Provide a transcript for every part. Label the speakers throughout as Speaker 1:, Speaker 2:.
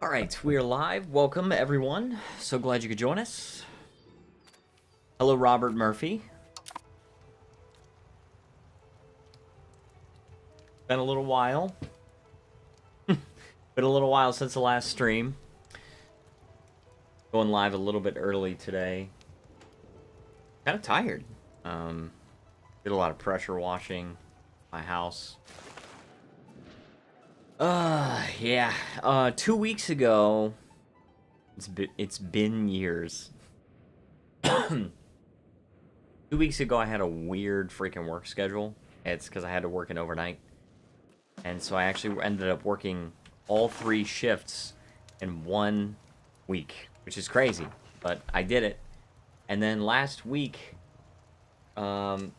Speaker 1: All right, we are live. Welcome, everyone. So glad you could join us. Hello, Robert Murphy. Been a little while. Been a little while since the last stream. Going live a little bit early today. Kind of tired. Did a lot of pressure washing my house. Yeah. 2 weeks ago. It's been years. 2 weeks ago, I had a weird freaking work schedule. It's because I had to work an overnight. And so I actually ended up working all 3 shifts in 1 week, which is crazy, but I did it. And then last week was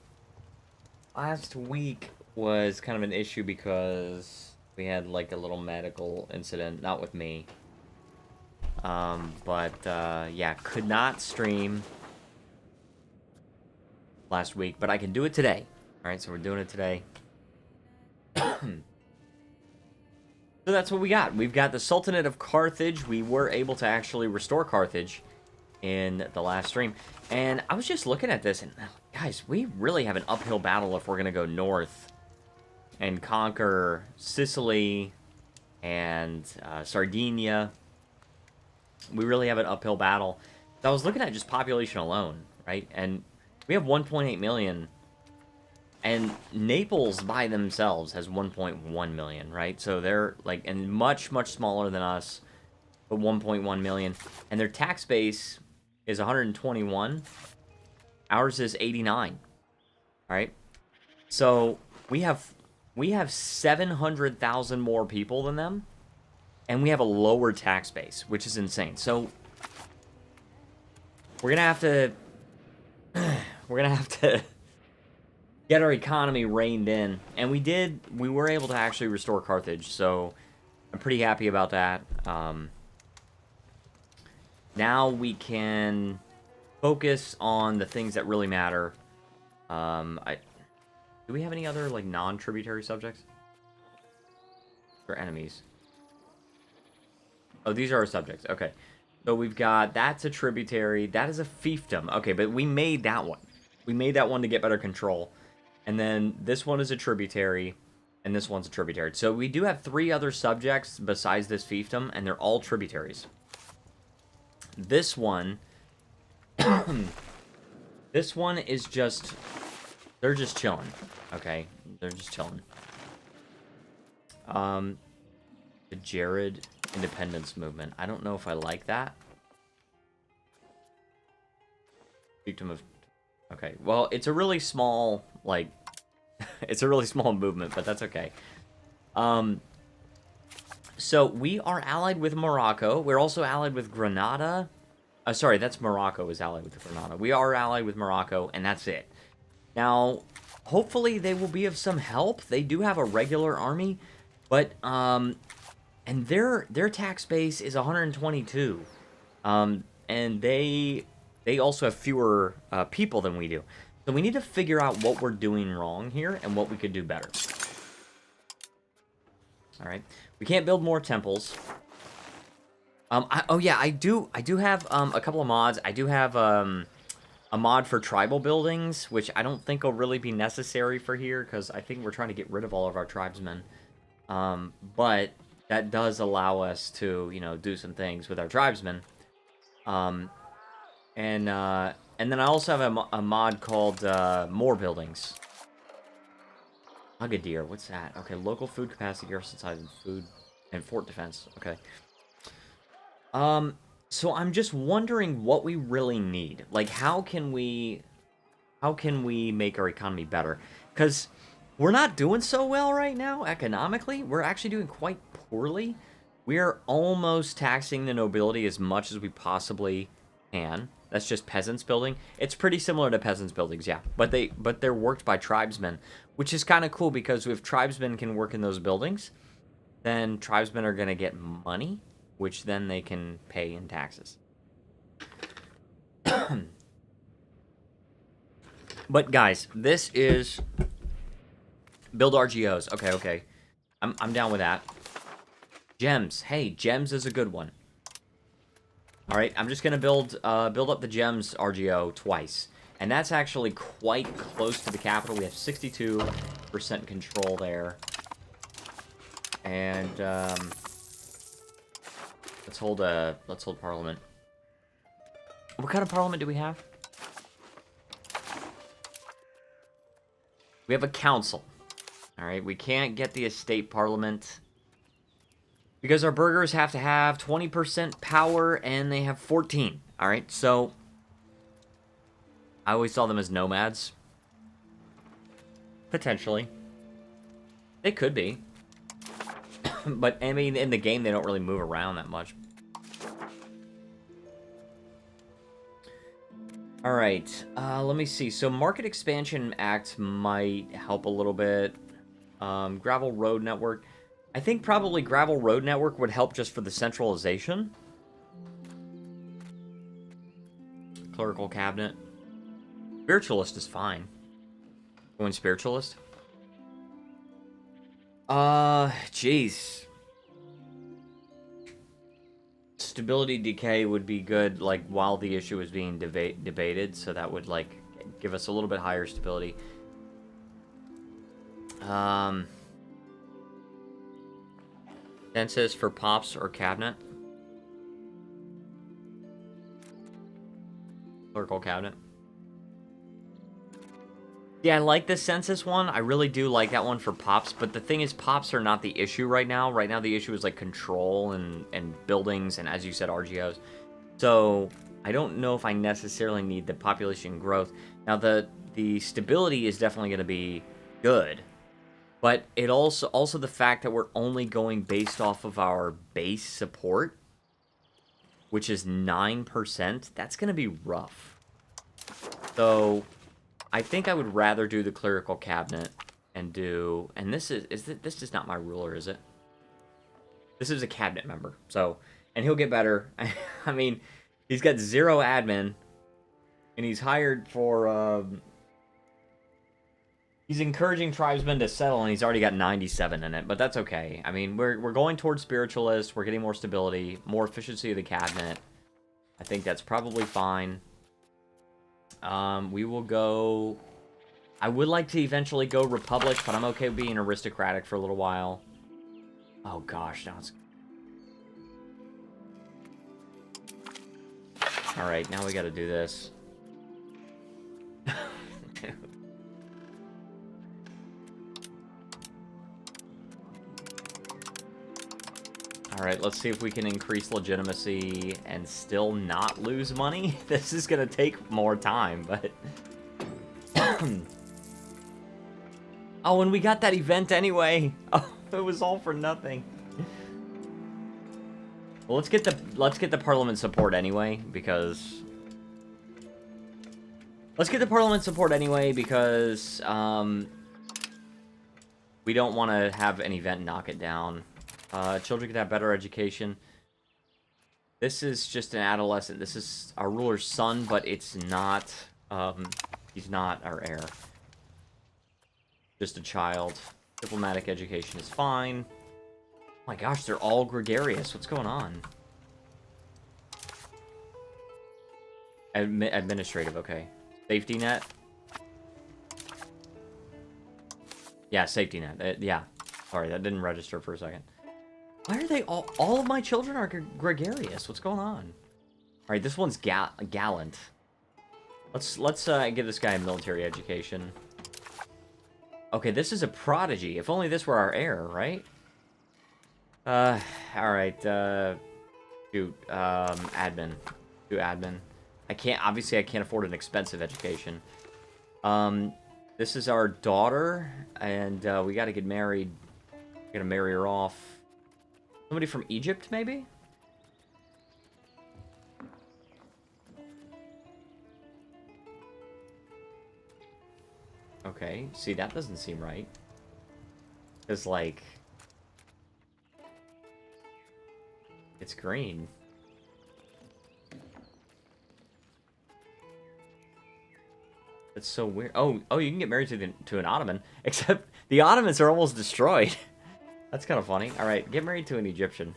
Speaker 1: kind of an issue because we had like a little medical incident, not with me. Yeah, could not stream last week, but I can do it today. All right, so we're doing it today. So that's what we got. We've got the Sultanate of Carthage. We were able to actually restore Carthage in the last stream. And I was just looking at this, and guys, we really have an uphill battle if we're going to go north and conquer Sicily and Sardinia. We really have an uphill battle. So I was looking at just population alone, right? And we have 1.8 million. And Naples by themselves has 1.1 million, right? So they're like, and much, much smaller than us, but 1.1 million. And their tax base is 121. Ours is 89. All right. So we have 700,000 more people than them, and we have a lower tax base, which is insane. So we're gonna have to get our economy reined in, and we were able to actually restore Carthage, so I'm pretty happy about that. Now we can focus on the things that really matter. Do we have any other like non-tributary subjects or enemies? Oh, these are our subjects. Okay, so we've got, that's a tributary, that is a fiefdom. Okay, but we made that one. We made that one to get better control. And then this one is a tributary, and this one's a tributary. So we do have 3 other subjects besides this fiefdom, and they're all tributaries. This one, this one is just, they're just chilling, okay? They're just chilling. The Jared Independence Movement. I don't know if I like that. Fiefdom of... Okay, well, it's a really small, like, it's a really small movement, but that's okay. So we are allied with Morocco. We're also allied with Granada. Sorry, that's Morocco is allied with Granada. We are allied with Morocco, and that's it. Now, hopefully they will be of some help. They do have a regular army, but, and their tax base is 122. And they also have fewer people than we do. So we need to figure out what we're doing wrong here and what we could do better. All right. We can't build more temples. Oh yeah, I do have a couple of mods. I do have a mod for tribal buildings, which I don't think will really be necessary for here because I think we're trying to get rid of all of our tribesmen. But that does allow us to, you know, do some things with our tribesmen. And then I also have a mod called More Buildings. Agadir, what's that? Okay, local food capacity, garrison size, and food and fort defense. Okay. So I'm just wondering what we really need. Like, how can we make our economy better? Because we're not doing so well right now economically. We're actually doing quite poorly. We are almost taxing the nobility as much as we possibly can. That's just peasants building. It's pretty similar to peasants buildings, yeah. But they're worked by tribesmen, which is kind of cool because if tribesmen can work in those buildings, then tribesmen are going to get money, which then they can pay in taxes. But guys, this is build RGOs. Okay. I'm down with that. Gems. Hey, gems is a good one. All right, I'm just gonna build up the gems RGO twice, and that's actually quite close to the capital. We have 62% control there, and let's hold parliament. What kind of parliament do we have? We have a council. All right, we can't get the estate parliament because our burghers have to have 20% power, and they have 14. All right, so I always saw them as nomads. Potentially. They could be. But, I mean, in the game, they don't really move around that much. All right, let me see. So, Market Expansion Act might help a little bit. Gravel Road Network. I think probably Gravel Road Network would help just for the centralization. Clerical Cabinet. Spiritualist is fine. Going Spiritualist? Jeez. Stability Decay would be good, like, while the issue is being debated, so that would, like, give us a little bit higher stability. Census for Pops or Cabinet. Clerical Cabinet. Yeah, I like the census one. I really do like that one for Pops, but the thing is, Pops are not the issue right now. Right now, the issue is, like, control and buildings, and as you said, RGOs. So, I don't know if I necessarily need the population growth. Now, the stability is definitely going to be good. But it also the fact that we're only going based off of our base support, which is 9%, that's going to be rough. So, I think I would rather do the clerical cabinet and do, and this is not my ruler, is it? This is a cabinet member. So, and he'll get better. I mean, he's got 0 admin, and he's hired for. He's encouraging tribesmen to settle, and he's already got 97 in it, but that's okay. I mean, we're going towards spiritualist. We're getting more stability, more efficiency of the cabinet. I think that's probably fine. We will go. I would like to eventually go republic, but I'm okay with being aristocratic for a little while. Oh gosh, now it's. All right, now we got to do this. Alright, let's see if we can increase legitimacy and still not lose money. This is gonna take more time, but... Oh, and we got that event anyway! Oh, it was all for nothing. Well, let's get the parliament support anyway, because... Let's get the parliament support anyway, because, we don't want to have an event knock it down. Children could have better education. This is just an adolescent. This is our ruler's son, but it's not, he's not our heir. Just a child. Diplomatic education is fine. Oh my gosh, they're all gregarious. What's going on? Administrative, okay. Safety net? Yeah, safety net. Yeah. Sorry, that didn't register for a second. Why are they all of my children are gregarious? What's going on? All right, this one's gallant. Let's give this guy a military education. Okay, this is a prodigy. If only this were our heir, right? All right. Shoot. Admin. Do admin. Obviously I can't afford an expensive education. This is our daughter, and we got to get married. Gotta marry her off. Somebody from Egypt, maybe? Okay, see, that doesn't seem right. Because, like... It's green. That's so weird. Oh, you can get married to an Ottoman. Except, the Ottomans are almost destroyed. That's kind of funny. All right, get married to an Egyptian.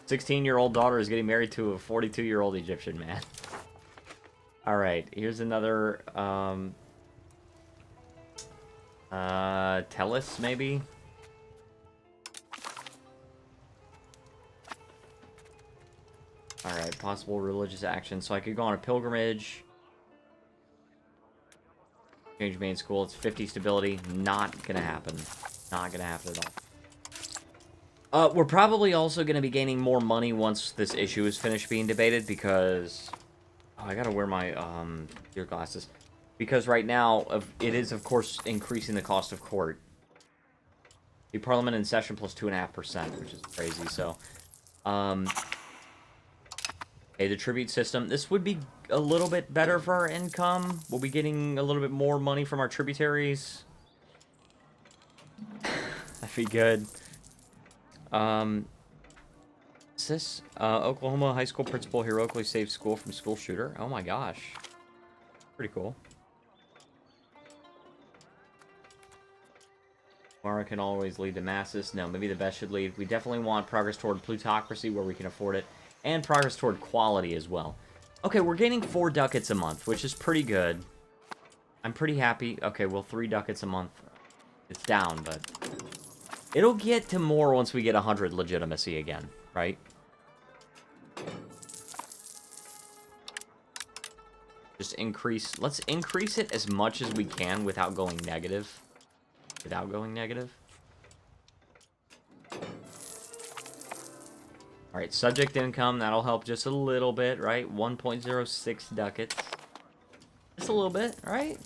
Speaker 1: 16-year-old daughter is getting married to a 42-year-old Egyptian man. All right, here's another Tellus, maybe. All right, possible religious action. So I could go on a pilgrimage. Change main school. It's 50 stability. Not gonna happen. Not gonna happen at all. We're probably also gonna be gaining more money once this issue is finished being debated because... Oh, I gotta wear my, ear glasses. Because right now, it is, of course, increasing the cost of court. The parliament in session plus 2.5%, which is crazy, so... Okay, the tribute system. This would be a little bit better for our income. We'll be getting a little bit more money from our tributaries. That'd be good. Is this Oklahoma high school principal heroically saved school from school shooter? Oh my gosh. Pretty cool. Mara can always lead to masses. No, maybe the best should lead. We definitely want progress toward plutocracy where we can afford it. And progress toward quality as well. Okay, we're gaining 4 ducats a month, which is pretty good. I'm pretty happy. Okay, well, 3 ducats a month. It's down, but... It'll get to more once we get 100 legitimacy again, right? Just increase... Let's increase it as much as we can without going negative. Without going negative. Alright, subject income, that'll help just a little bit, right? 1.06 ducats. Just a little bit, right?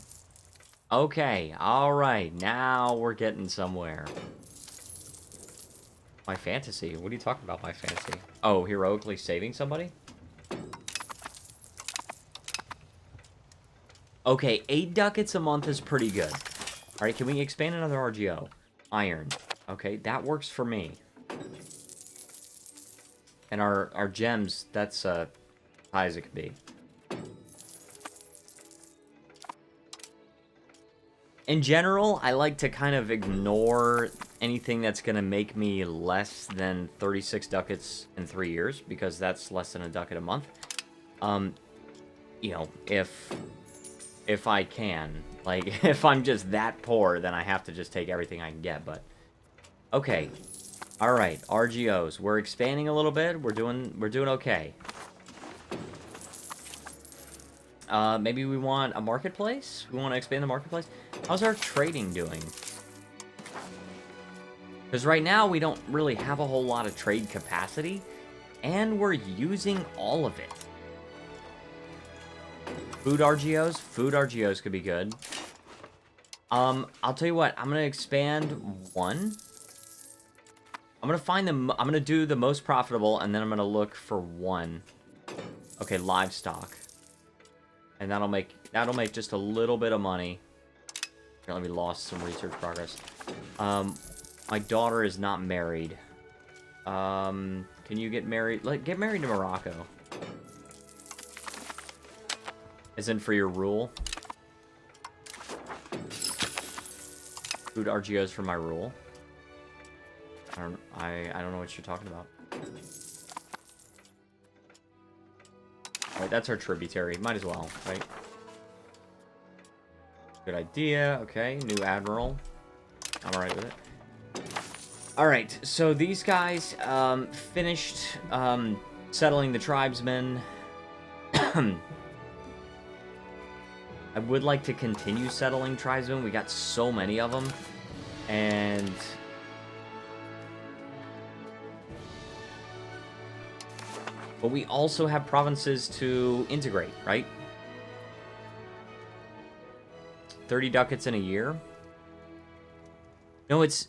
Speaker 1: Okay, alright, now we're getting somewhere. My fantasy? What are you talking about, my fantasy? Oh, heroically saving somebody? Okay, 8 ducats a month is pretty good. Alright, can we expand another RGO? Iron. Okay, that works for me. And our gems, that's high as it could be. In general, I like to kind of ignore anything that's going to make me less than 36 ducats in 3 years, because that's less than a ducat a month. You know, if I can. Like, if I'm just that poor, then I have to just take everything I can get, but... Okay. Alright, RGOs. We're expanding a little bit. We're doing okay. Maybe we want a marketplace? We want to expand the marketplace? How's our trading doing? Because right now, we don't really have a whole lot of trade capacity, and we're using all of it. Food RGOs? Food RGOs could be good. I'll tell you what. I'm going to expand 1. I'm going to find I'm going to do the most profitable, and then I'm going to look for 1. Okay, livestock. And that'll make just a little bit of money. Apparently we lost some research progress. My daughter is not married. Can you get married? Like, get married to Morocco. As in for your rule. Food RGOs for my rule. I don't know what you're talking about. Alright, that's our tributary. Might as well, right? Good idea. Okay, new admiral. I'm alright with it. Alright, so these guys finished settling the tribesmen. I would like to continue settling tribesmen. We got so many of them. And... But we also have provinces to integrate, right? 30 ducats in a year? No, it's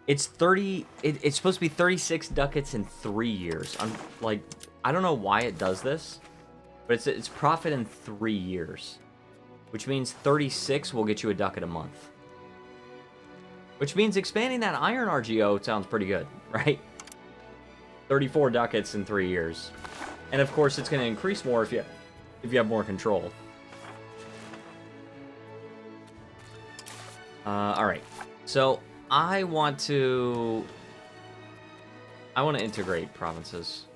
Speaker 1: 30... It's supposed to be 36 ducats in 3 years. I don't know why it does this, but it's profit in 3 years. Which means 36 will get you a ducat a month. Which means expanding that iron RGO sounds pretty good, right? 34 ducats in 3 years. And of course, it's going to increase more if you have more control. Alright. So, I want to integrate provinces.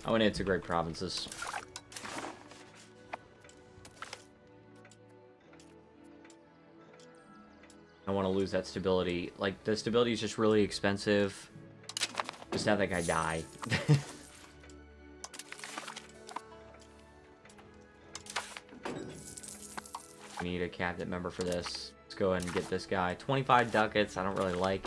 Speaker 1: I want to integrate provinces. I want to lose that stability. Like, the stability is just really expensive. Just have that guy die. We need a cabinet member for this. Let's go ahead and get this guy. 25 ducats, I don't really like.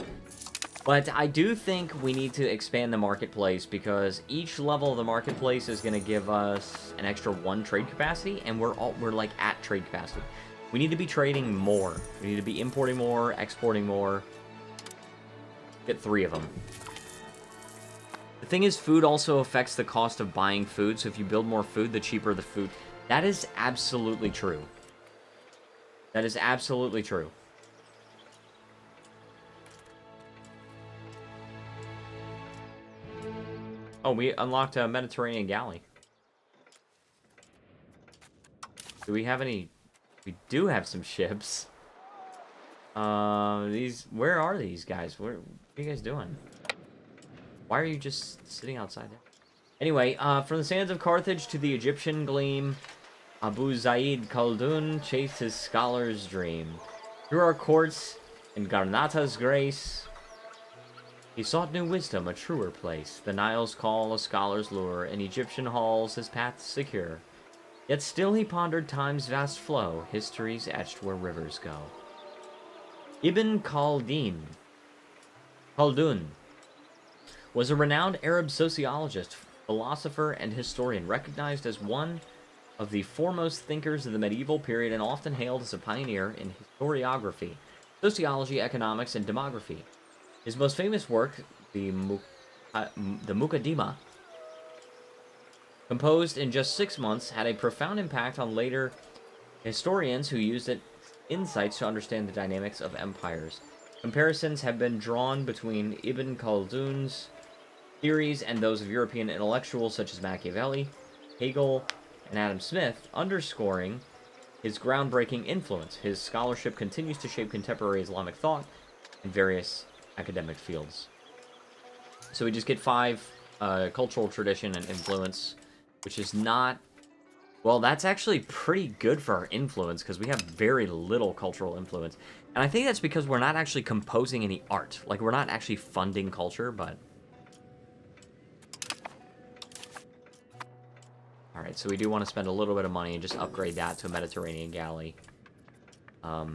Speaker 1: But I do think we need to expand the marketplace, because each level of the marketplace is going to give us an extra 1 trade capacity, and we're like at trade capacity. We need to be trading more. We need to be importing more, exporting more. Get 3 of them. The thing is, food also affects the cost of buying food, so if you build more food, the cheaper the food. That is absolutely true. That is absolutely true. Oh, we unlocked a Mediterranean galley. Do we have any... We do have some ships. Where are these guys? What are you guys doing? Why are you just sitting outside there? Anyway, from the sands of Carthage to the Egyptian gleam, Abu Zaid Khaldun chased his scholar's dream. Through our courts, in Garnata's grace, he sought new wisdom, a truer place. The Nile's call, a scholar's lure, in Egyptian halls his path secure. Yet still he pondered time's vast flow, history's etched where rivers go. Ibn Khaldun was a renowned Arab sociologist, philosopher, and historian, recognized as one of the foremost thinkers of the medieval period and often hailed as a pioneer in historiography, sociology, economics, and demography. His most famous work, the Muqaddimah, composed in just 6 months, had a profound impact on later historians who used its insights to understand the dynamics of empires. Comparisons have been drawn between Ibn Khaldun's theories and those of European intellectuals such as Machiavelli, Hegel, and Adam Smith, underscoring his groundbreaking influence. His scholarship continues to shape contemporary Islamic thought in various academic fields. So we just get 5 cultural tradition and influence, which is not... Well, that's actually pretty good for our influence, because we have very little cultural influence. And I think that's because we're not actually composing any art. Like, we're not actually funding culture, but... Alright, so we do want to spend a little bit of money and just upgrade that to a Mediterranean galley. Yeah.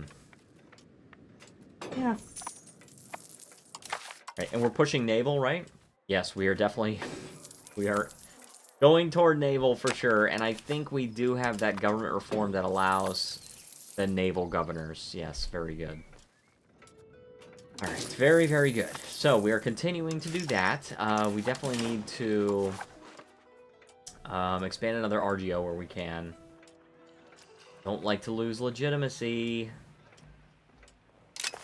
Speaker 1: Right, and we're pushing naval, right? Yes, we are definitely... we are going toward naval for sure, and I think we do have that government reform that allows the naval governors. Yes, very good. Alright, very, very good. So, we are continuing to do that. We definitely need to expand another RGO where we can. Don't like to lose legitimacy.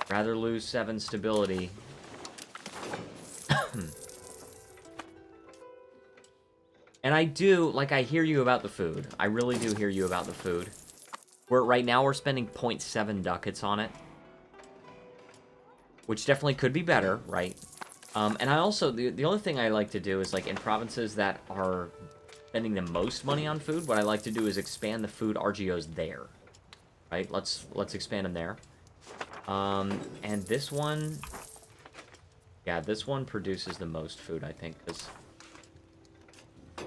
Speaker 1: Rather lose 7 stability. And I do, like, I hear you about the food. I really do hear you about the food. Right now we're spending 0.7 ducats on it. Which definitely could be better, right? And I also, the other thing I like to do is, like, in provinces that are spending the most money on food, what I like to do is expand the food RGOs there. Right? Let's expand them there. And this one... Yeah, this one produces the most food, I think, because...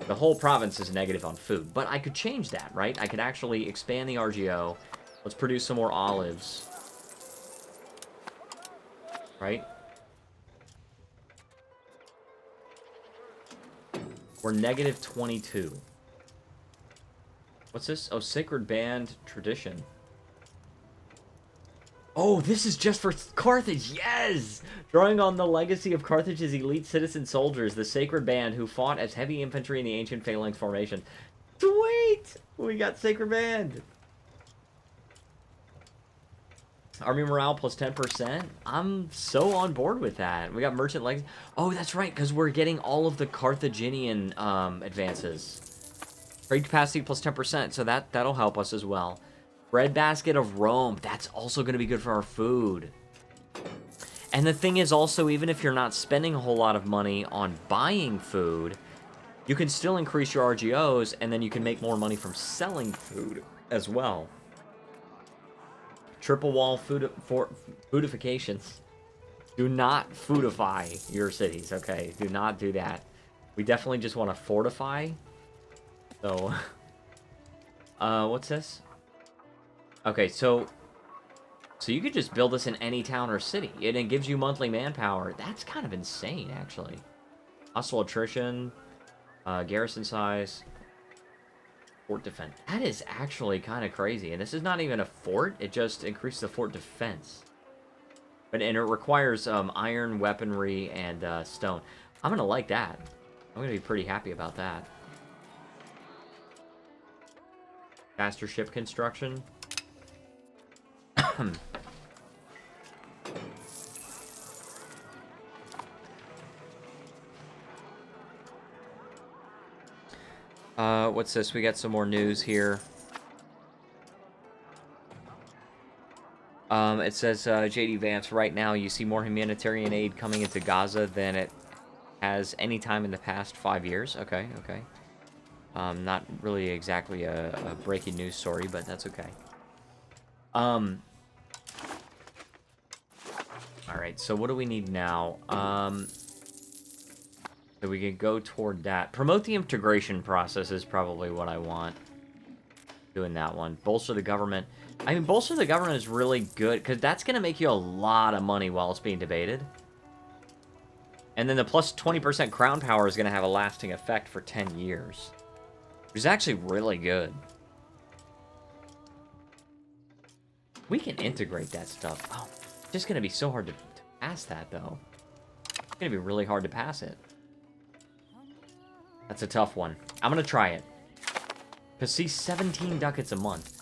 Speaker 1: the whole province is negative on food, but I could change that, right? I could actually expand the RGO. Let's produce some more olives. Right? We're negative 22. What's this? Oh, Sacred Band Tradition. Oh, this is just for Carthage, yes! Drawing on the legacy of Carthage's elite citizen soldiers, the Sacred Band, who fought as heavy infantry in the ancient phalanx formation. Sweet! We got Sacred Band! Army morale plus 10%. I'm so on board with that. We got Merchant Legacy. Oh, that's right, because we're getting all of the Carthaginian advances. Trade capacity plus 10%, so that'll help us as well. Breadbasket of Rome, that's also going to be good for our food. And the thing is also, even if you're not spending a whole lot of money on buying food, you can still increase your RGOs, and then you can make more money from selling food as well. Triple wall foodifications. Do not foodify your cities, okay? Do not do that. We definitely just want to fortify. So, what's this? Okay, so you could just build this in any town or city, and it gives you monthly manpower. That's kind of insane, actually. Hostile attrition, garrison size, fort defense. That is actually kind of crazy, and this is not even a fort. It just increases the fort defense. And it requires iron, weaponry, and stone. I'm going to like that. I'm going to be pretty happy about that. Faster ship construction. What's this? We got some more news here. It says, JD Vance, right now you see more humanitarian aid coming into Gaza than it has any time in the past 5 years. Okay, okay. Not really exactly a breaking news story, but that's okay. Alright, so what do we need now? So we can go toward that. Promote the integration process is probably what I want. Doing that one. Bolster the government. I mean, bolster the government is really good, because that's going to make you a lot of money while it's being debated. And then the plus 20% crown power is going to have a lasting effect for 10 years. Which is actually really good. We can integrate that stuff. Oh, it's just going to be so hard to pass that, though. It's going to be really hard to pass it. That's a tough one. I'm going to try it. Because see, 17 ducats a month.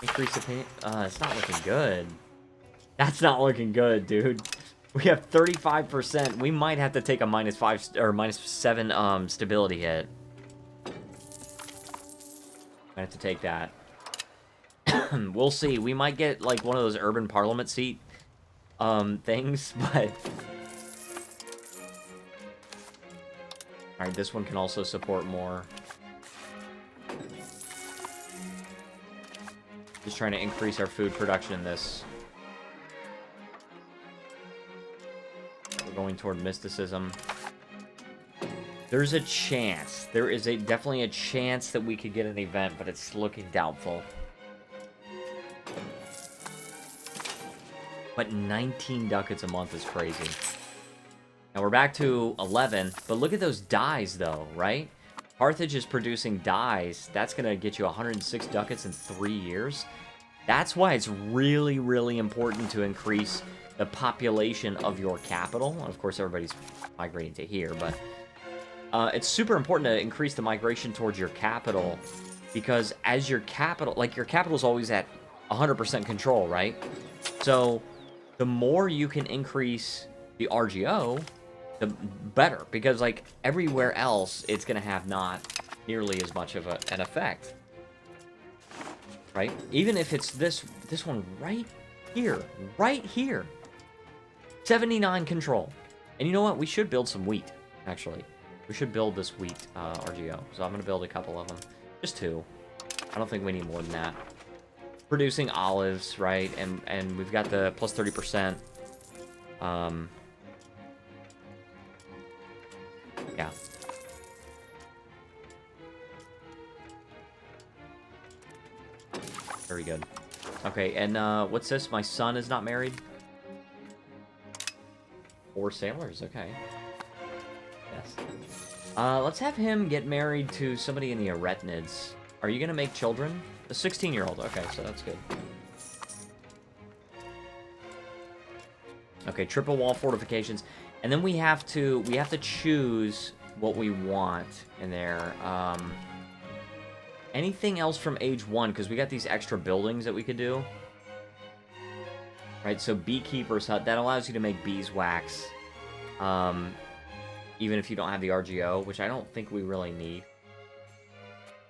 Speaker 1: Increase the pay. It's not looking good. That's not looking good, dude. We have 35%. We might have to take a -5 or -7 stability hit. I have to take that. We'll see. We might get like one of those urban parliament seat things, but all right, this one can also support more. Just trying to increase our food production in this. We're going toward mysticism. There's a chance. There is definitely a chance that we could get an event, but it's looking doubtful. But 19 ducats a month is crazy. Now we're back to 11, but look at those dyes though, right? Carthage is producing dyes. That's going to get you 106 ducats in 3 years. That's why it's really, really important to increase the population of your capital. Of course, everybody's migrating to here, but it's super important to increase the migration towards your capital, because as your capital, like your capital is always at 100% control, right? So the more you can increase the RGO, the better, because like everywhere else, it's going to have not nearly as much of an effect, right? Even if it's this one right here, 79 control. And you know what? We should build some wheat, actually. We should build this wheat RGO. So I'm going to build a couple of them. Just 2. I don't think we need more than that. Producing olives, right? And we've got the plus 30%. Yeah. Very good. Okay, and what's this? My son is not married? 4 sailors, okay. Yes. Let's have him get married to somebody in the Aretinids. Are you gonna make children? A 16-year-old. Okay, so that's good. Okay, triple wall fortifications. And then we have to choose what we want in there. Anything else from age 1, because we got these extra buildings that we could do. Right, so beekeeper's hut, that allows you to make beeswax. Even if you don't have the RGO, which I don't think we really need.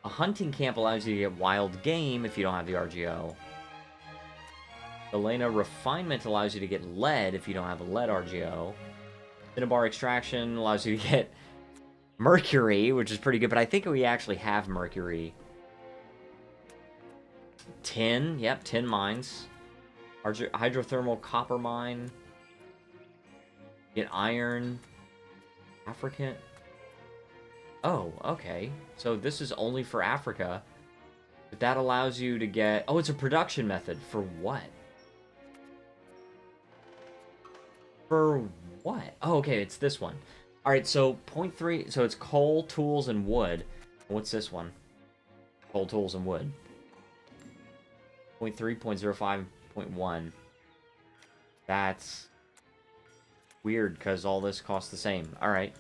Speaker 1: A hunting camp allows you to get wild game if you don't have the RGO. Elena Refinement allows you to get lead if you don't have a lead RGO. Cinnabar Extraction allows you to get mercury, which is pretty good, but I think we actually have mercury. Tin, yep, tin mines. Hydrothermal copper mine. Get iron. African. Oh, okay. So this is only for Africa. But that allows you to get... Oh, it's a production method. For what? For what? Oh, okay, it's this one. Alright, so 0.3... So it's coal, tools, and wood. What's this one? Coal, tools, and wood. 0.3, 0.05, 0.1. That's weird, because all this costs the same. Alright.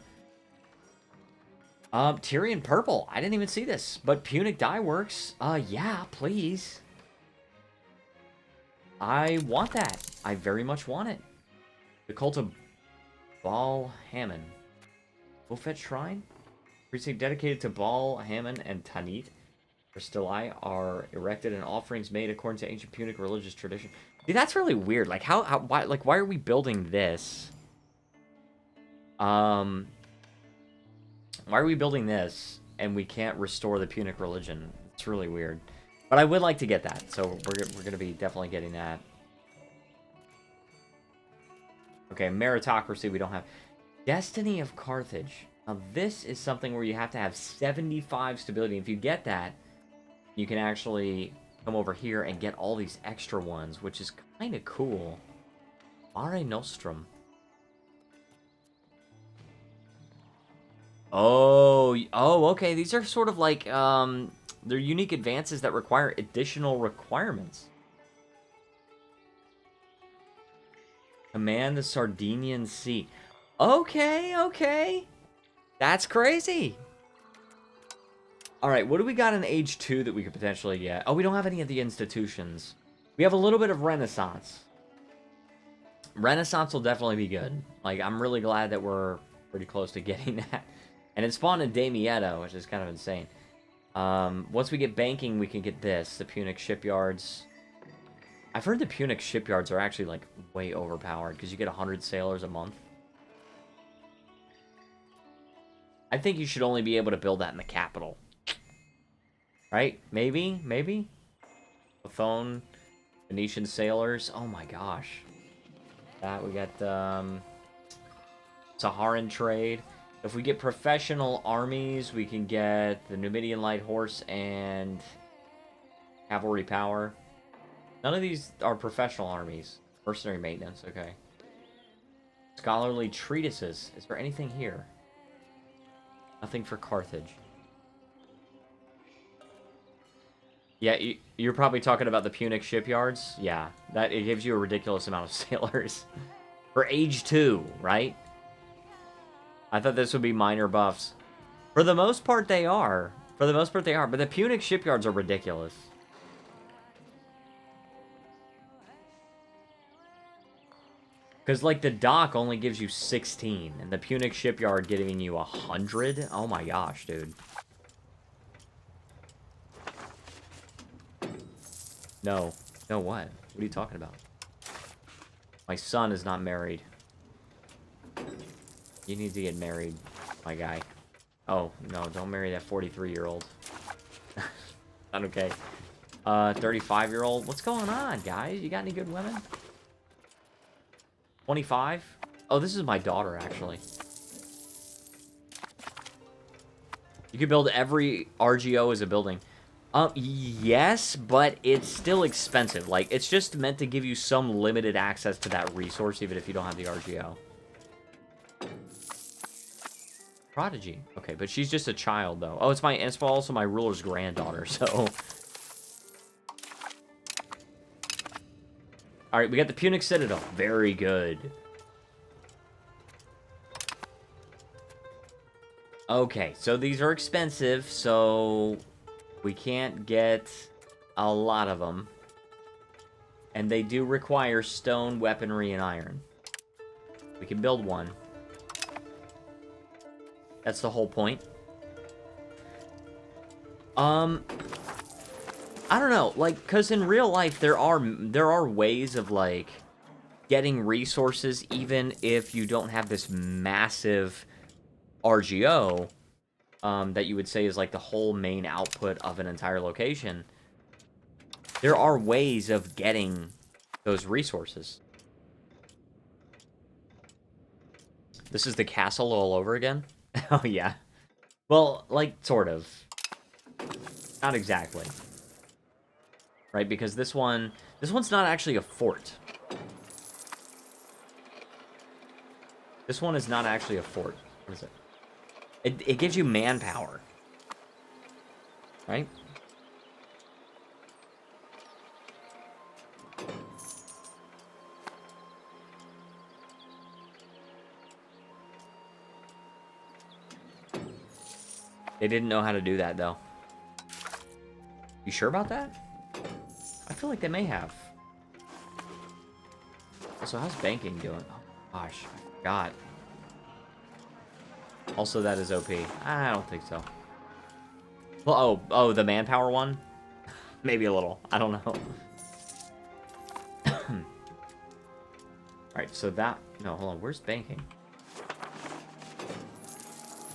Speaker 1: Tyrian Purple. I didn't even see this. But Punic Dye works. Yeah, please. I want that. I very much want it. The Cult of Baal Hammon. Wofet Shrine? Precinct dedicated to Baal Hammon and Tanit. For Stelae are erected and offerings made according to ancient Punic religious tradition. Dude, that's really weird. Like, why are we building this? Why are we building this and we can't restore the Punic religion? It's really weird. But I would like to get that, so we're going to be definitely getting that. Okay, meritocracy we don't have. Destiny of Carthage. Now this is something where you have to have 75 stability. If you get that, you can actually come over here and get all these extra ones, which is kind of cool. Mare Nostrum. Oh, okay. These are sort of like, they're unique advances that require additional requirements. Command the Sardinian Sea. Okay, okay. That's crazy. Alright, what do we got in Age 2 that we could potentially get? Oh, we don't have any of the institutions. We have a little bit of Renaissance. Renaissance will definitely be good. Like, I'm really glad that we're pretty close to getting that. And it spawned in Damietto, which is kind of insane. Once we get banking, we can get this. The Punic shipyards. I've heard the Punic shipyards are actually, like, way overpowered. Because you get 100 sailors a month. I think you should only be able to build that in the capital. Right? Maybe? Maybe? Phone. Venetian sailors. Oh my gosh. That, we got, Saharan trade. If we get professional armies, we can get the Numidian Light Horse and Cavalry Power. None of these are professional armies. Mercenary maintenance, okay. Scholarly treatises. Is there anything here? Nothing for Carthage. Yeah, you're probably talking about the Punic shipyards? Yeah, that it gives you a ridiculous amount of sailors. For Age 2, right? I thought this would be minor buffs. For the most part, they are. For the most part, they are. But the Punic shipyards are ridiculous. Because, like, the dock only gives you 16. And the Punic shipyard giving you 100? Oh my gosh, dude. No. No, what? What are you talking about? My son is not married. You need to get married, my guy. Oh, no, don't marry that 43-year-old. Not okay. 35-year-old. What's going on, guys? You got any good women? 25? Oh, this is my daughter, actually. You can build every RGO as a building. Yes, but it's still expensive. Like, it's just meant to give you some limited access to that resource, even if you don't have the RGO. Prodigy. Okay, but she's just a child, though. Oh, it's also my ruler's granddaughter, so... Alright, we got the Punic Citadel. Very good. Okay, so these are expensive, so... we can't get a lot of them. And they do require stone, weaponry, and iron. We can build one. That's the whole point. Um, I don't know, like, because in real life, there are ways of, like, getting resources, even if you don't have this massive RGO, that you would say is, like, the whole main output of an entire location. There are ways of getting those resources. This is the castle all over again? Oh, yeah. Well, like, sort of. Not exactly. Right, because this one's not actually a fort. This one is not actually a fort. What is it? It gives you manpower. Right? They didn't know how to do that, though. You sure about that? I feel like they may have. Also, how's banking doing? Oh, gosh. I forgot. Also, that is OP. I don't think so. Well, oh, the manpower one? Maybe a little. I don't know. Alright, so that... No, hold on. Where's banking?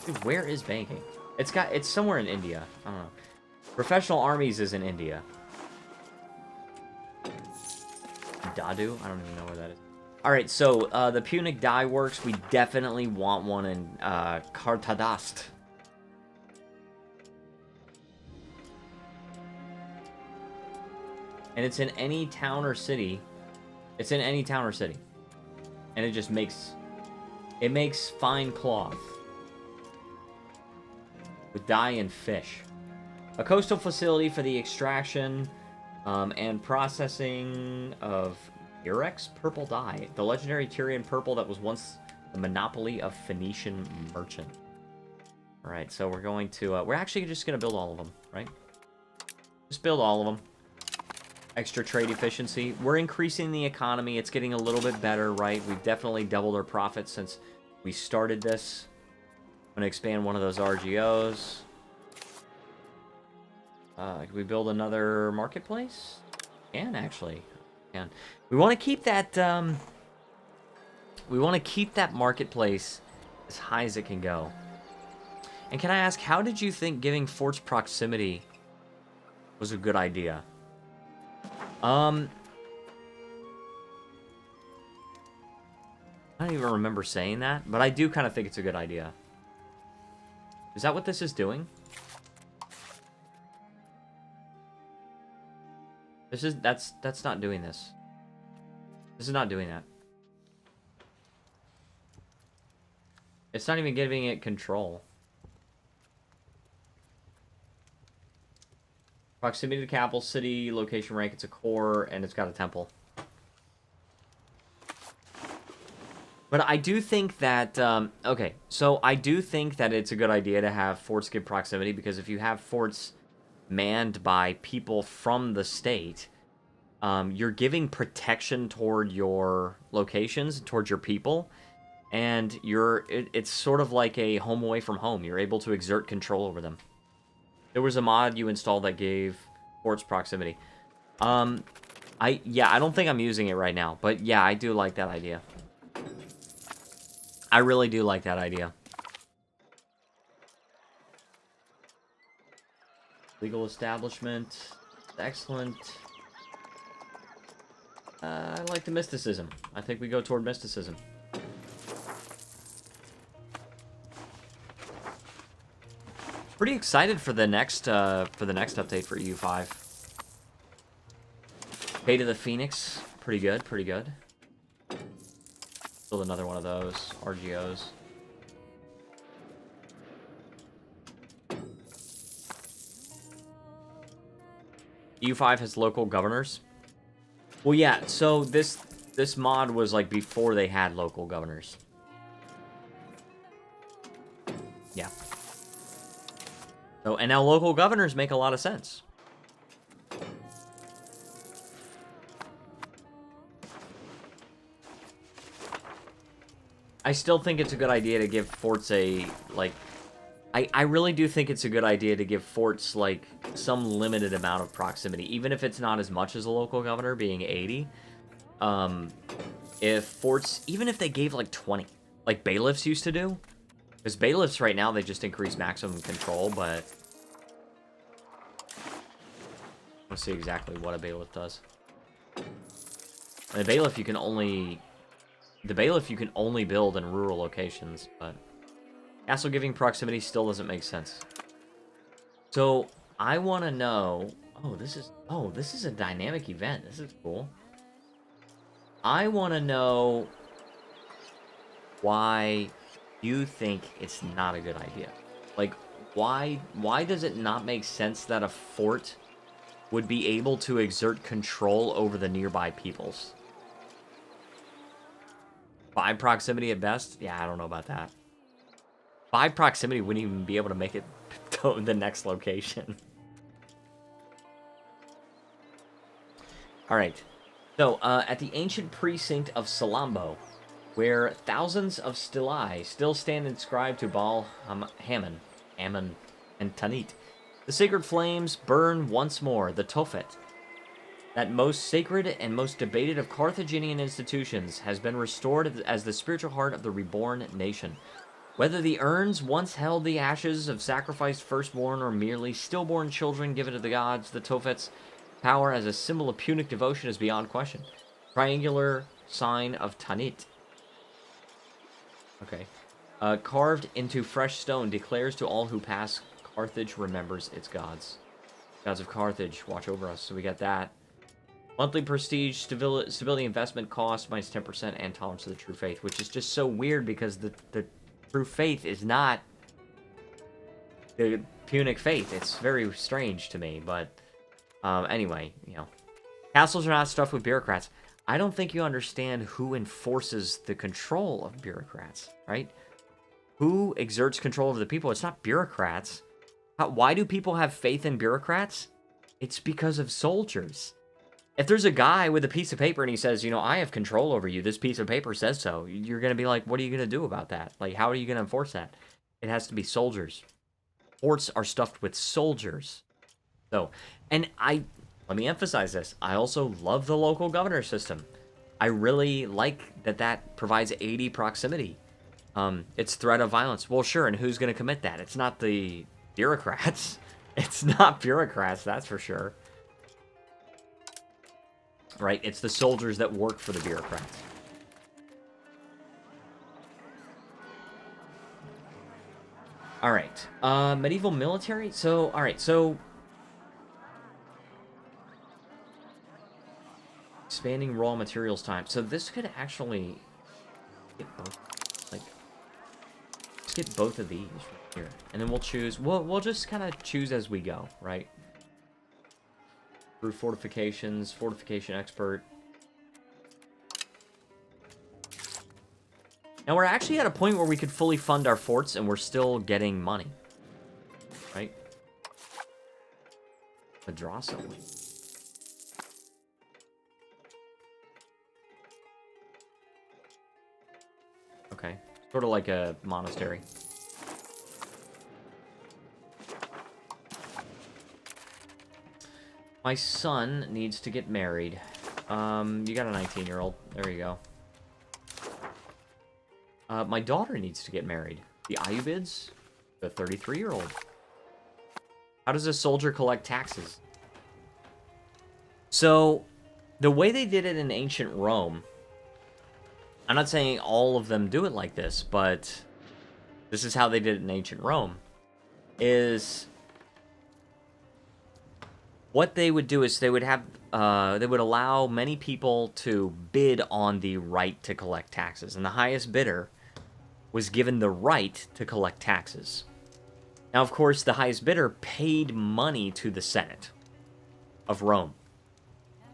Speaker 1: Dude, where is banking? It's somewhere in India. I don't know. Professional armies is in India. Dadu? I don't even know where that is. Alright, so the Punic dye works. We definitely want one in Carthage. And it's in any town or city. It's in any town or city. And it just makes... It makes fine cloth. With dye and fish. A coastal facility for the extraction and processing of Irex purple dye. The legendary Tyrian purple that was once the monopoly of Phoenician merchant. Alright, so we're going to... we're actually just going to build all of them, right? Just build all of them. Extra trade efficiency. We're increasing the economy. It's getting a little bit better, right? We've definitely doubled our profits since we started this. I'm going to expand one of those RGOs. Can we build another marketplace? Can, actually. Can. We want to keep that, we want to keep that marketplace as high as it can go. And can I ask, how did you think giving forts proximity was a good idea? I don't even remember saying that, but I do kind of think it's a good idea. Is that what this is doing? That's not doing this. This is not doing that. It's not even giving it control. Proximity to the capital city, location rank, it's a core, and it's got a temple. But I do think that, okay, so I do think that it's a good idea to have forts give proximity, because if you have forts manned by people from the state, you're giving protection toward your locations, towards your people, and it's sort of like a home away from home. You're able to exert control over them. There was a mod you installed that gave forts proximity. Yeah, I don't think I'm using it right now, but yeah, I do like that idea. I really do like that idea. Legal establishment. Excellent. I like the mysticism. I think we go toward mysticism. Pretty excited for the next update for EU5. Fate of the Phoenix. Pretty good, pretty good. Build another one of those RGOs. EU5 has local governors. Well, yeah, so this mod was like before they had local governors. Yeah. So, and now local governors make a lot of sense. I still think it's a good idea to give forts a, like, I really do think it's a good idea to give forts, like, some limited amount of proximity, even if it's not as much as a local governor, being 80. If forts, even if they gave, like, 20, like bailiffs used to do, because bailiffs right now, they just increase maximum control, but... Let's see exactly what a bailiff does. The bailiff you can only... The bailiff you can only build in rural locations, but... Castle giving proximity still doesn't make sense. So, I want to know... Oh, this is a dynamic event. This is cool. I want to know why you think it's not a good idea. Like, why does it not make sense that a fort would be able to exert control over the nearby peoples? By proximity at best? Yeah, I don't know about that. By proximity wouldn't even be able to make it to the next location. Alright. So, at the ancient precinct of Salambo, where thousands of stelae still stand inscribed to Baal Hammon, Ammon, and Tanit, the sacred flames burn once more. The Tophet, that most sacred and most debated of Carthaginian institutions, has been restored as the spiritual heart of the reborn nation. Whether the urns once held the ashes of sacrificed firstborn or merely stillborn children given to the gods, the Tophet's power as a symbol of Punic devotion is beyond question. Triangular sign of Tanit. Okay. Carved into fresh stone, declares to all who pass, Carthage remembers its gods. Gods of Carthage, watch over us. So we got that. Monthly prestige, stability investment cost, minus 10%, and tolerance to the true faith, which is just so weird because the true faith is not the Punic faith. It's very strange to me, but anyway, you know. Castles are not stuffed with bureaucrats. I don't think you understand who enforces the control of bureaucrats, right? Who exerts control over the people? It's not bureaucrats. Why do people have faith in bureaucrats? It's because of soldiers. If there's a guy with a piece of paper and he says, you know, I have control over you, this piece of paper says so, you're going to be like, what are you going to do about that? Like, how are you going to enforce that? It has to be soldiers. Forts are stuffed with soldiers. So, and let me emphasize this, I also love the local governor system. I really like that provides 80 proximity. It's threat of violence. Well, sure, and who's going to commit that? It's not the bureaucrats. It's not bureaucrats, that's for sure. Right? It's the soldiers that work for the bureaucrats. Alright. Medieval military? So, alright, so... Expanding raw materials time. So this could actually... get both. Like... Let's get both of these right here. And then we'll choose... We'll just kind of choose as we go, right? Through fortifications, fortification expert. Now we're actually at a point where we could fully fund our forts and we're still getting money. Right? Madrasa. Okay. Sort of like a monastery. My son needs to get married. You got a 19-year-old. There you go. My daughter needs to get married. The Ayubids? The 33-year-old. How does a soldier collect taxes? So, the way they did it in ancient Rome... I'm not saying all of them do it like this, but... This is how they did it in ancient Rome. Is... What they would do is they would have, they would allow many people to bid on the right to collect taxes. And the highest bidder was given the right to collect taxes. Now, of course, the highest bidder paid money to the Senate of Rome.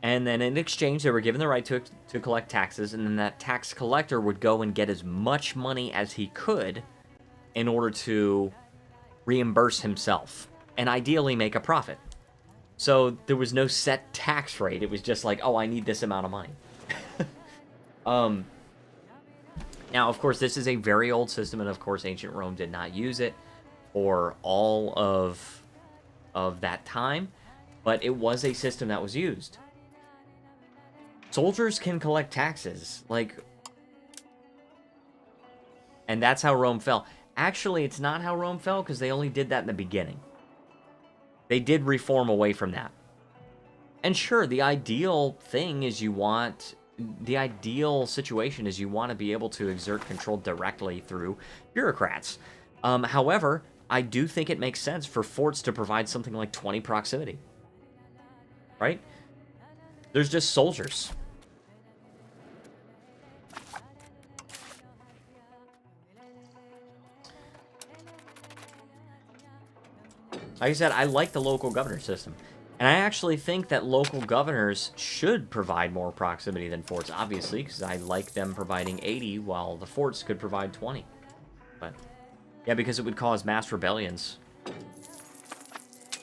Speaker 1: And then in exchange, they were given the right to collect taxes. And then that tax collector would go and get as much money as he could in order to reimburse himself. And ideally make a profit. So there was no set tax rate. It was just like, oh, I need this amount of money. Now, of course, this is a very old system, and of course, ancient Rome did not use it. for all of that time, but it was a system that was used. Soldiers can collect taxes, like, and that's how Rome fell. Actually, it's not how Rome fell, because they only did that in the beginning. They did reform away from that. And sure, the ideal thing is the ideal situation is you want to be able to exert control directly through bureaucrats. However, I do think it makes sense for forts to provide something like 20 proximity. Right? There's just soldiers. Like I said, I like the local governor system. And I actually think that local governors should provide more proximity than forts, obviously, because I like them providing 80 while the forts could provide 20. But, yeah, because it would cause mass rebellions.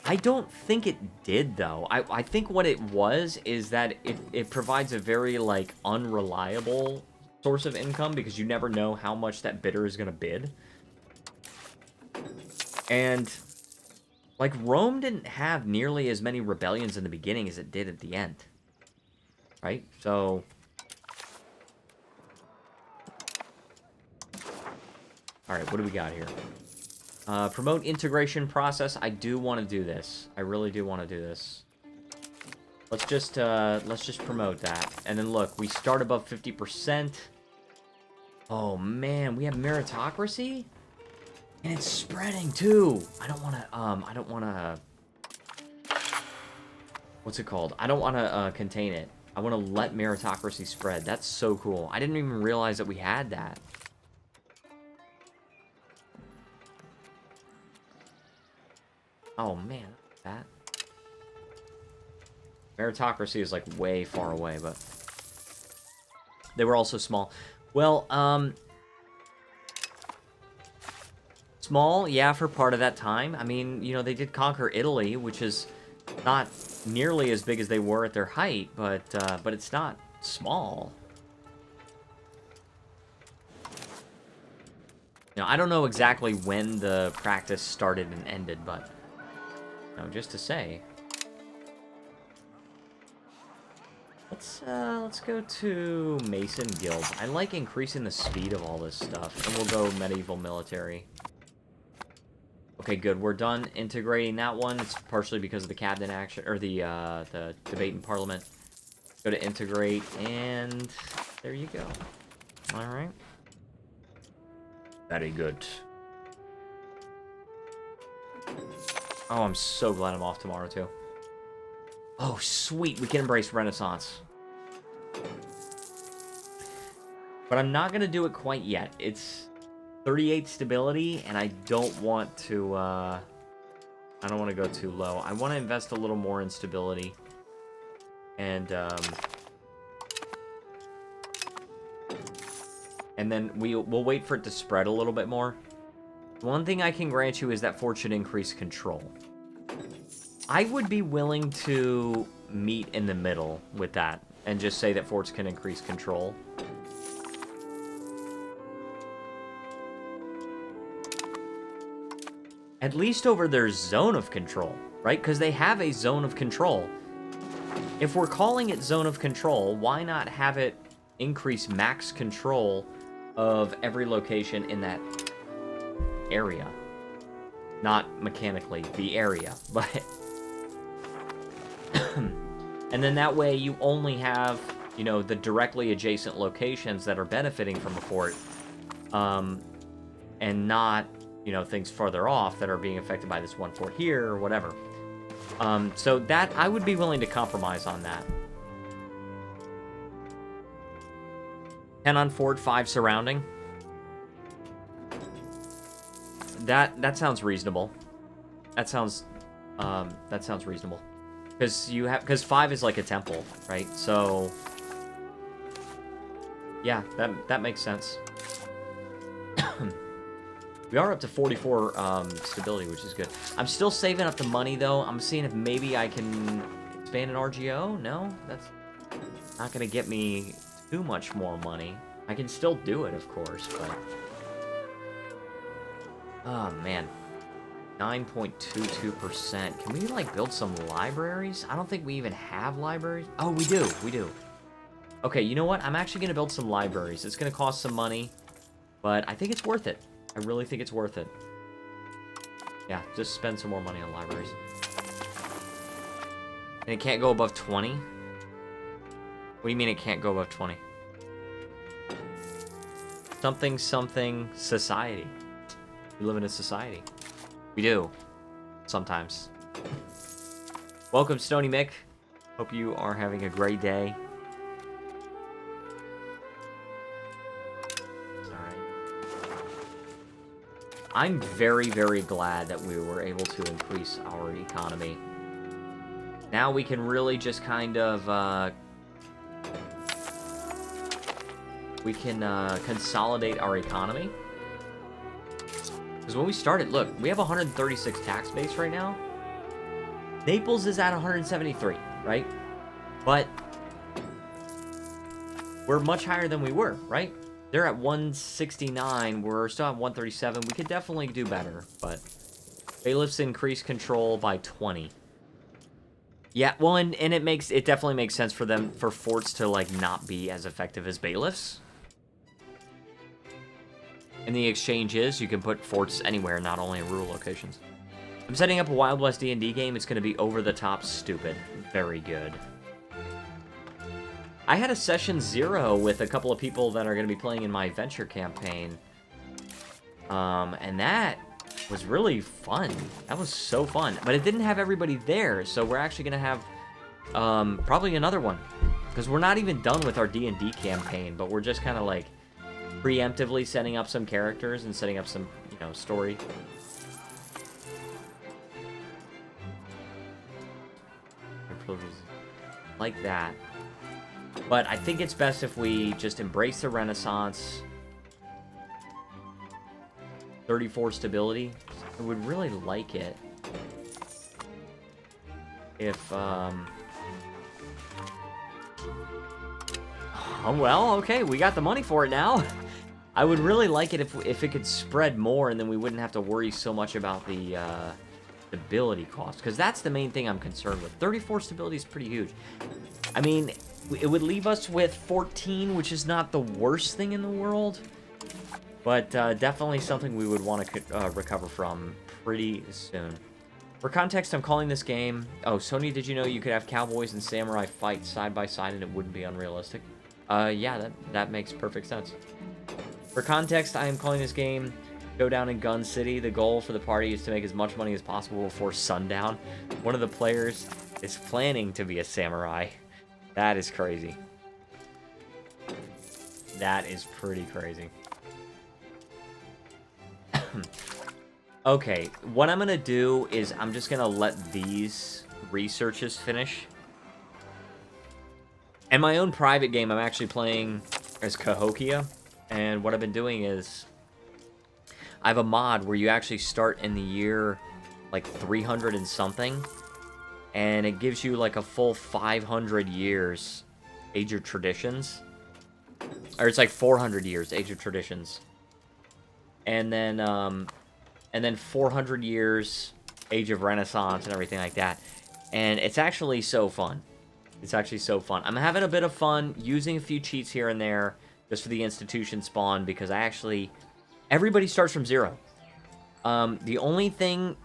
Speaker 1: I don't think it did, though. I think what it was is that it provides a very, like, unreliable source of income, because you never know how much that bidder is going to bid. And like, Rome didn't have nearly as many rebellions in the beginning as it did at the end. Right? So alright, what do we got here? Promote integration process. I do want to do this. I really do want to do this. Let's just promote that. And then look, we start above 50%. Oh man, we have meritocracy? And it's spreading too. I don't want to, what's it called? I don't want to contain it. I want to let meritocracy spread. That's so cool. I didn't even realize that we had that. Oh man, that. Meritocracy is like way far away, but they were also small. Well, small, yeah, for part of that time. I mean, you know, they did conquer Italy, which is not nearly as big as they were at their height, but it's not small. You know, I don't know exactly when the practice started and ended, but, you know, just to say. Let's go to Mason Guild. I like increasing the speed of all this stuff, and we'll go medieval military. Okay, good. We're done integrating that one. It's partially because of the cabinet action, or the debate in Parliament. Go to integrate, and there you go. All right. Very good. Oh, I'm so glad I'm off tomorrow, too. Oh, sweet. We can embrace Renaissance. But I'm not going to do it quite yet. It's 38 stability, and I don't want to, I don't want to go too low. I want to invest a little more in stability. And then we'll wait for it to spread a little bit more. One thing I can grant you is that fort should increase control. I would be willing to meet in the middle with that, and just say that forts can increase control. At least over their zone of control, right? Because they have a zone of control. If we're calling it zone of control, why not have it increase max control of every location in that area? Not mechanically, the area, but... And then that way you only have, you know, the directly adjacent locations that are benefiting from the fort, and not, you know, things further off that are being affected by this one fort here or whatever. So that, I would be willing to compromise on that. 10 on fort, 5 surrounding. That sounds reasonable. That sounds reasonable. Because 5 is like a temple, right? So yeah, that makes sense. We are up to 44 stability, which is good. I'm still saving up the money, though. I'm seeing if maybe I can expand an RGO. No, that's not going to get me too much more money. I can still do it, of course, but... Oh, man. 9.22%. Can we, like, build some libraries? I don't think we even have libraries. Oh, we do. We do. Okay, you know what? I'm actually going to build some libraries. It's going to cost some money, but I think it's worth it. I really think it's worth it. Yeah, just spend some more money on libraries. And it can't go above 20? What do you mean it can't go above 20? Something, something, society. We live in a society. We do. Sometimes. Welcome, Stony Mick. Hope you are having a great day. I'm very, very glad that we were able to increase our economy. Now we can really just kind of, we can consolidate our economy. Because when we started, look, we have 136 tax base right now. Naples is at 173, right? But we're much higher than we were, right? They're at 169. We're still at 137. We could definitely do better, but bailiffs increase control by 20. Yeah, well, and it definitely makes sense for them, for forts to, like, not be as effective as bailiffs. And the exchange is, you can put forts anywhere, not only in rural locations. I'm setting up a Wild West D&D game. It's going to be over-the-top stupid. Very good. I had a session 0 with a couple of people that are going to be playing in my adventure campaign. And that was really fun. That was so fun. But it didn't have everybody there, so we're actually going to have probably another one. Because we're not even done with our D&D campaign, but we're just kind of like preemptively setting up some characters and setting up some, you know, story. Like that. But I think it's best if we just embrace the Renaissance. 34 stability. I would really like it if, oh, well, okay, we got the money for it now. I would really like it if it could spread more, and then we wouldn't have to worry so much about the, stability cost. Because that's the main thing I'm concerned with. 34 stability is pretty huge. I mean, it would leave us with 14, which is not the worst thing in the world. But definitely something we would want to recover from pretty soon. For context, I'm calling this game... Oh, Sony, did you know you could have cowboys and samurai fight side by side and it wouldn't be unrealistic? Yeah, that makes perfect sense. For context, I am calling this game Showdown in Gun City. The goal for the party is to make as much money as possible before sundown. One of the players is planning to be a samurai. That is crazy. That is pretty crazy. Okay, what I'm gonna do is I'm just gonna let these researches finish. And my own private game, I'm actually playing as Cahokia. And what I've been doing is I have a mod where you actually start in the year like 300 and something. And it gives you like a full 500 years Age of Traditions. Or it's like 400 years Age of Traditions. And then 400 years Age of Renaissance and everything like that. And it's actually so fun. It's actually so fun. I'm having a bit of fun using a few cheats here and there just for the institution spawn because everybody starts from 0. The only thing,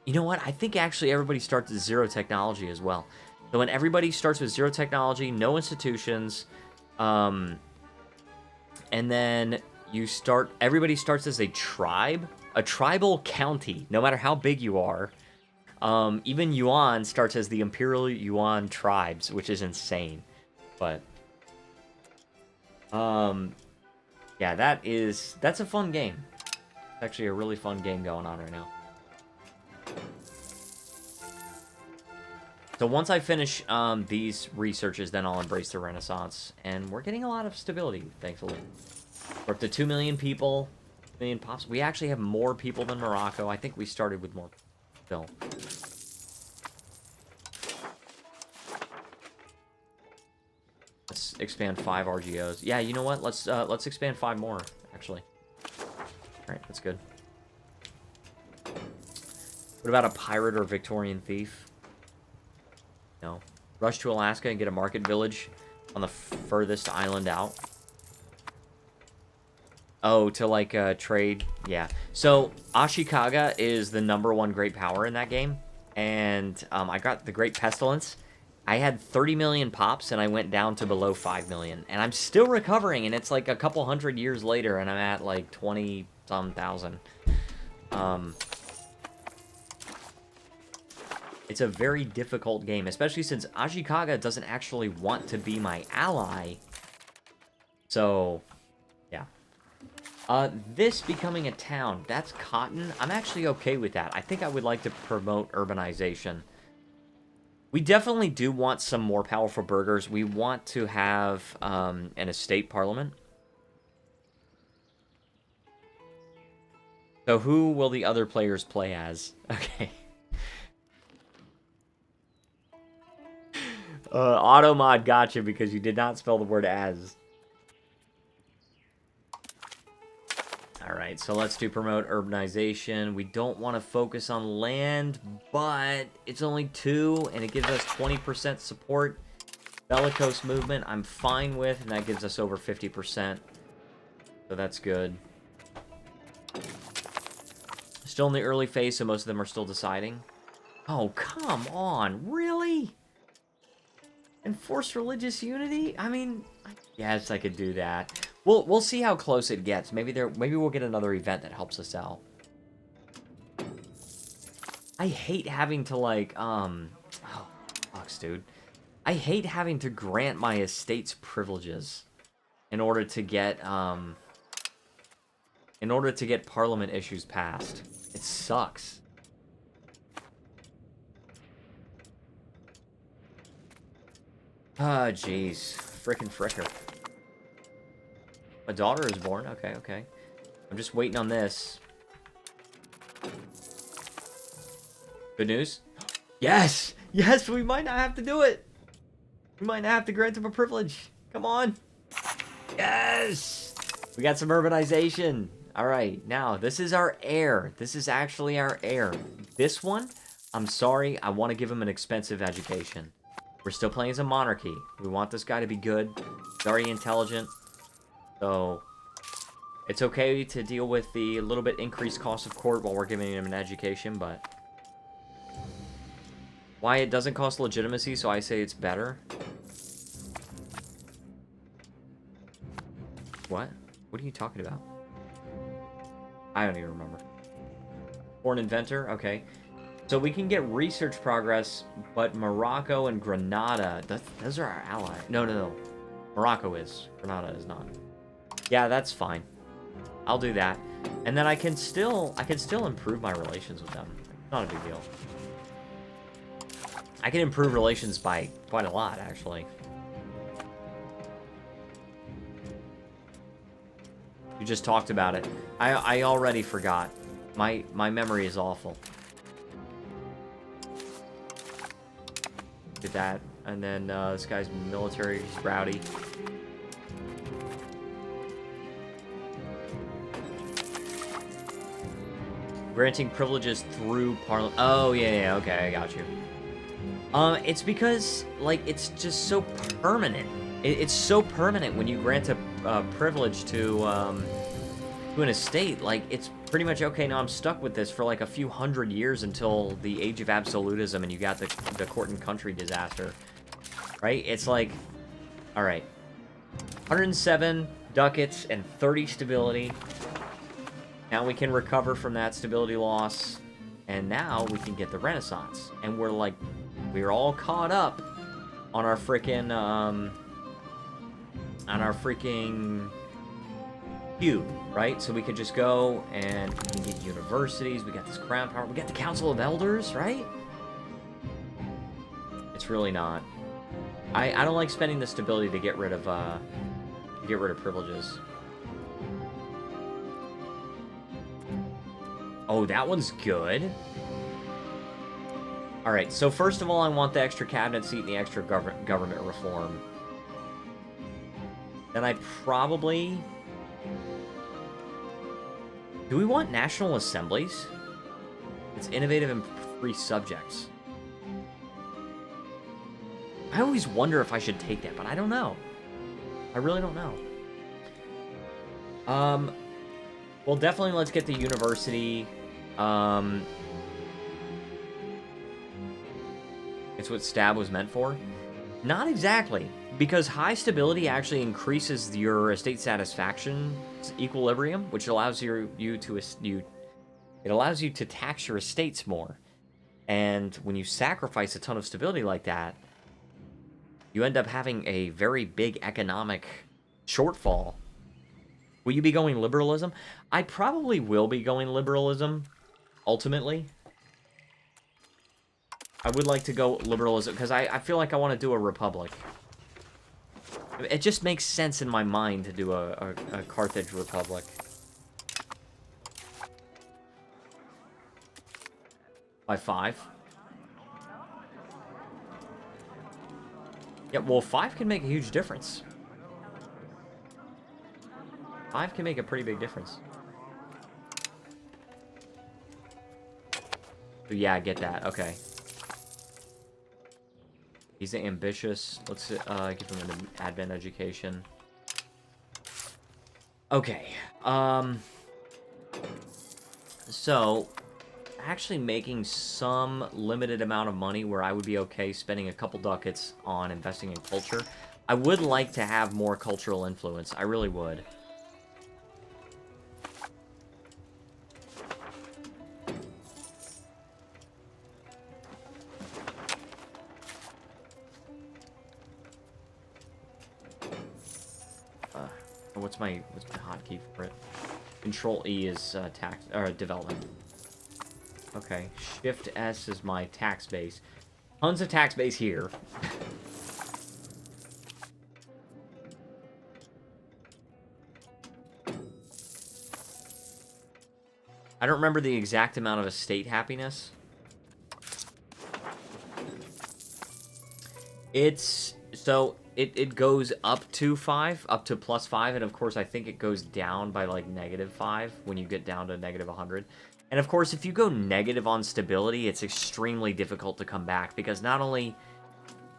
Speaker 1: you know what? I think actually everybody starts at 0 technology as well. So when everybody starts with 0 technology, no institutions, and then everybody starts as a tribe, a tribal county, no matter how big you are. Even Yuan starts as the Imperial Yuan tribes, which is insane. But, yeah, that's a fun game. It's actually a really fun game going on right now. So once I finish these researches, then I'll embrace the Renaissance. And we're getting a lot of stability, thankfully. We're up to 2 million people, million pops. We actually have more people than Morocco. I think we started with more still. Let's expand 5 RGOs. Yeah, you know what? Let's expand 5 more, actually. All right, that's good. What about a pirate or Victorian thief? No. Rush to Alaska and get a market village on the furthest island out. Oh, to like trade? Yeah. So Ashikaga is the #1 great power in that game. And I got the Great Pestilence. I had 30 million pops and I went down to below 5 million. And I'm still recovering, and it's like a couple hundred years later and I'm at like 20-some thousand. It's a very difficult game, especially since Ashikaga doesn't actually want to be my ally. So, yeah. This becoming a town, that's cotton. I'm actually okay with that. I think I would like to promote urbanization. We definitely do want some more powerful burghers. We want to have an estate parliament. So who will the other players play as? Okay. Automod got you because you did not spell the word as. Alright, so let's do promote urbanization. We don't want to focus on land, but it's only 2, and it gives us 20% support. Bellicose movement, I'm fine with, and that gives us over 50%. So that's good. Still in the early phase, so most of them are still deciding. Oh, come on, really? Enforce religious unity? I mean, I guess I could do that. We'll see how close it gets. Maybe we'll get another event that helps us out. I hate having to like oh, fucks, dude. I hate having to grant my estate's privileges in order to get parliament issues passed. It sucks. Ah, jeez. Frickin' fricker. A daughter is born. Okay, okay. I'm just waiting on this. Good news? Yes! Yes, we might not have to do it! We might not have to grant him a privilege. Come on! Yes! We got some urbanization. Alright, now, this is our heir. This is actually our heir. This one, I'm sorry, I want to give him an expensive education. We're still playing as a monarchy. We want this guy to be good, very intelligent. So, it's okay to deal with the little bit increased cost of court while we're giving him an education, but... Why it doesn't cost legitimacy, so I say it's better. What? What are you talking about? I don't even remember. Foreign inventor? Okay. So we can get research progress, but Morocco and Granada, those are our allies. No. Morocco is. Granada is not. Yeah, that's fine. I'll do that. And then I can still improve my relations with them. Not a big deal. I can improve relations by quite a lot, actually. You just talked about it. I already forgot. My memory is awful. Did that. And then this guy's military, he's rowdy. Granting privileges through parliament. Oh, yeah, okay, I got you. It's because, like, it's just so permanent. It's so permanent when you grant a privilege to an estate. Like, it's pretty much, okay, now I'm stuck with this for like a few hundred years until the age of absolutism and you got the court and country disaster. Right? It's like, alright. 107 ducats and 30 stability. Now we can recover from that stability loss. And now we can get the Renaissance. And we're like, we're all caught up on our freaking, cube, right? So we could just go and we can get universities. We got this crown power. We got the Council of Elders, right? It's really not. I don't like spending the stability to get rid of privileges. Oh, that one's good. Alright, so first of all, I want the extra cabinet seat and the extra government reform. Then I probably... Do we want national assemblies? It's innovative and free subjects. I always wonder if I should take that, but I don't know. I really don't know. Well, definitely let's get the university. It's what stab was meant for? Not exactly, because high stability actually increases your estate satisfaction equilibrium, which allows it allows you to tax your estates more. And when you sacrifice a ton of stability like that, you end up having a very big economic shortfall. Will you be going liberalism? I probably will be going liberalism, ultimately. I would like to go liberalism, because I feel like I want to do a republic. It just makes sense in my mind to do a Carthage republic. By 5? Yeah, well, 5 can make a huge difference. 5 can make a pretty big difference. So yeah, I get that. Okay. He's ambitious. Let's give him an advent education. Okay. So, actually making some limited amount of money where I would be okay spending a couple ducats on investing in culture. I would like to have more cultural influence. I really would. What's my hotkey for it? Control E is tax or development. Okay, Shift S is my tax base. Tons of tax base here. I don't remember the exact amount of estate happiness. It's so it goes up to 5, up to +5, and of course I think it goes down by like -5 when you get down to -100. And of course, if you go negative on stability, it's extremely difficult to come back, because not only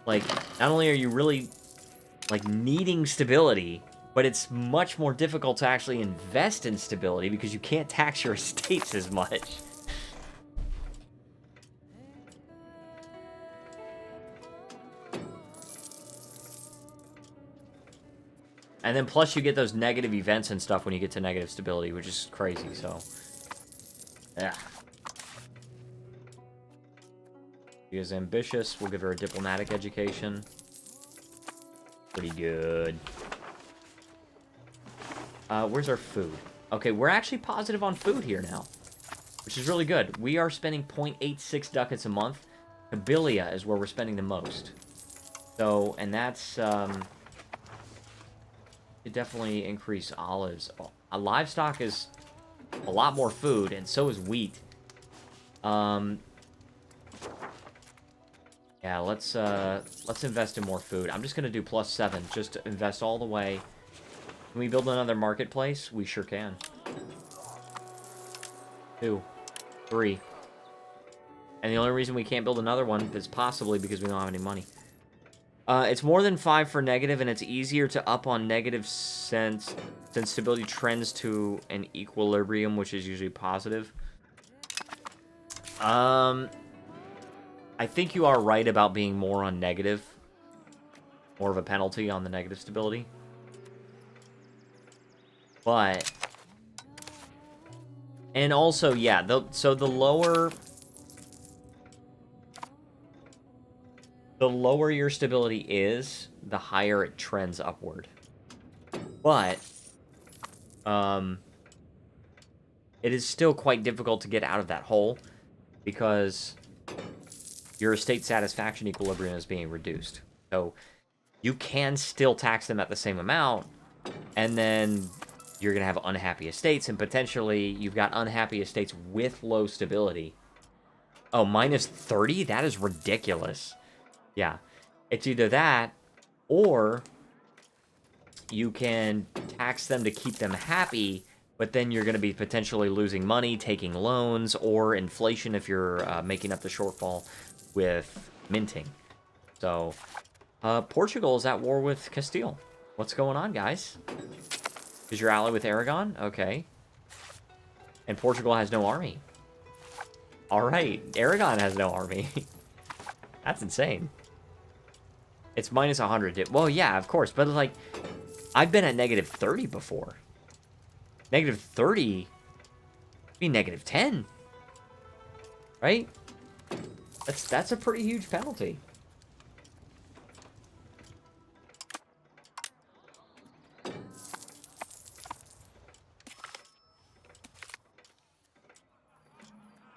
Speaker 1: are you really like needing stability, but it's much more difficult to actually invest in stability because you can't tax your estates as much. And then plus you get those negative events and stuff when you get to negative stability, which is crazy, so. Yeah. She is ambitious. We'll give her a diplomatic education. Pretty good. Where's our food? Okay, we're actually positive on food here now, which is really good. We are spending 0.86 ducats a month. Abilia is where we're spending the most. So, and that's, it definitely increase olives. Livestock is a lot more food, and so is wheat. Yeah, let's invest in more food. I'm just gonna do +7, just to invest all the way. Can we build another marketplace? We sure can. 2, 3. And the only reason we can't build another one is possibly because we don't have any money. It's more than 5 for negative, and it's easier to up on negative since stability trends to an equilibrium, which is usually positive. I think you are right about being more on negative. More of a penalty on the negative stability. But... And also, yeah, so the lower... The lower your stability is, the higher it trends upward. But, it is still quite difficult to get out of that hole, because your estate satisfaction equilibrium is being reduced. So, you can still tax them at the same amount, and then you're going to have unhappy estates, and potentially you've got unhappy estates with low stability. Oh, -30? That is ridiculous. Yeah, it's either that, or you can tax them to keep them happy but then you're going to be potentially losing money, taking loans, or inflation if you're making up the shortfall with minting. So, Portugal is at war with Castile. What's going on, guys? Is your ally with Aragon? Okay. And Portugal has no army. Alright, Aragon has no army. That's insane. It's minus 100. Well, yeah, of course. But, like, I've been at negative 30 before. Negative 30 would be negative 10. Right? That's a pretty huge penalty.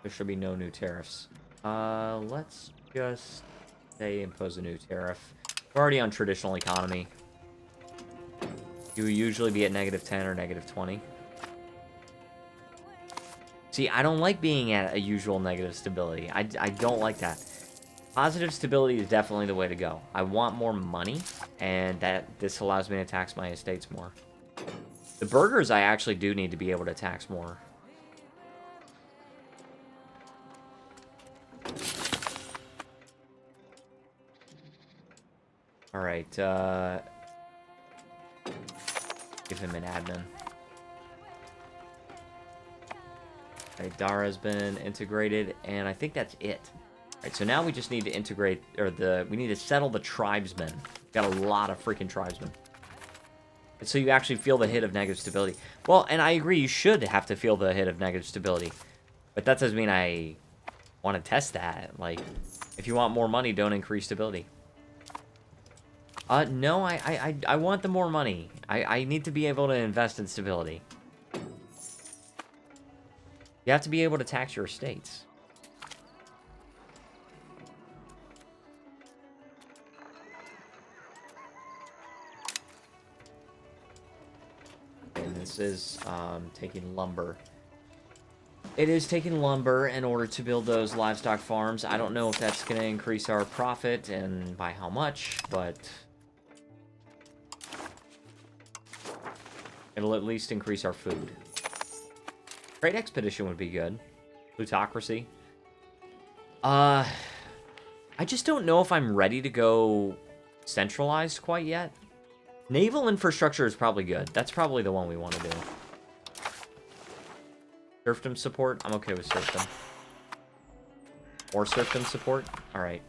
Speaker 1: There should be no new tariffs. Let's just say impose a new tariff. We're already on traditional economy. You would usually be at negative 10 or negative 20. See, I don't like being at a usual negative stability. I don't like that. Positive stability is definitely the way to go. I want more money, and this allows me to tax my estates more. The burghers I actually do need to be able to tax more. Alright, give him an admin. Okay, Dara's been integrated, and I think that's it. Alright, so now we just need to integrate, or we need to settle the tribesmen. Got a lot of freaking tribesmen. And so you actually feel the hit of negative stability. Well, and I agree, you should have to feel the hit of negative stability. But that doesn't mean I want to test that. Like, if you want more money, don't increase stability. No, I want the more money. I need to be able to invest in stability. You have to be able to tax your estates. And this is taking lumber. It is taking lumber in order to build those livestock farms. I don't know if that's going to increase our profit and by how much, but it'll at least increase our food. Trade expedition would be good. Plutocracy. I just don't know if I'm ready to go centralized quite yet. Naval infrastructure is probably good. That's probably the one we want to do. Serfdom support? I'm okay with serfdom. Or serfdom support? Alright.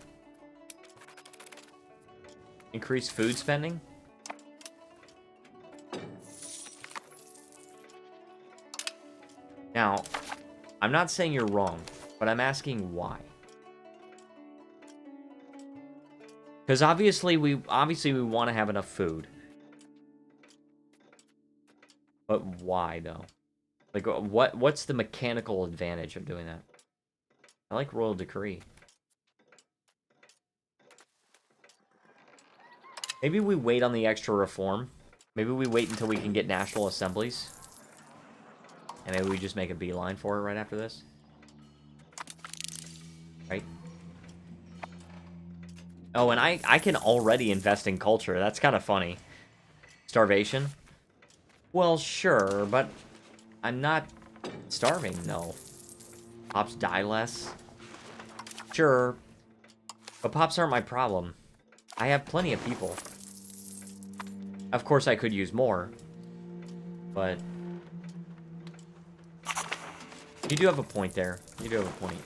Speaker 1: Increase food spending? Now, I'm not saying you're wrong, but I'm asking why. Because obviously we want to have enough food. But why though? Like what's the mechanical advantage of doing that? I like royal decree. Maybe we wait on the extra reform. Maybe we wait until we can get national assemblies. And maybe we just make a beeline for it right after this. Right? Oh, and I can already invest in culture. That's kind of funny. Starvation? Well, sure, but I'm not starving, no. Pops die less? Sure. But pops aren't my problem. I have plenty of people. Of course, I could use more. But you do have a point there. You do have a point.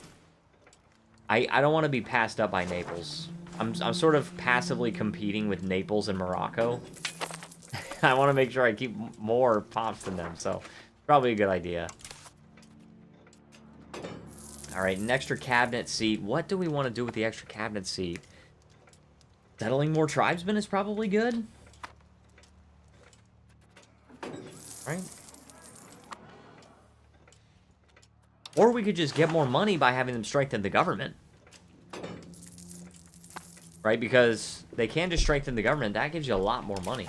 Speaker 1: I don't want to be passed up by Naples. I'm sort of passively competing with Naples and Morocco. I want to make sure I keep more pops than them, so probably a good idea. Alright, an extra cabinet seat. What do we want to do with the extra cabinet seat? Settling more tribesmen is probably good. Right? Or we could just get more money by having them strengthen the government. Right? Because they can just strengthen the government. That gives you a lot more money.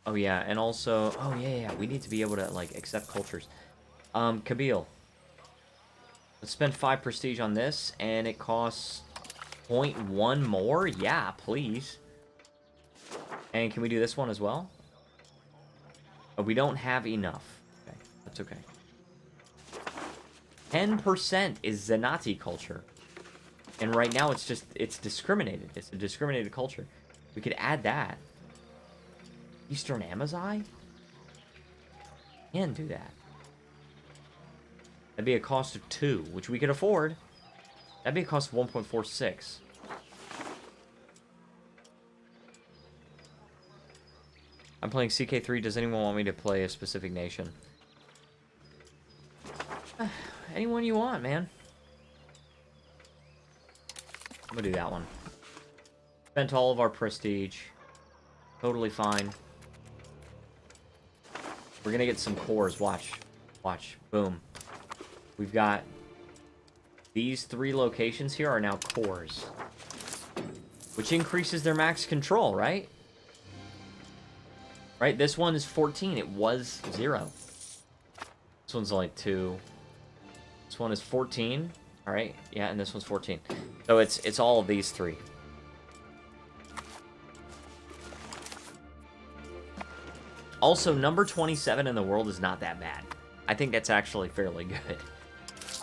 Speaker 1: Oh, yeah. And also... Oh, yeah, we need to be able to, like, accept cultures. Kabyle. Let's spend 5 prestige on this, and it costs 0.1 more? Yeah, please. And can we do this one as well? Oh, we don't have enough. Okay, that's okay. 10% is Zenati culture. And right now it's discriminated. It's a discriminated culture. We could add that. Eastern Amazigh? Can do that. That'd be a cost of 2, which we could afford. That'd be a cost of 1.46. I'm playing CK3. Does anyone want me to play a specific nation? Anyone you want, man. I'm gonna do that one. Spent all of our prestige. Totally fine. We're gonna get some cores. Watch. Watch. Boom. We've got... These 3 locations here are now cores. Which increases their max control, right? Right? This one is 14. It was 0. This one's like 2. This one is 14. Alright, yeah, and this one's 14. So it's all of these 3. Also, number 27 in the world is not that bad. I think that's actually fairly good.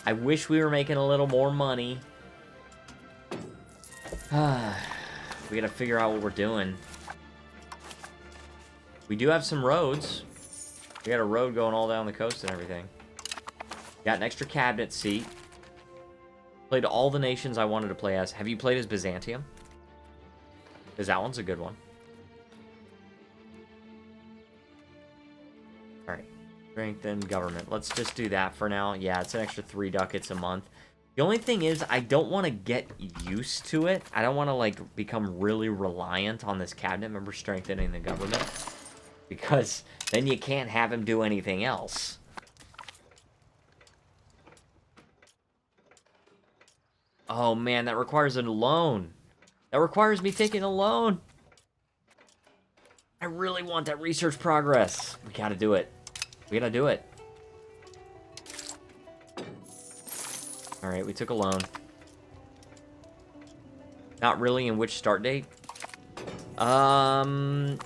Speaker 1: I wish we were making a little more money. We gotta figure out what we're doing. We do have some roads. We got a road going all down the coast and everything. Got an extra cabinet seat. Played all the nations I wanted to play as. Have you played as Byzantium? Because that one's a good one. Alright. Strengthen government. Let's just do that for now. Yeah, it's an extra 3 ducats a month. The only thing is, I don't want to get used to it. I don't want to, like, become really reliant on this cabinet member strengthening the government. Because then you can't have him do anything else. Oh, man, that requires a loan. That requires me taking a loan. I really want that research progress. We gotta do it. We gotta do it. Alright, we took a loan. Not really in which start date? Probably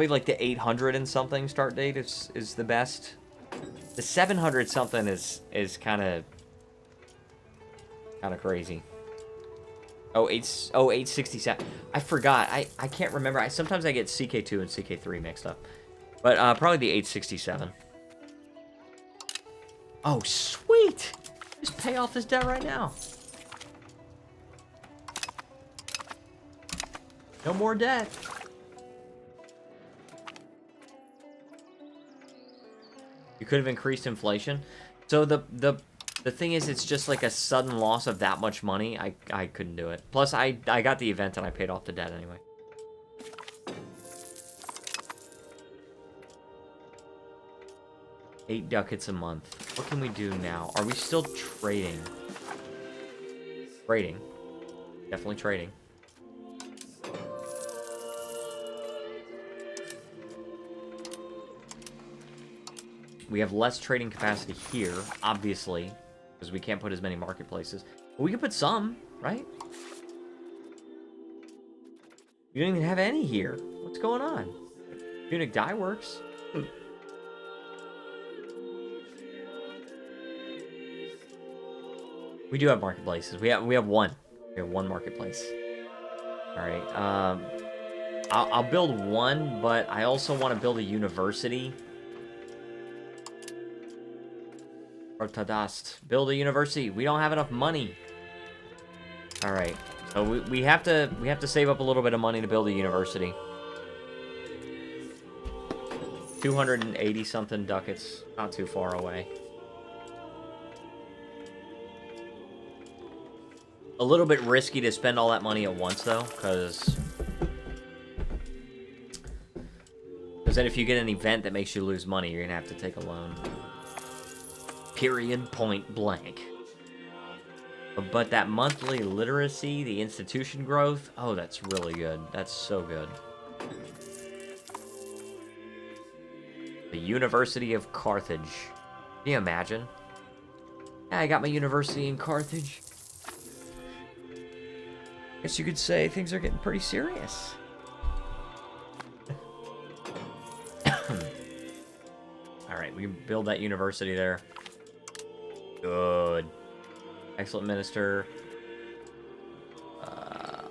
Speaker 1: like the 800 and something start date is the best. The 700 something is kind of crazy. Oh, 867. I forgot. I can't remember. Sometimes I get CK2 and CK3 mixed up. But probably the 867. Oh, sweet! Just pay off this debt right now. No more debt. You could have increased inflation. So the thing is, it's just like a sudden loss of that much money. I couldn't do it. Plus, I got the event and I paid off the debt anyway. $8 ducats a month. What can we do now? Are we still trading? Trading. Definitely trading. We have less trading capacity here, obviously, because we can't put as many marketplaces. But we can put some, right? We don't even have any here. What's going on? Punic dye works. We do have marketplaces. We have one. We have one marketplace. All right. I'll build one, but I also want to build a university. Tadast. Build a university. We don't have enough money. All right. So we have to save up a little bit of money to build a university. 280 something ducats. Not too far away. A little bit risky to spend all that money at once though, because then if you get an event that makes you lose money, you're gonna have to take a loan. Period, point blank. But that monthly literacy, the institution growth, oh, that's really good. That's so good. The University of Carthage. Can you imagine? Yeah, I got my university in Carthage. Guess you could say things are getting pretty serious. Alright, we can build that university there. Good. Excellent minister.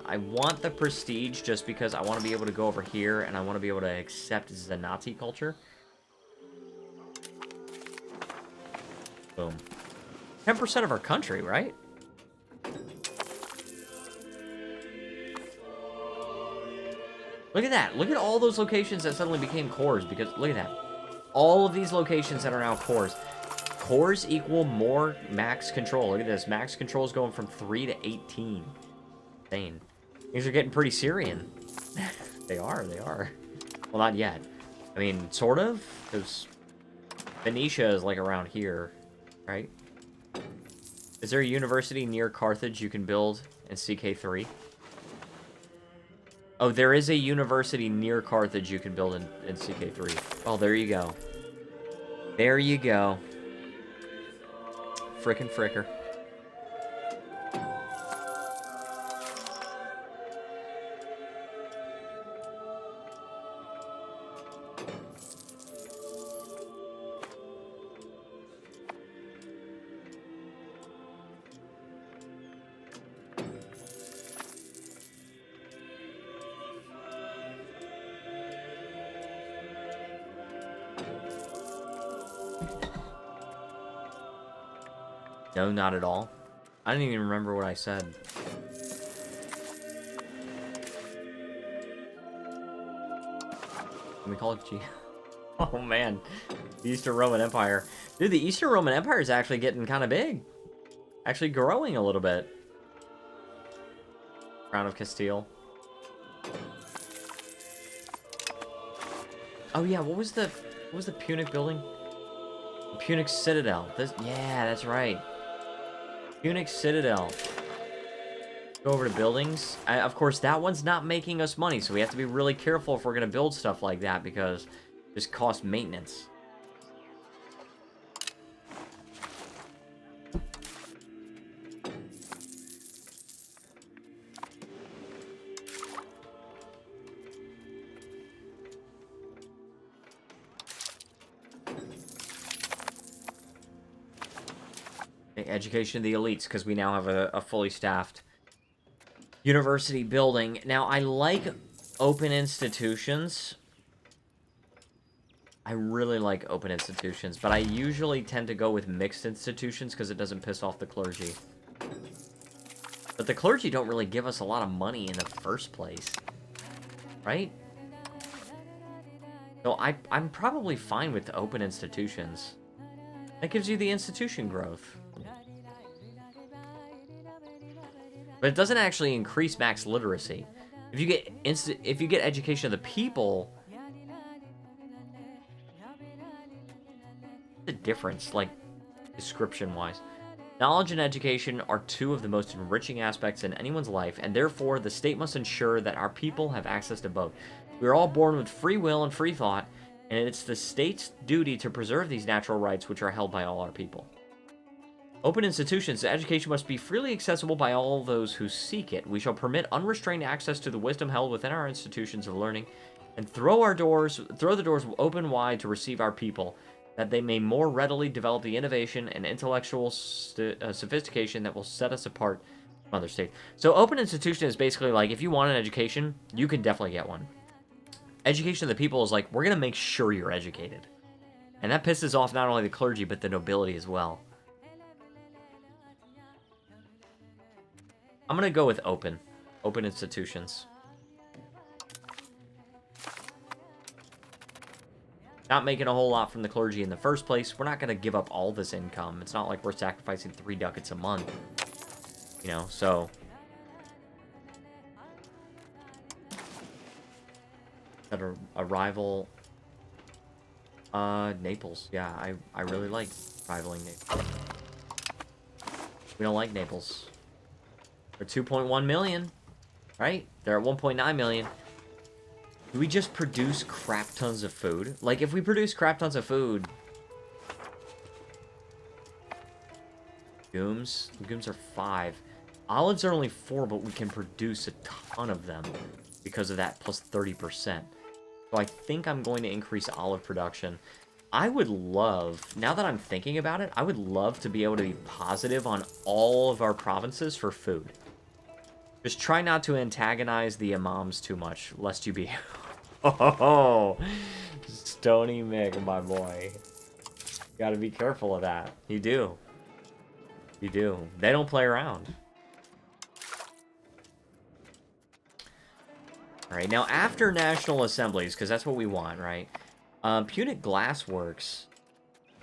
Speaker 1: I want the prestige just because I want to be able to go over here and I want to be able to accept Zenati culture. Boom. 10% of our country, right? Look at that. Look at all those locations that suddenly became cores because look at that. All of these locations that are now cores. Cores equal more max control. Look at this. Max control is going from 3 to 18. Insane. Things are getting pretty Syrian. They are. Well, not yet. I mean, sort of. Because Phoenicia is like around here, right? Is there a university near Carthage you can build in CK3? Oh, there is a university near Carthage you can build in CK3. Oh, there you go. There you go. Frickin' fricker. No, not at all. I didn't even remember what I said. Let me call it G. Oh man, the Eastern Roman Empire. Dude, the Eastern Roman Empire is actually getting kind of big. Actually growing a little bit. Crown of Castile. Oh yeah, what was the Punic building? The Punic Citadel. Yeah, that's right. Punic Citadel. Go over to buildings. Of course, that one's not making us money, so we have to be really careful if we're going to build stuff like that because it just costs maintenance. Education of the elites, because we now have a fully staffed university building. Now, I like open institutions. I really like open institutions, but I usually tend to go with mixed institutions because it doesn't piss off the clergy. But the clergy don't really give us a lot of money in the first place, right? So I'm probably fine with open institutions. That gives you the institution growth. But it doesn't actually increase max literacy. If you get education of the people, the difference, like description-wise. Knowledge and education are two of the most enriching aspects in anyone's life, and therefore the state must ensure that our people have access to both. We are all born with free will and free thought, and it's the state's duty to preserve these natural rights which are held by all our people. Open institutions, education must be freely accessible by all those who seek it. We shall permit unrestrained access to the wisdom held within our institutions of learning, and throw the doors open wide to receive our people, that they may more readily develop the innovation and intellectual sophistication that will set us apart from other states. So open institution is basically like, if you want an education, you can definitely get one. Education of the people is like, we're going to make sure you're educated. And that pisses off not only the clergy, but the nobility as well. I'm going to go with open institutions. Not making a whole lot from the clergy in the first place. We're not going to give up all this income. It's not like we're sacrificing 3 ducats a month. You know, so... Got a rival... Naples. Yeah, I really like rivaling Naples. We don't like Naples. They're 2.1 million, right? They're at 1.9 million. Do we just produce crap tons of food? Like, if we produce crap tons of food... Legumes? Legumes are 5. Olives are only 4, but we can produce a ton of them because of that plus 30%. So I think I'm going to increase olive production. I would love, now that I'm thinking about it, I would love to be able to be positive on all of our provinces for food. Just try not to antagonize the imams too much, lest you be... Oh, Stony Mick, my boy. Gotta be careful of that. You do. You do. They don't play around. Alright, now after National Assemblies, because that's what we want, right? Punic Glass Works.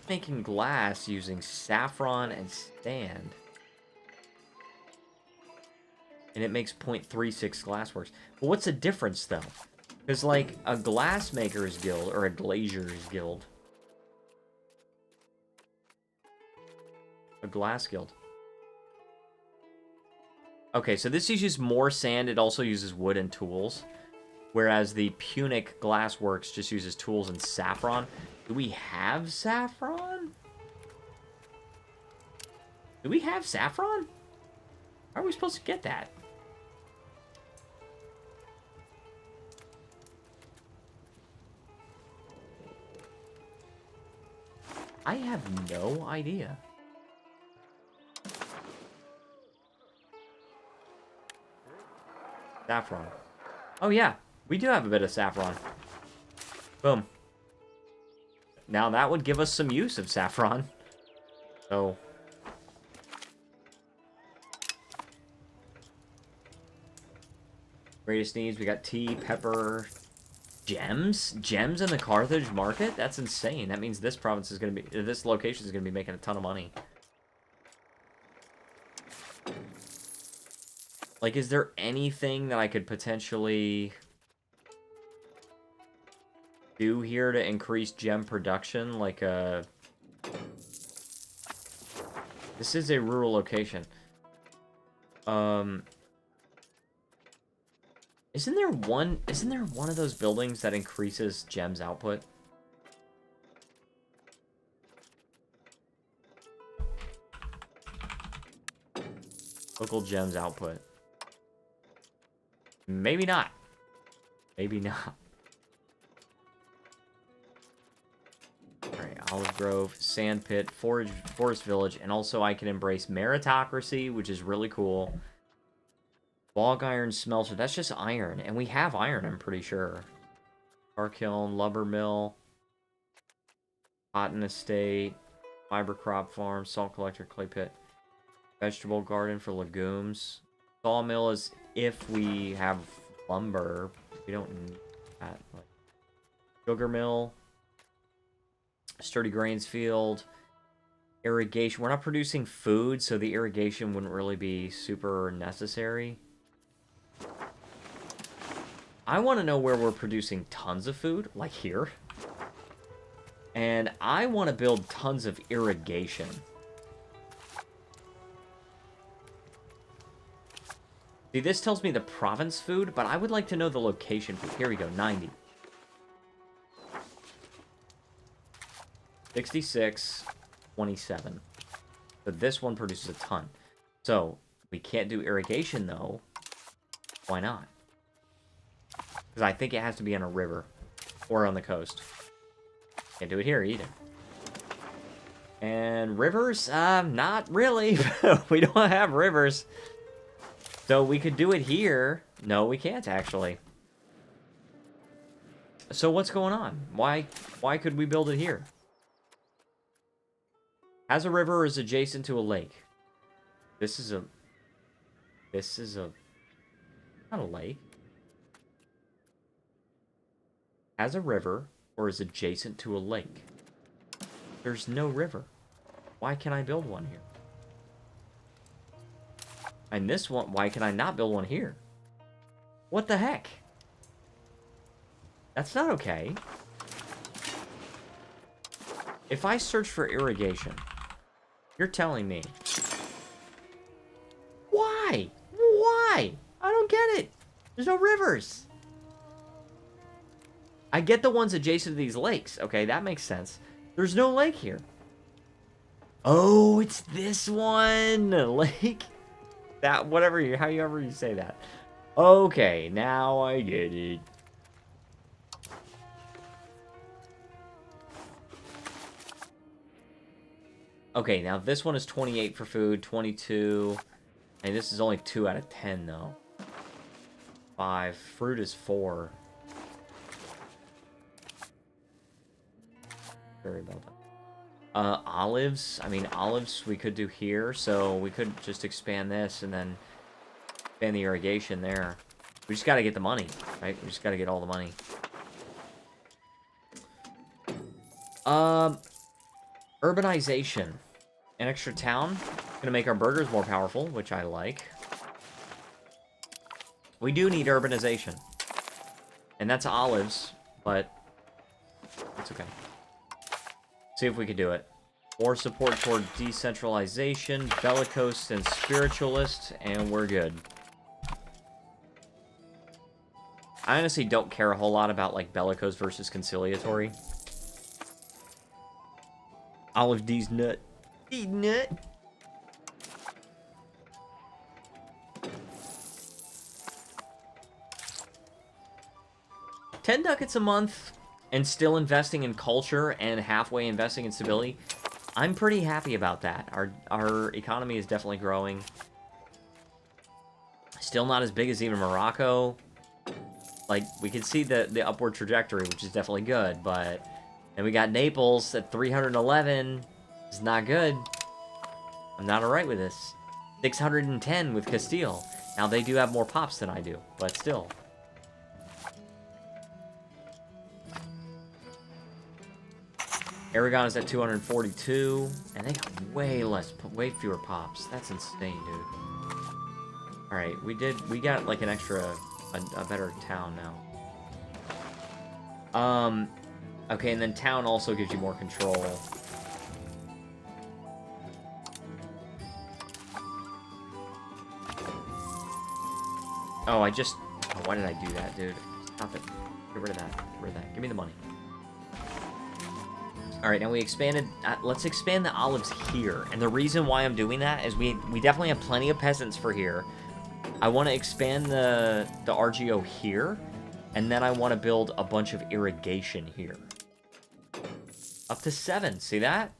Speaker 1: Making glass using saffron and sand. And it makes 0.36 glassworks. But what's the difference, though? Because, like, a glassmaker's guild, or a glazier's guild. A glass guild. Okay, so this uses more sand. It also uses wood and tools. Whereas the Punic Glassworks just uses tools and saffron. Do we have saffron? Do we have saffron? How are we supposed to get that? I have no idea. Saffron. Oh yeah, we do have a bit of saffron. Boom. Now that would give us some use of saffron. So... greatest needs, we got tea, pepper, gems? Gems in the Carthage market? That's insane. That means this province is going to be... this location is going to be making a ton of money. Like, is there anything that I could potentially do here to increase gem production? Like, this is a rural location. Isn't there one of those buildings that increases gems output? Local gems output. Maybe not. Maybe not. Alright, Olive Grove, Sand Pit, Forest Village, and also I can embrace meritocracy, which is really cool. Bog Iron Smelter, that's just iron, and we have iron, I'm pretty sure. Car Kiln, Lumber Mill, Cotton Estate, Fiber Crop Farm, Salt Collector, Clay Pit, Vegetable Garden for legumes. Sawmill is if we have lumber. We don't need that. Like, sugar mill, sturdy grains field, irrigation. We're not producing food, so the irrigation wouldn't really be super necessary. I want to know where we're producing tons of food, like here. And I want to build tons of irrigation. See, this tells me the province food, but I would like to know the location food. Here we go, 90. 66, 27. So this one produces a ton. So, we can't do irrigation, though. Why not? Because I think it has to be on a river. Or on the coast. Can't do it here, either. And rivers? Not really. We don't have rivers. So we could do it here. No, we can't, actually. So what's going on? Why could we build it here? Has a river or is adjacent to a lake? This is a... not a lake. Has a river or is adjacent to a lake. There's no river. Why can't I build one here? And this one, why can I not build one here? What the heck? That's not okay. If I search for irrigation, you're telling me. Why? Why? I don't get it. There's no rivers. I get the ones adjacent to these lakes. Okay, that makes sense. There's no lake here. Oh, it's this one. Lake. That, whatever you, however you say that. Okay, now I get it. Okay, now this one is 28 for food, 22. And this is only 2 out of 10, though. 5. Fruit is 4. Very well done. Olives. I mean, olives we could do here, so we could just expand this and then expand the irrigation there. We just gotta get the money, right? We just gotta get all the money. Urbanization. An extra town. Gonna make our burgers more powerful, which I like. We do need urbanization. And that's olives, but it's okay. See if we can do it. More support toward decentralization, bellicose, and spiritualist, and we're good. I honestly don't care a whole lot about, like, bellicose versus conciliatory. Olive D's nut. D nut. $10 ducats a month and still investing in culture and halfway investing in stability. I'm pretty happy about that. Our economy is definitely growing. Still not as big as even Morocco. Like, we can see the upward trajectory, which is definitely good, but then we got Naples at 311. It's not good. I'm not alright with this. 610 with Castile. Now, they do have more pops than I do, but still. Aragon is at 242, and they got way fewer pops. That's insane, dude. Alright, we got like an extra, a better town now. Okay, and then town also gives you more control. Oh, why did I do that, dude? Stop it. Get rid of that. Get rid of that. Give me the money. Alright, now we expanded... let's expand the olives here. And the reason why I'm doing that is we definitely have plenty of peasants for here. I want to expand the RGO here. And then I want to build a bunch of irrigation here. Up to 7. See that?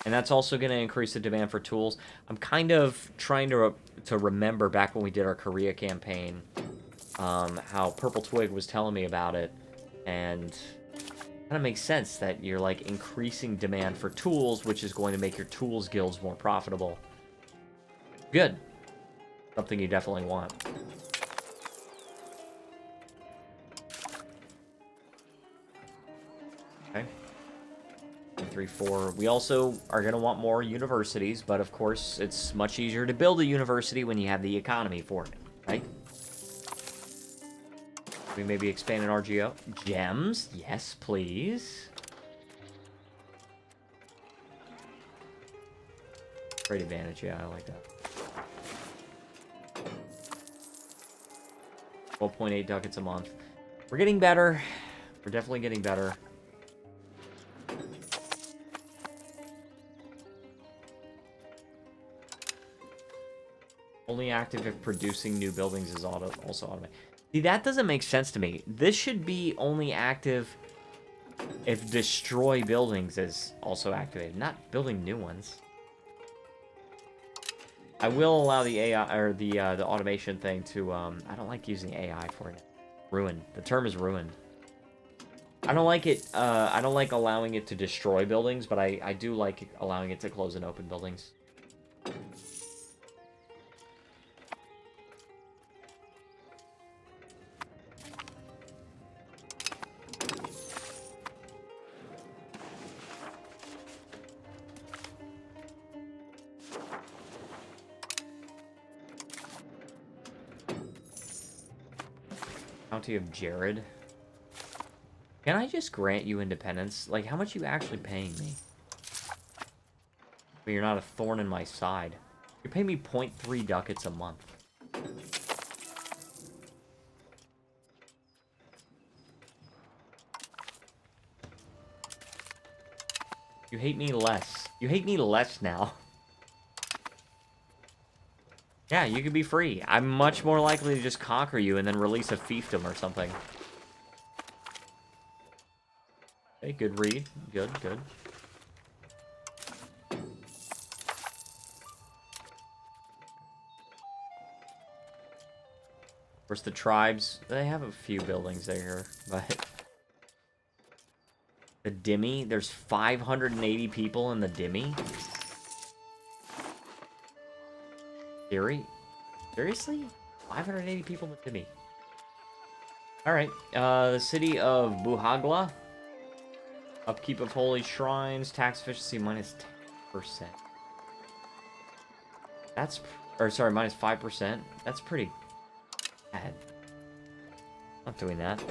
Speaker 1: And that's also going to increase the demand for tools. I'm kind of trying to remember back when we did our Korea campaign. How Purple Twig was telling me about it. And... kind of makes sense that you're like increasing demand for tools, which is going to make your tools guilds more profitable. Good. Something you definitely want. Okay. 3, 4. We also are going to want more universities, but of course it's much easier to build a university when you have the economy for it, right? We maybe expand an RGO. Gems, yes, please. Great advantage, yeah, I like that. 12.8 ducats a month. We're getting better. We're definitely getting better. Only active if producing new buildings is also automated. See, that doesn't make sense to me. This should be only active if destroy buildings is also activated, not building new ones. I will allow the AI or the automation thing to I don't like using AI for it. Ruin. The term is ruined. I don't like it. I don't like allowing it to destroy buildings, but I do like allowing it to close and open buildings. County of Jared. Can I just grant you independence? Like, how much are you actually paying me? But you're not a thorn in my side. You're paying me 0.3 ducats a month. You hate me less. You hate me less now. Yeah, you can be free. I'm much more likely to just conquer you and then release a fiefdom or something. Okay, good read. Good, good. Of course, the tribes, they have a few buildings there, but... The Dhimmi, there's 580 people in the Dhimmi? Seriously? 580 people in the Dhimmi. Alright, the city of Buhagla. Upkeep of holy shrines, tax efficiency minus 10%. That's, or sorry, minus 5%. That's pretty bad. Not doing that.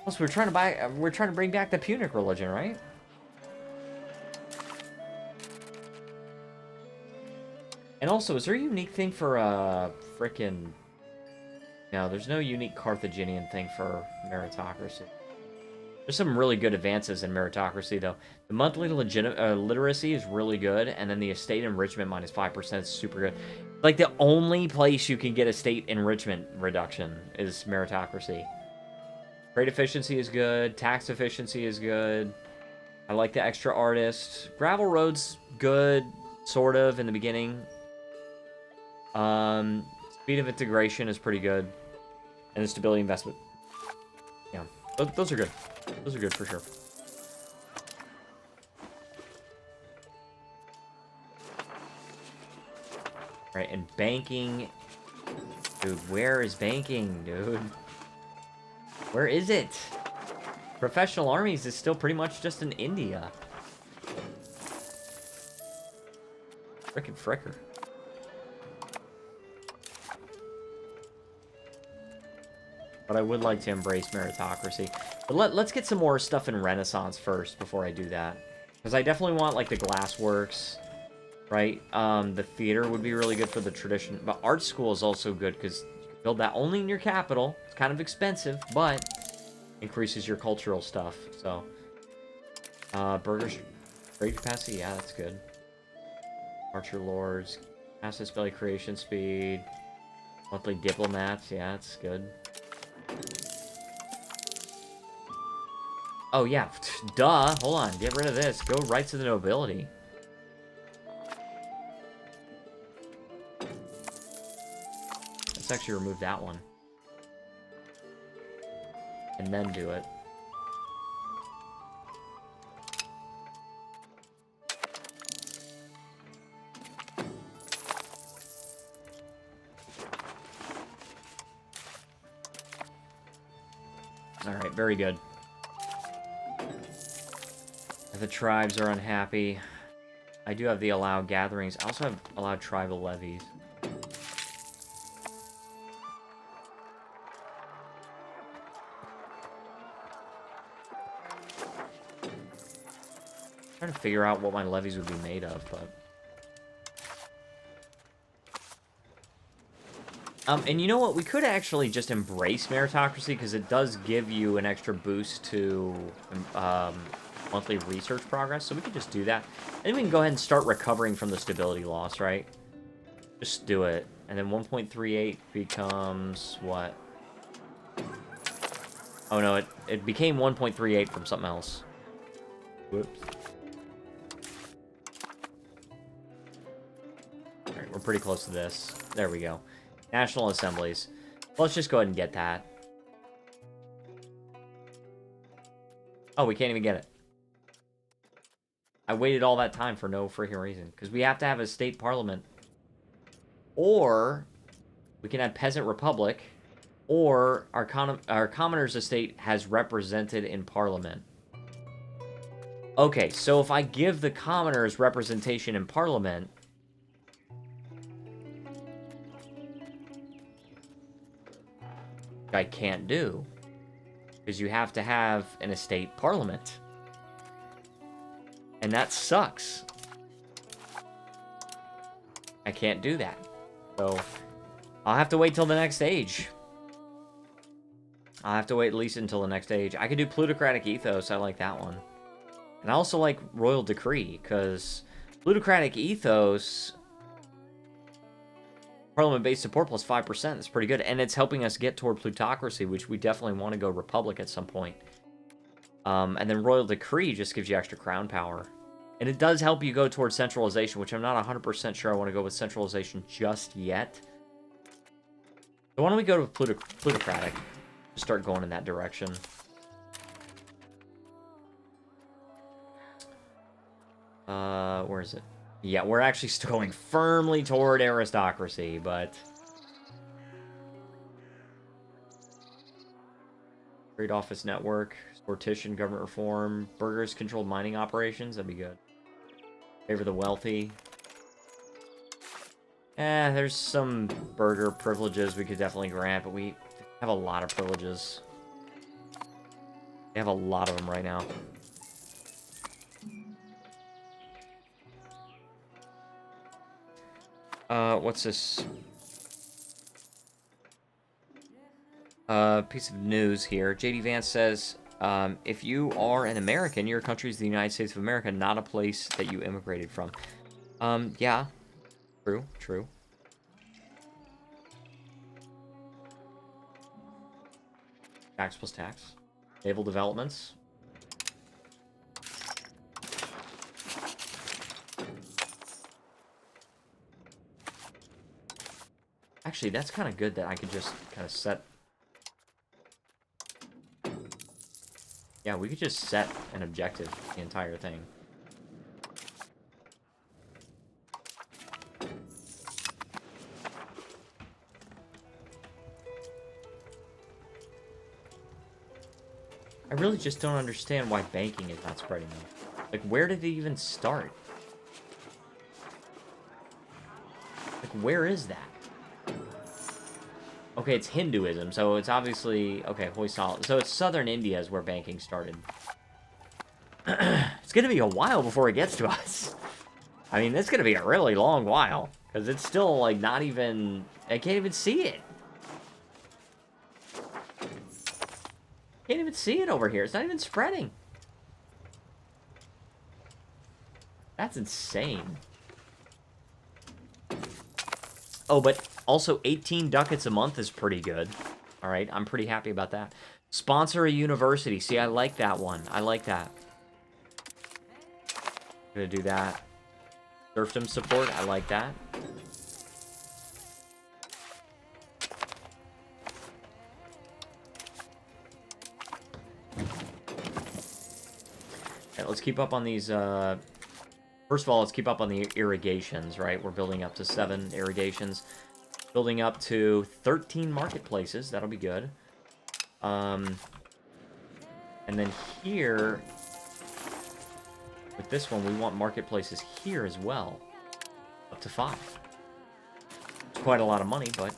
Speaker 1: Plus, we're trying to bring back the Punic religion, right? And also, is there a unique thing for frickin'? No, there's no unique Carthaginian thing for meritocracy. There's some really good advances in meritocracy, though. The monthly literacy is really good, and then the estate enrichment minus 5% is super good. Like, the only place you can get estate enrichment reduction is meritocracy. Trade efficiency is good. Tax efficiency is good. I like the extra artist. Gravel roads, good, sort of, in the beginning. Speed of integration is pretty good. And the stability investment. Yeah, those are good. Those are good for sure. Right, and banking. Dude, where is banking, dude? Where is it? Professional armies is still pretty much just in India. Frickin' fricker. But I would like to embrace meritocracy. But let's get some more stuff in Renaissance first before I do that. Because I definitely want, like, the glassworks, right? The theater would be really good for the tradition. But art school is also good because you can build that only in your capital. It's kind of expensive, but increases your cultural stuff. So, burgers, trade capacity, yeah, that's good. Archer lords, massive spell creation speed, monthly diplomats, yeah, that's good. Oh, yeah. Duh. Hold on. Get rid of this. Go right to the nobility. Let's actually remove that one. And then do it. Alright, very good. The tribes are unhappy. I do have the allowed gatherings. I also have allowed tribal levies. I'm trying to figure out what my levies would be made of, but... and you know what? We could actually just embrace meritocracy, because it does give you an extra boost to, monthly research progress, so we could just do that. And then we can go ahead and start recovering from the stability loss, right? Just do it. And then 1.38 becomes what? Oh no, it became 1.38 from something else. Whoops. Alright, we're pretty close to this. There we go. National Assemblies. Let's just go ahead and get that. Oh, we can't even get it. I waited all that time for no freaking reason. Because we have to have a state parliament. Or we can have Peasant Republic. Or our commoner's estate has represented in parliament. Okay, so if I give the commoners representation in parliament... I can't do. Because you have to have an estate parliament. And that sucks. I can't do that. So, I'll have to wait till the next stage. I'll have to wait at least until the next stage. I could do plutocratic ethos. I like that one. And I also like royal decree, because plutocratic ethos, parliament-based support plus 5%, that's pretty good. And it's helping us get toward plutocracy, which we definitely want to go republic at some point. And then royal decree just gives you extra crown power. And it does help you go towards centralization, which I'm not 100% sure I want to go with centralization just yet. So why don't we go to plutocratic? Just start going in that direction. Where is it? Yeah, we're actually still going firmly toward aristocracy, but... Trade office network, sortition, government reform, burghers controlled mining operations, that'd be good. Favor the wealthy. There's some burgher privileges we could definitely grant, but we have a lot of privileges. They have a lot of them right now. What's this? Piece of news here. JD Vance says, if you are an American, your country is the United States of America, not a place that you immigrated from. Yeah. True. Tax plus tax. Naval developments. Actually, that's kind of good that I could just kind of set... Yeah, we could just set an objective, the entire thing. I really just don't understand why banking is not spreading though. Like, where did it even start? Like, where is that? Okay, it's Hinduism, so it's obviously... Okay, Hoysala. So it's southern India is where banking started. It's gonna be a while before it gets to us. I mean, it's gonna be a really long while. Because it's still, like, not even... I can't even see it. Can't even see it over here. It's not even spreading. That's insane. Oh, but also 18 ducats a month is pretty good. All right, I'm pretty happy about that. Sponsor a university. See, I like that one. I like that. Gonna do that. Serfdom support. I like that. Okay, let's keep up on these, first of all, let's keep up on the irrigations, right? We're building up to 7 irrigations. Building up to 13 marketplaces. That'll be good. And then here, with this one, we want marketplaces here as well. Up to 5. It's quite a lot of money, but...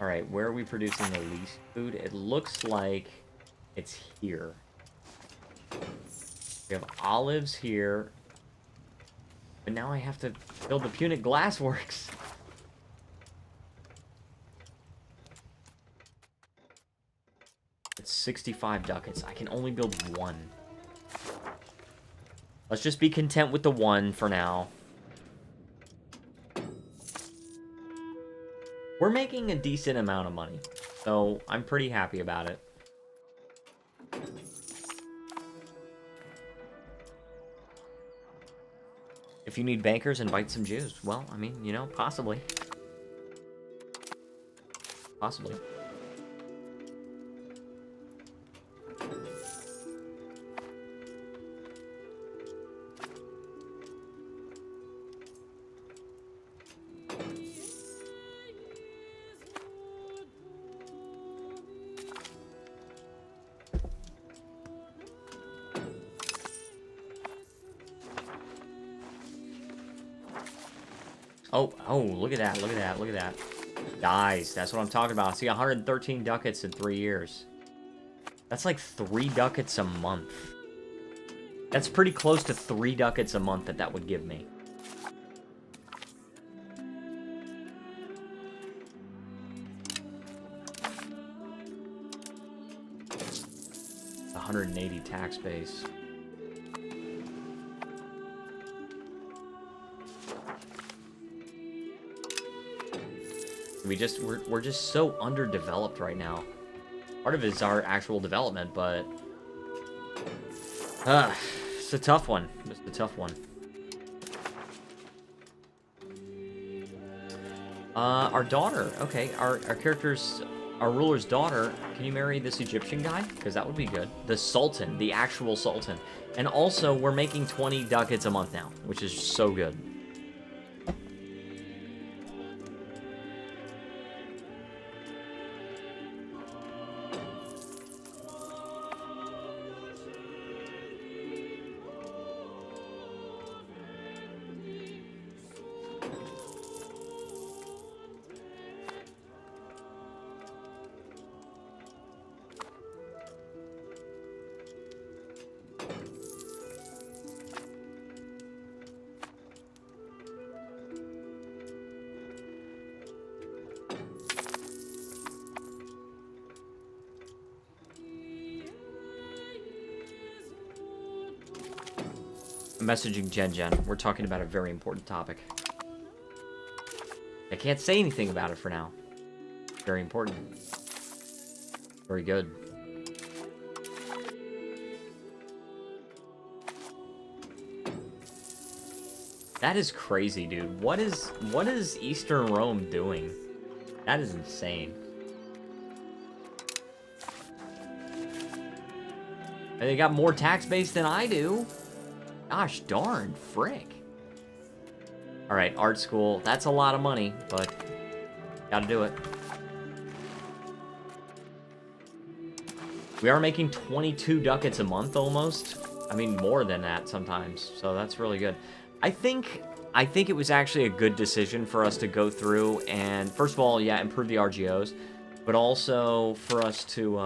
Speaker 1: Alright, where are we producing the least food? It looks like it's here. We have olives here. But now I have to build the Punic Glassworks. It's 65 ducats. I can only build 1. Let's just be content with the 1 for now. We're making a decent amount of money, so I'm pretty happy about it. If you need bankers, invite some Jews. Well, I mean, you know, possibly. Possibly. Oh, look at that, look at that, look at that. Dies, that's what I'm talking about. See, 113 ducats in 3 years. That's like 3 ducats a month. That's pretty close to 3 ducats a month that would give me. 180 tax base. We're just so underdeveloped right now. Part of it is our actual development, but it's a tough one. It's a tough one. Our daughter. Okay, our ruler's daughter. Can you marry this Egyptian guy? Because that would be good. The Sultan, the actual Sultan. And also, we're making 20 ducats a month now, which is so good. Messaging Jen. We're talking about a very important topic. I can't say anything about it for now. Very important. Very good. That is crazy, dude. What is Eastern Rome doing? That is insane. And they got more tax base than I do. Gosh darn, frick. Alright, art school. That's a lot of money, but gotta do it. We are making 22 ducats a month almost. I mean, more than that sometimes. So that's really good. I think it was actually a good decision for us to go through and, first of all, yeah, improve the RGOs, but also for us to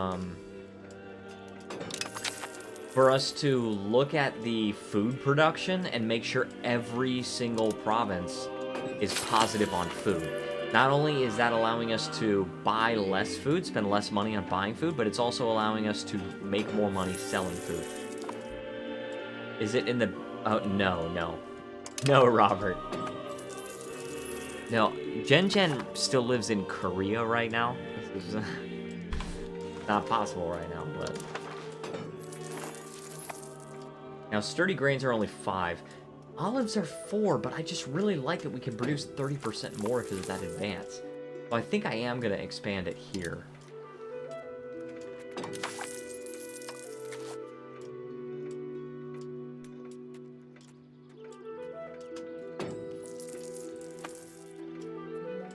Speaker 1: look at the food production and make sure every single province is positive on food. Not only is that allowing us to buy less food, spend less money on buying food, but it's also allowing us to make more money selling food. Is it in the... Oh, no. No, Robert. No, Jen still lives in Korea right now. This is not possible right now, but... Now, sturdy grains are only 5. Olives are 4, but I just really like that we can produce 30% more because of that advance. So I think I am going to expand it here.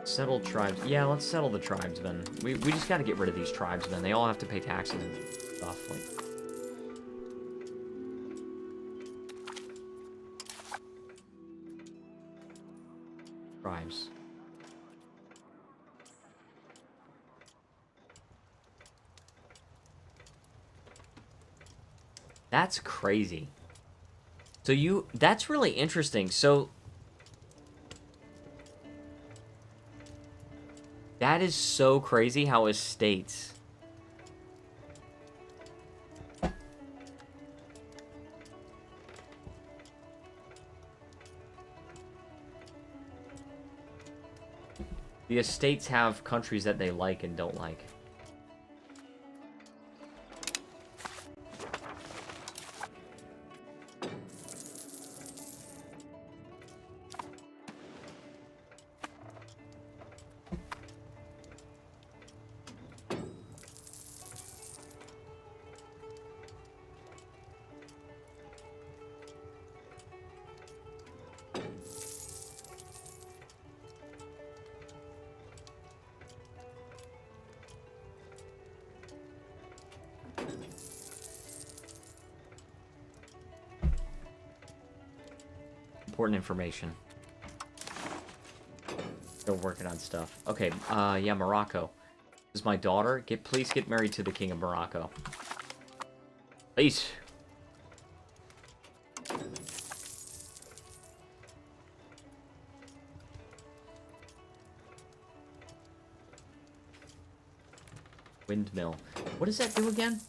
Speaker 1: Settle tribes. Yeah, let's settle the tribesmen. We just got to get rid of these tribesmen. They all have to pay taxes and stuff. Like, tribes. That's crazy. So that's really interesting. So that is so crazy how estates the estates have countries that they like and don't like. Important information. Still working on stuff. Okay, yeah, Morocco. This is my daughter. Please get married to the King of Morocco. Please. Windmill. What does that do again?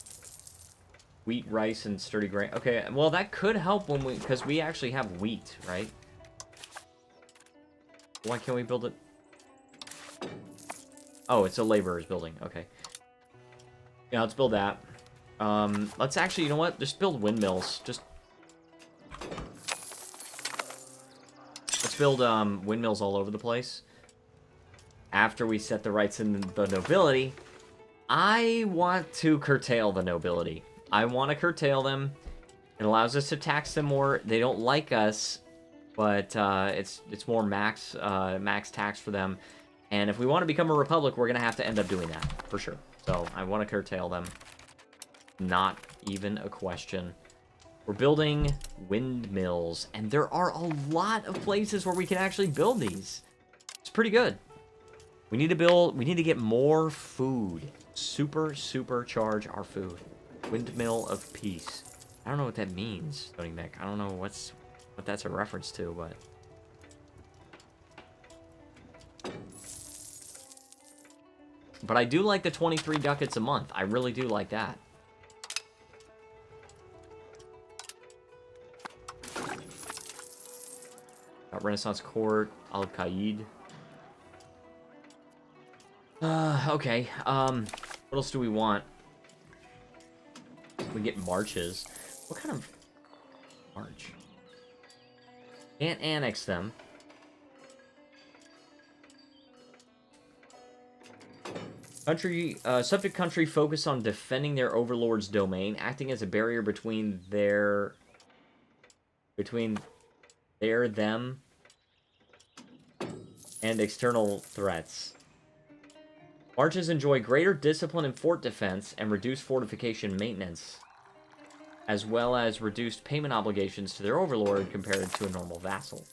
Speaker 1: Wheat, rice, and sturdy grain. Okay, well, that could help when we... Because we actually have wheat, right? Why can't we build it? Oh, it's a laborer's building. Okay. Yeah, let's build that. Let's actually... You know what? Just build windmills. Just... Let's build windmills all over the place. After we set the rights in the nobility, I want to curtail the nobility. I want to curtail them. It allows us to tax them more. They don't like us, but it's more max tax for them. And if we want to become a republic, we're going to have to end up doing that, for sure. So I want to curtail them. Not even a question. We're building windmills, and there are a lot of places where we can actually build these. It's pretty good. We need to get more food. Supercharge our food. Windmill of Peace. I don't know what that means, Tony Mick. I don't know what that's a reference to, but I do like the 23 ducats a month. I really do like that. Got Renaissance Court, Al-Qaid. Okay. What else do we want? We get marches. What kind of march? Can't annex them. Subject country focus on defending their overlord's domain, acting as a barrier between them, and external threats. Marches enjoy greater discipline in fort defense and reduced fortification maintenance, as well as reduced payment obligations to their overlord compared to a normal vassal.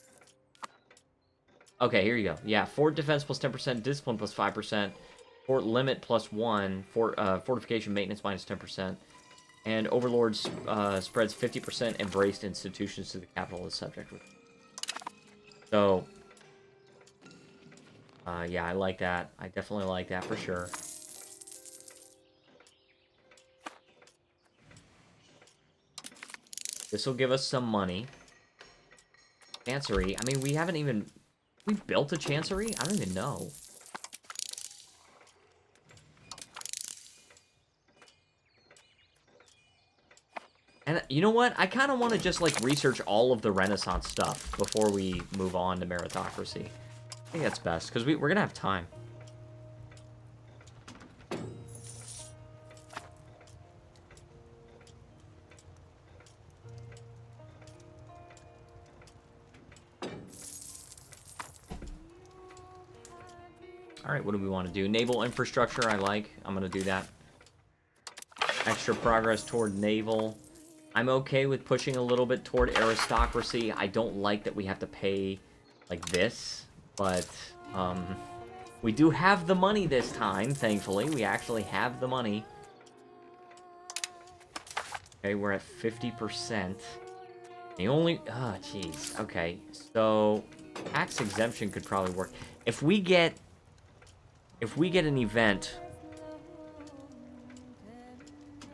Speaker 1: Okay, here you go. Yeah, fort defense plus 10%, discipline plus 5%, fort limit plus 1, fortification maintenance minus 10%, and overlord spreads 50% embraced institutions to the capital of the subject. So... yeah, I like that. I definitely like that for sure. This will give us some money. Chancery. I mean, we haven't even... We built a chancery? I don't even know. And you know what? I kind of want to just, like, research all of the Renaissance stuff before we move on to meritocracy. I think that's best, because we're going to have time. Alright, what do we want to do? Naval infrastructure, I like. I'm going to do that. Extra progress toward naval. I'm okay with pushing a little bit toward aristocracy. I don't like that we have to pay like this. But, we do have the money this time, thankfully. We actually have the money. Okay, we're at 50%. The only... Oh, jeez. Okay, so... Tax exemption could probably work. If we get an event...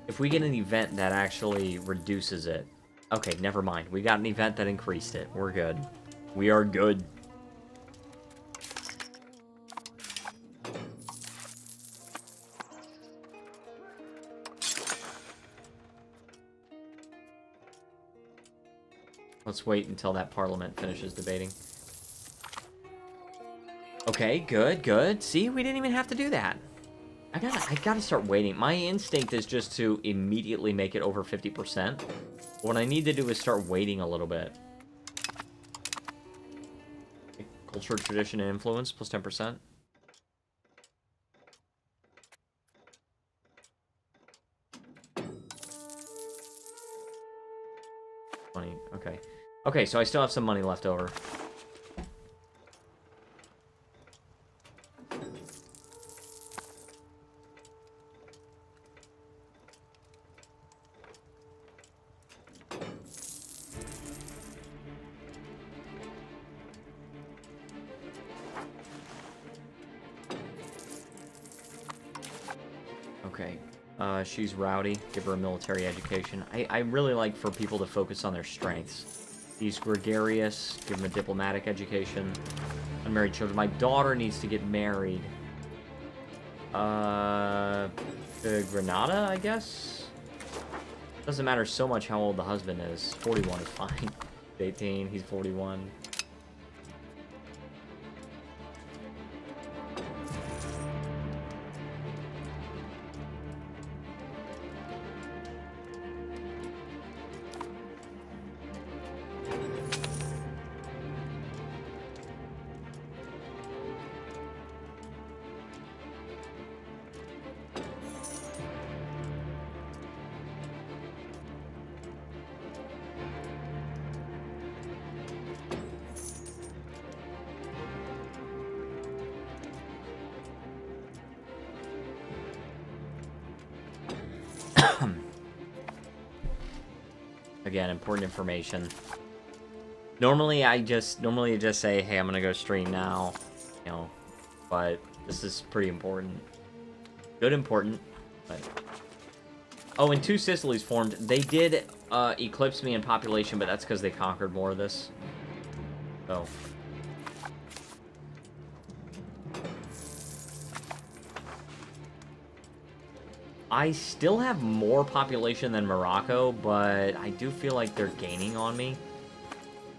Speaker 1: If we get an event that actually reduces it... Okay, never mind. We got an event that increased it. We're good. We are good. Let's wait until that parliament finishes debating. Okay, good, good. See, we didn't even have to do that. I gotta start waiting. My instinct is just to immediately make it over 50%. What I need to do is start waiting a little bit. Okay, culture, tradition, and influence, plus 10%. Okay. Okay, so I still have some money left over. Okay. She's rowdy. Give her a military education. I really like for people to focus on their strengths. He's gregarious. Give him a diplomatic education. Unmarried children. My daughter needs to get married. To Granada, I guess? Doesn't matter so much how old the husband is. 41 is fine. 18, he's 41. Again, important information. Normally I just say, hey, I'm gonna go stream now, you know, but this is pretty important. Good important, but... Oh, and 2 Sicilies formed. They did eclipse me in population, but that's because they conquered more of this. So... I still have more population than Morocco, but I do feel like they're gaining on me.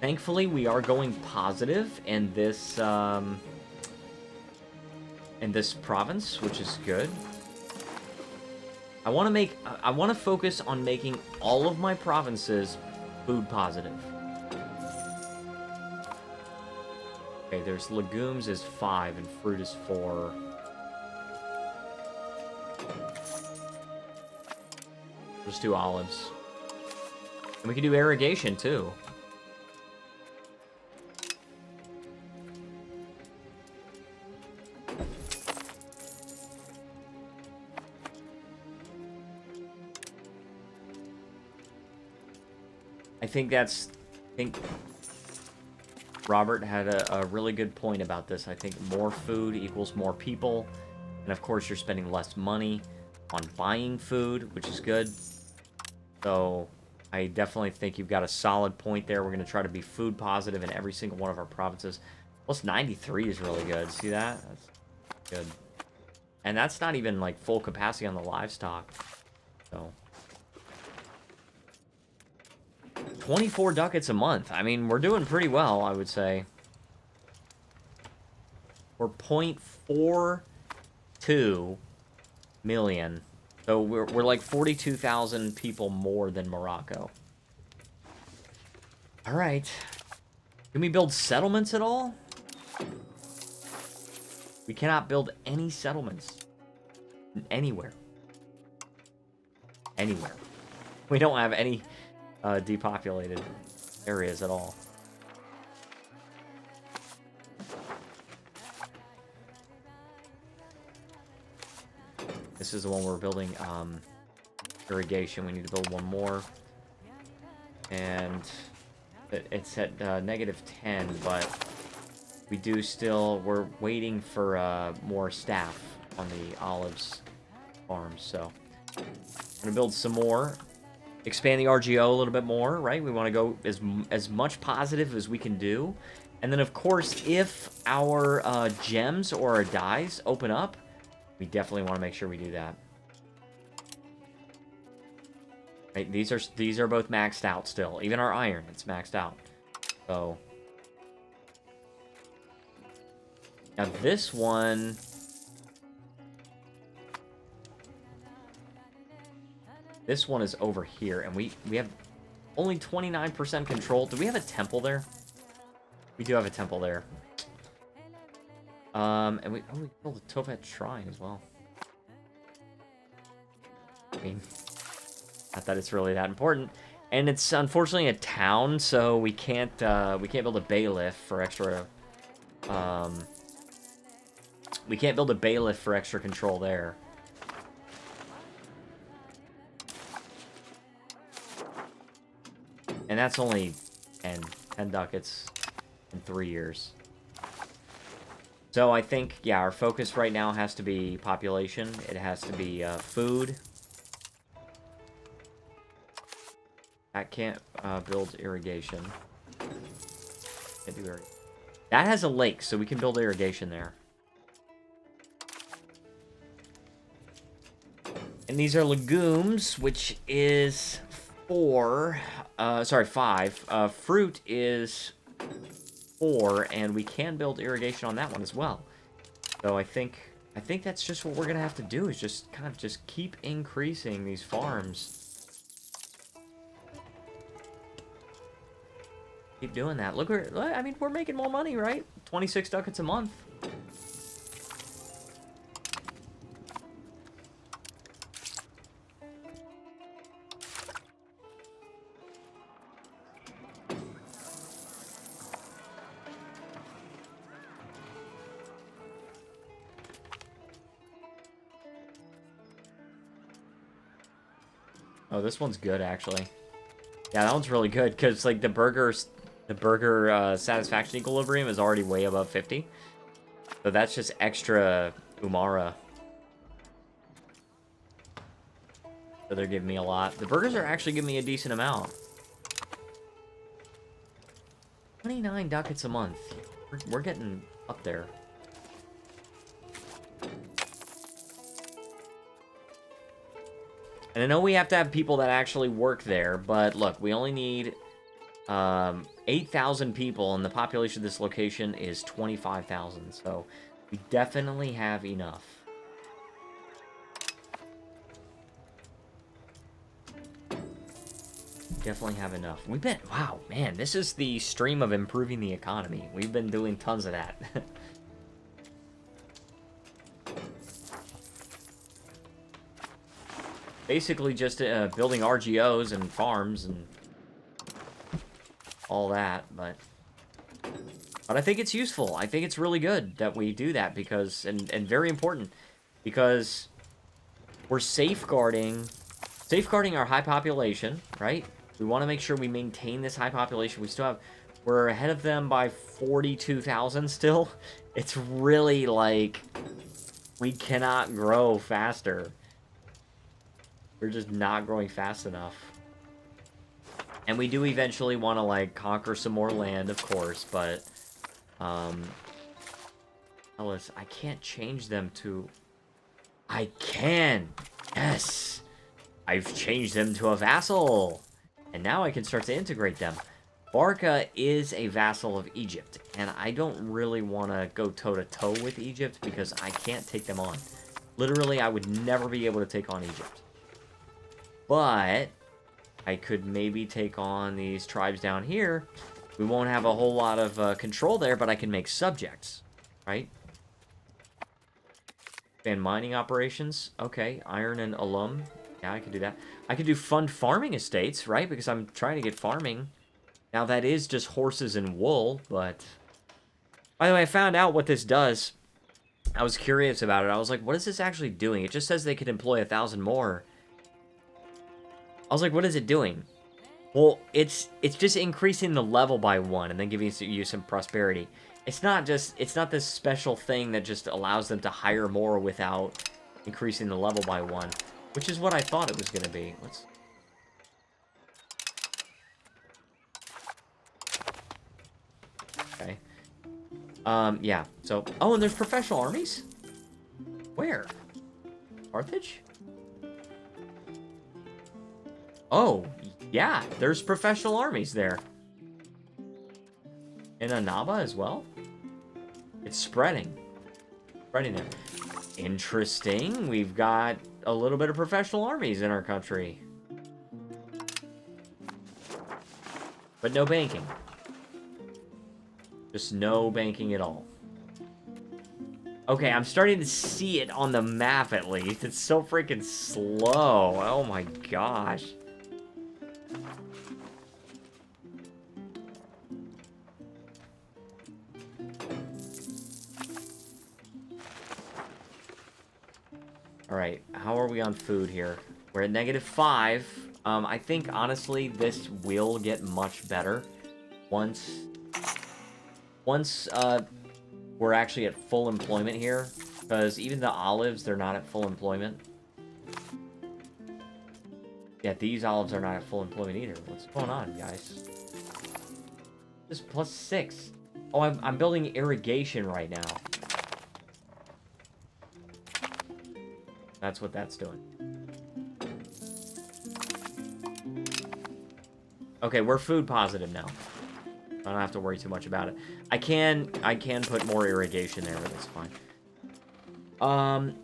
Speaker 1: Thankfully, we are going positive in this province, which is good. I want to focus on making all of my provinces food positive. Okay, there's legumes is 5 and fruit is 4. Just do olives. And we can do irrigation, too. I think Robert had a really good point about this. I think more food equals more people. And of course, you're spending less money on buying food, which is good. So I definitely think you've got a solid point there. We're going to try to be food positive in every single one of our provinces. Plus 93 is really good. See that? That's good. And that's not even like full capacity on the livestock. So 24 ducats a month. I mean, we're doing pretty well, I would say. We're 0.42 million. So we're like 42,000 people more than Morocco. All right. Can we build settlements at all? We cannot build any settlements. Anywhere. Anywhere. We don't have any depopulated areas at all. This is the one we're building irrigation. We need to build one more. And it's at -10, but we do still... We're waiting for more staff on the olives farm, so... I'm going to build some more. Expand the RGO a little bit more, right? We want to go as much positive as we can do. And then, of course, if our gems or our dyes open up, we definitely want to make sure we do that. Right, these are both maxed out still. Even our iron, it's maxed out. So now this one, is over here, and we have only 29% control. Do we have a temple there? We do have a temple there. And we built a Tophet shrine as well. I mean, not that it's really that important. And it's unfortunately a town, so we can't build a bailiff for extra. We can't build a bailiff for extra control there. And that's only 10 ducats in 3 years. So I think, yeah, our focus right now has to be population. It has to be food. That can't build irrigation. Can't do irrigation. That has a lake, so we can build irrigation there. And these are legumes, which is 4. Sorry, 5. Fruit is 4, and we can build irrigation on that one as well. So I think that's just what we're gonna have to do, is just kind of just keep increasing these farms. Keep doing that. Look, I mean, we're making more money, right? 26 ducats a month. Oh, this one's good, actually. Yeah, that one's really good, because, like, the burger satisfaction equilibrium is already way above 50. So that's just extra Umara. So they're giving me a lot. The burgers are actually giving me a decent amount. 29 ducats a month. We're getting up there. And I know we have to have people that actually work there, but look, we only need 8,000 people, and the population of this location is 25,000, so we definitely have enough. Definitely have enough. We've been, wow, man, this is the stream of improving the economy. We've been doing tons of that. Basically just building RGOs and farms and all that, but I think it's useful. I think it's really good that we do that, because, and very important, because we're safeguarding our high population, right? We want to make sure we maintain this high population. We're ahead of them by 42,000 still. It's really like, we cannot grow faster. We're just not growing fast enough. And we do eventually want to, like, conquer some more land, of course, but, Ellis, I can't change them to... I can! Yes! I've changed them to a vassal! And now I can start to integrate them. Barca is a vassal of Egypt, and I don't really want to go toe-to-toe with Egypt, because I can't take them on. Literally, I would never be able to take on Egypt. But I could maybe take on these tribes down here. We won't have a whole lot of control there, but I can make subjects, right? And mining operations. Okay, iron and alum. Yeah, I could do that. I could do fund farming estates, right? Because I'm trying to get farming. Now, that is just horses and wool, but... By the way, I found out what this does. I was curious about it. I was like, what is this actually doing? It just says they could employ 1,000 more. I was like, what is it doing? Well, it's just increasing the level by 1 and then giving you some prosperity. It's not this special thing that just allows them to hire more without increasing the level by 1, which is what I thought it was going to be. Let's... Okay. Yeah, so... Oh, and there's professional armies? Where? Carthage? Oh, yeah, there's professional armies there. In Annaba as well? It's spreading. Spreading there. Interesting. We've got a little bit of professional armies in our country. But no banking. Just no banking at all. Okay, I'm starting to see it on the map at least. It's so freaking slow. Oh my gosh. Alright, how are we on food here? We're at -5. I think, honestly, this will get much better once we're actually at full employment here. Because even the olives, they're not at full employment. Yeah, these olives are not at full employment either. What's going on, guys? This plus 6. Oh, I'm building irrigation right now. That's what that's doing. Okay, we're food positive now. I don't have to worry too much about it. I can put more irrigation there, but that's fine.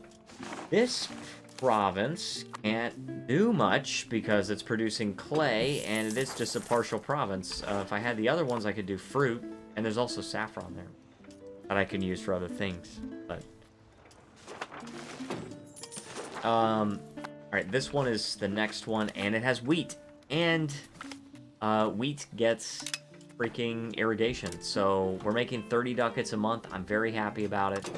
Speaker 1: This province can't do much because it's producing clay, and it is just a partial province. If I had the other ones, I could do fruit, and there's also saffron there that I can use for other things. But all right, this one is the next one, and it has wheat, and wheat gets freaking irrigation. So we're making 30 ducats a month. I'm very happy about it.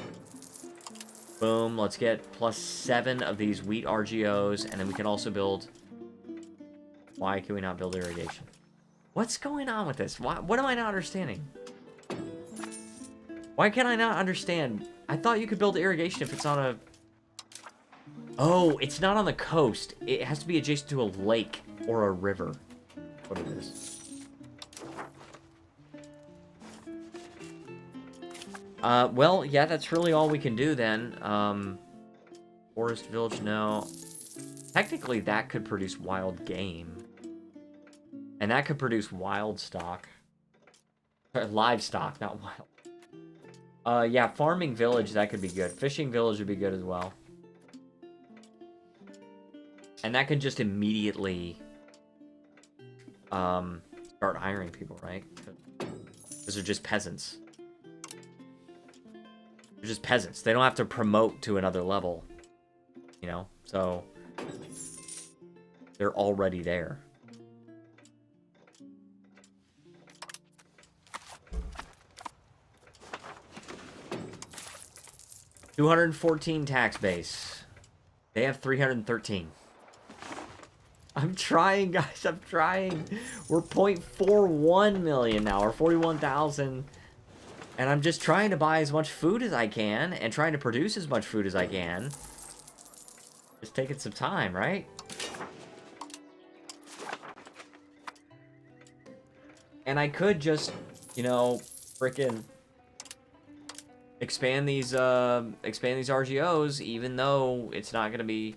Speaker 1: Boom, let's get plus 7 of these wheat RGOs, and then we can also build... Why can we not build irrigation? What's going on with this? What am I not understanding? Why can I not understand? I thought you could build irrigation if it's on a... Oh, it's not on the coast. It has to be adjacent to a lake or a river. What it is. Well, yeah, that's really all we can do then. Forest village, no. Technically, that could produce wild game. And that could produce wild stock. Livestock, not wild. Yeah, farming village, that could be good. Fishing village would be good as well. And that could just immediately, start hiring people, right? Because they're just peasants. They're just peasants. They don't have to promote to another level, you know? So, they're already there. $214 tax base. They have 313. I'm trying, guys. I'm trying. We're 0.41 million now, or 41,000. And I'm just trying to buy as much food as I can, and trying to produce as much food as I can. Just taking some time, right? And I could just, you know, frickin' expand these RGOs, even though it's not gonna be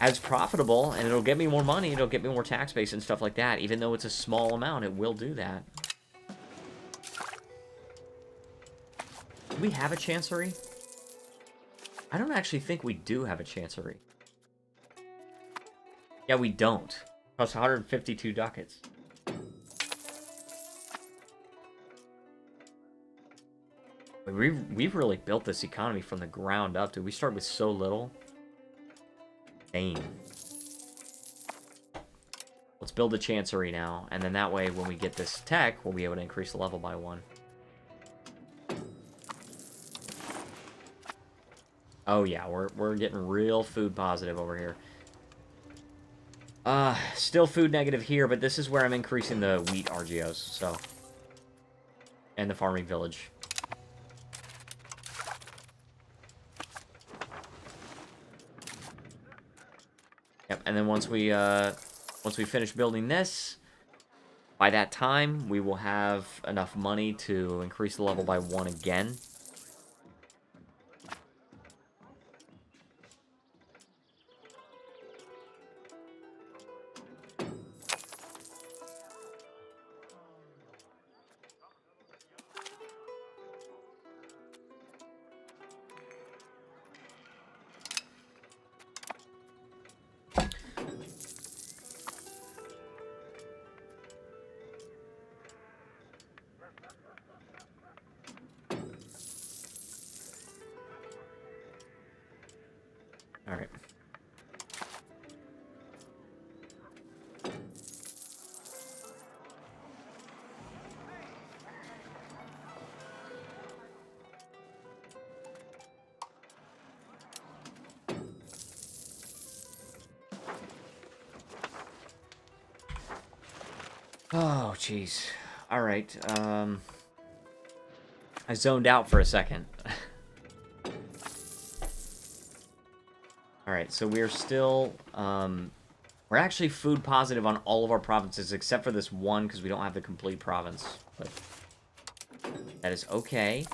Speaker 1: as profitable, and it'll get me more money, it'll get me more tax base and stuff like that. Even though it's a small amount, it will do that. Do we have a chancery? I don't actually think we do have a chancery. Yeah, we don't. It costs 152 ducats. We've really built this economy from the ground up. Did we start with so little? Dang. Let's build a chancery now, and then that way when we get this tech, we'll be able to increase the level by 1. Oh yeah, we're getting real food positive over here. Still food negative here, but this is where I'm increasing the wheat RGOs, so. And the farming village. Yep, and then once we finish building this, by that time, we will have enough money to increase the level by 1 again. All right. Oh, jeez. All right. I zoned out for a second. Alright, so we're still We're actually food positive on all of our provinces, except for this one, because we don't have the complete province. But that is okay.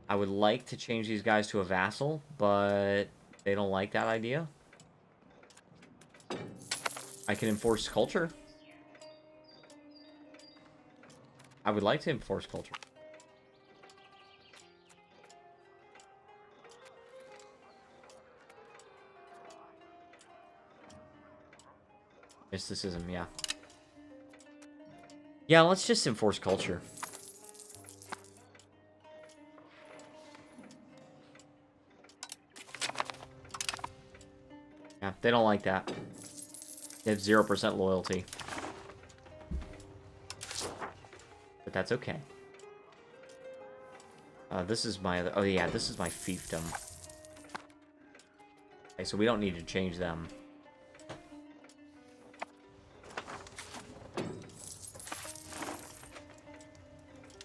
Speaker 1: I would like to change these guys to a vassal, but they don't like that idea. I can enforce culture. I would like to enforce culture. Mysticism, yeah. Yeah, let's just enforce culture. Yeah, they don't like that. They have 0% loyalty. But that's okay. This is my other... Oh, yeah, this is my fiefdom. Okay, so we don't need to change them.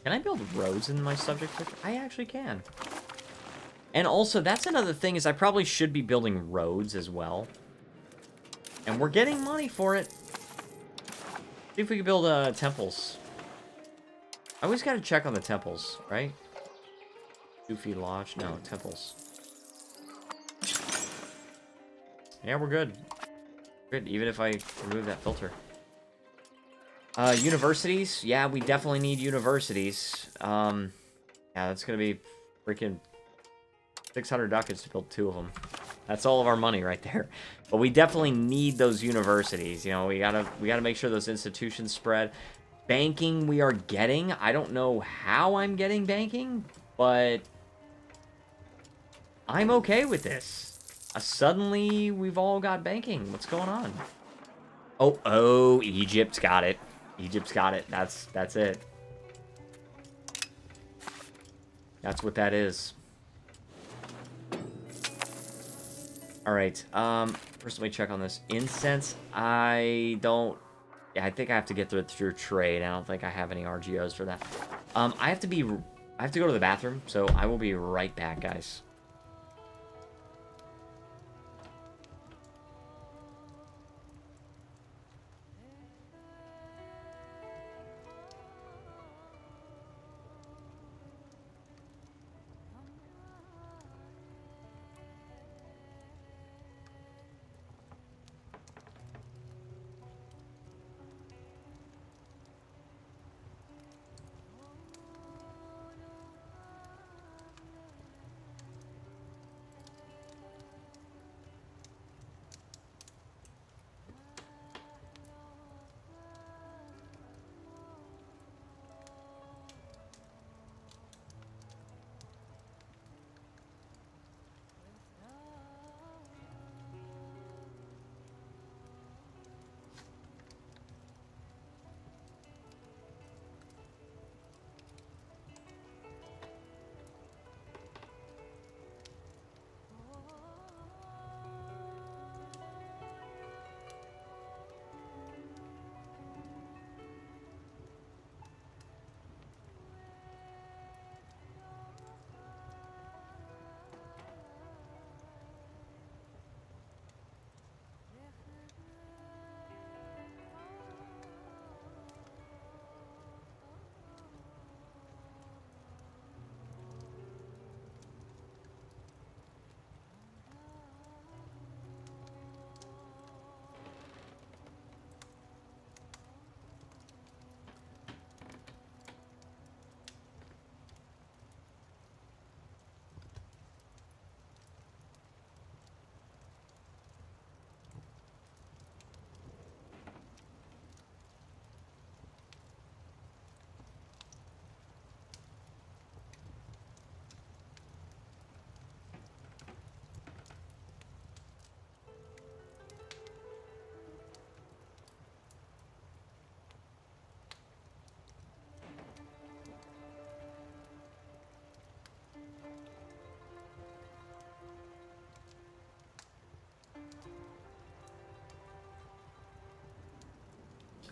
Speaker 1: Can I build roads in my subject picture? I actually can. And also, that's another thing, is I probably should be building roads as well. And we're getting money for it. See if we can build temples. I always gotta check on the temples, right? Goofy Lodge? No, temples. Yeah, we're good. Good, even if I remove that filter. Universities? Yeah, we definitely need universities. Yeah, that's gonna be freaking 600 ducats to build 2 of them. That's all of our money right there. But we definitely need those universities. You know, we gotta make sure those institutions spread. Banking we are getting. I don't know how I'm getting banking, but I'm okay with this. Suddenly we've all got banking. What's going on? Oh, Egypt's got it. Egypt's got it. That's it. That's what that is. Alright, first let me check on this. Incense, I don't... Yeah, I think I have to get through trade. I don't think I have any RGOs for that. I have to go to the bathroom, so I will be right back, guys.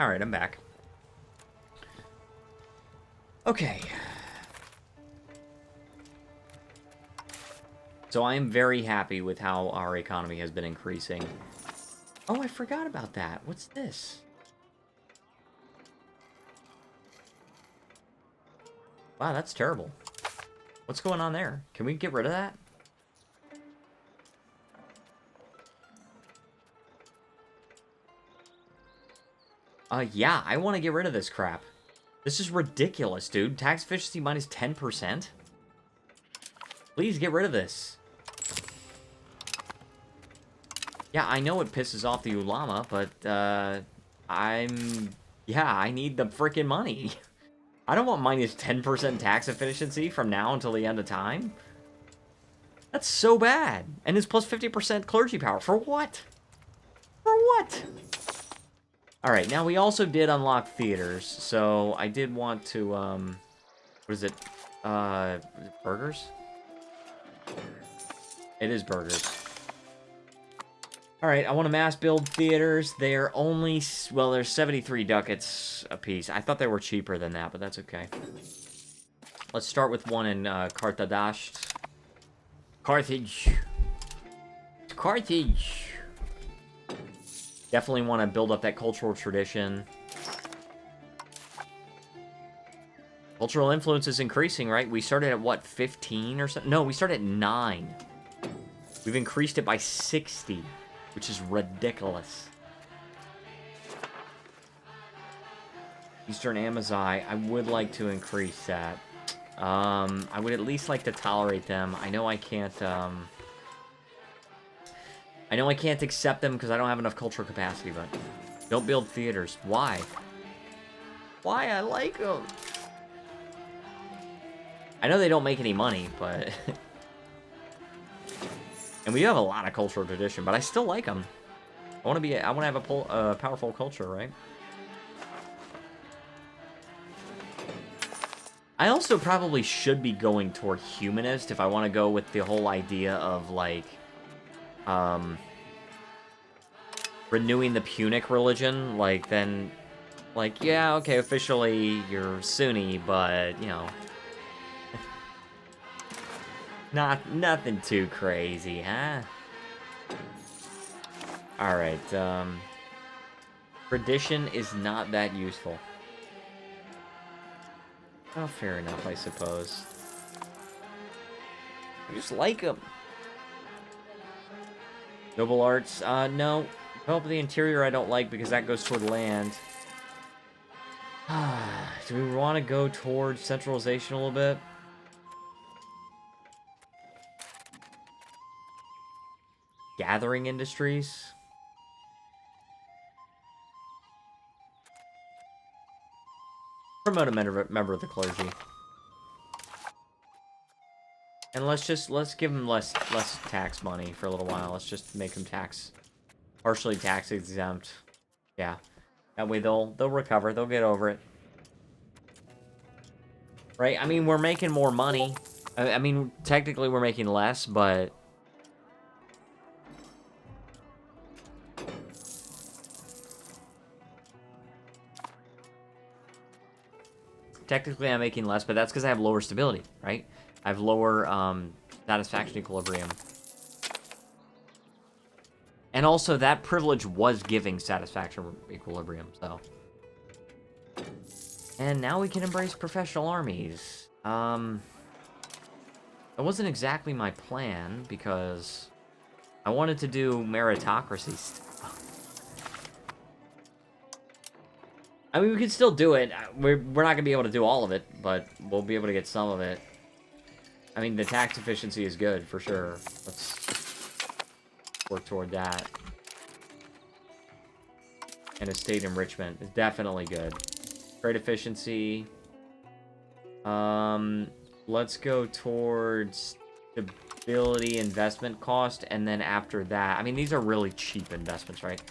Speaker 1: Alright, I'm back. Okay. So I am very happy with how our economy has been increasing. Oh, I forgot about that. What's this? Wow, that's terrible. What's going on there? Can we get rid of that? Yeah, I want to get rid of this crap. This is ridiculous, dude. Tax efficiency minus 10%? Please get rid of this. Yeah, I know it pisses off the ulama, but, yeah, I need the freaking money. I don't want minus 10% tax efficiency from now until the end of time. That's so bad. And it's plus 50% clergy power. For what? For what? Alright, now we also did unlock theaters, so I did want to, what is it? Burgers? It is burgers. Alright, I want to mass build theaters. They're only, well, they're 73 ducats a piece. I thought they were cheaper than that, but that's okay. Let's start with one in Carthage. Carthage. Carthage. Definitely want to build up that cultural tradition. Cultural influence is increasing, right? We started at, what, 15 or something? No, we started at 9. We've increased it by 60. Which is ridiculous. Eastern Amazigh, I would like to increase that. I would at least like to tolerate them. I know I can't accept them because I don't have enough cultural capacity, but don't build theaters. Why? Why? I like them. I know they don't make any money, but... And we do have a lot of cultural tradition, but I still like them. I want to have a powerful culture, right? I also probably should be going toward humanist if I want to go with the whole idea of, like, renewing the Punic religion. Like, then, like, yeah, okay, officially you're Sunni, but, you know... Nothing too crazy, huh? Alright, tradition is not that useful. Oh, fair enough, I suppose. I just like them. Noble arts, no. Develop the interior I don't like because that goes toward land. Do we want to go towards centralization a little bit? Gathering industries. Promote a member of the clergy. And let's give them less tax money for a little while. Let's just make them partially tax exempt. Yeah. That way they'll recover. They'll get over it. Right? I mean, we're making more money. I mean, technically we're making less, but technically I'm making less, but that's because I have lower stability, right? I have lower satisfaction equilibrium. And also, that privilege was giving satisfaction equilibrium, so. And now we can embrace professional armies. That wasn't exactly my plan, because I wanted to do meritocracy stuff. I mean, we can still do it. We're not going to be able to do all of it, but we'll be able to get some of it. I mean, the tax efficiency is good, for sure. Let's work toward that. And estate enrichment is definitely good. Trade efficiency. Let's go towards stability, investment cost, and then after that... I mean, these are really cheap investments, right?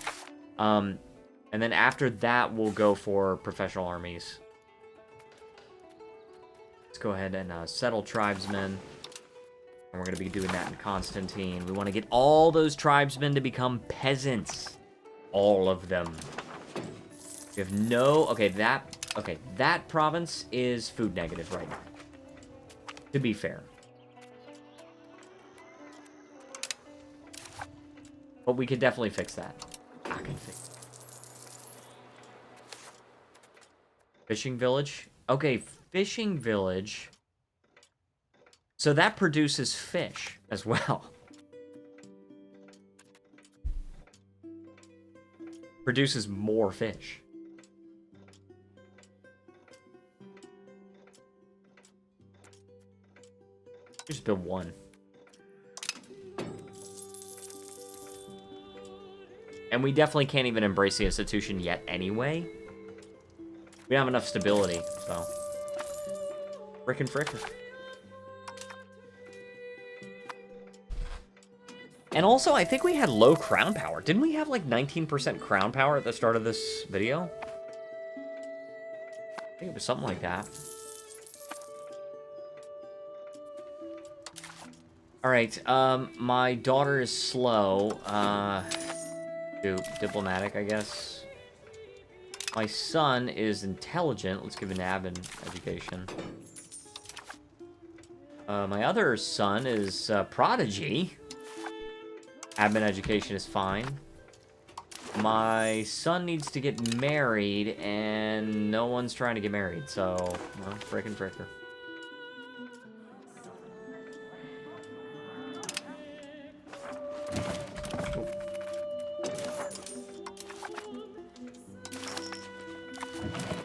Speaker 1: And then after that, we'll go for professional armies. Let's go ahead and settle tribesmen. And we're going to be doing that in Constantine. We want to get all those tribesmen to become peasants. All of them. We have no... Okay, that province is food negative right now. To be fair. But we could definitely fix that. fucking thing. Fishing village? Okay, fishing village. So that produces fish as well. Produces more fish. Just build one. And we definitely can't even embrace the institution yet anyway. We don't have enough stability, so. Frickin' fricker. And also, I think we had low crown power. Didn't we have like 19% crown power at the start of this video? I think it was something like that. Alright, my daughter is slow. Diplomatic, I guess. My son is intelligent. Let's give an admin education. My other son is prodigy. Admin education is fine. My son needs to get married, and no one's trying to get married, so, well, frickin' fricker.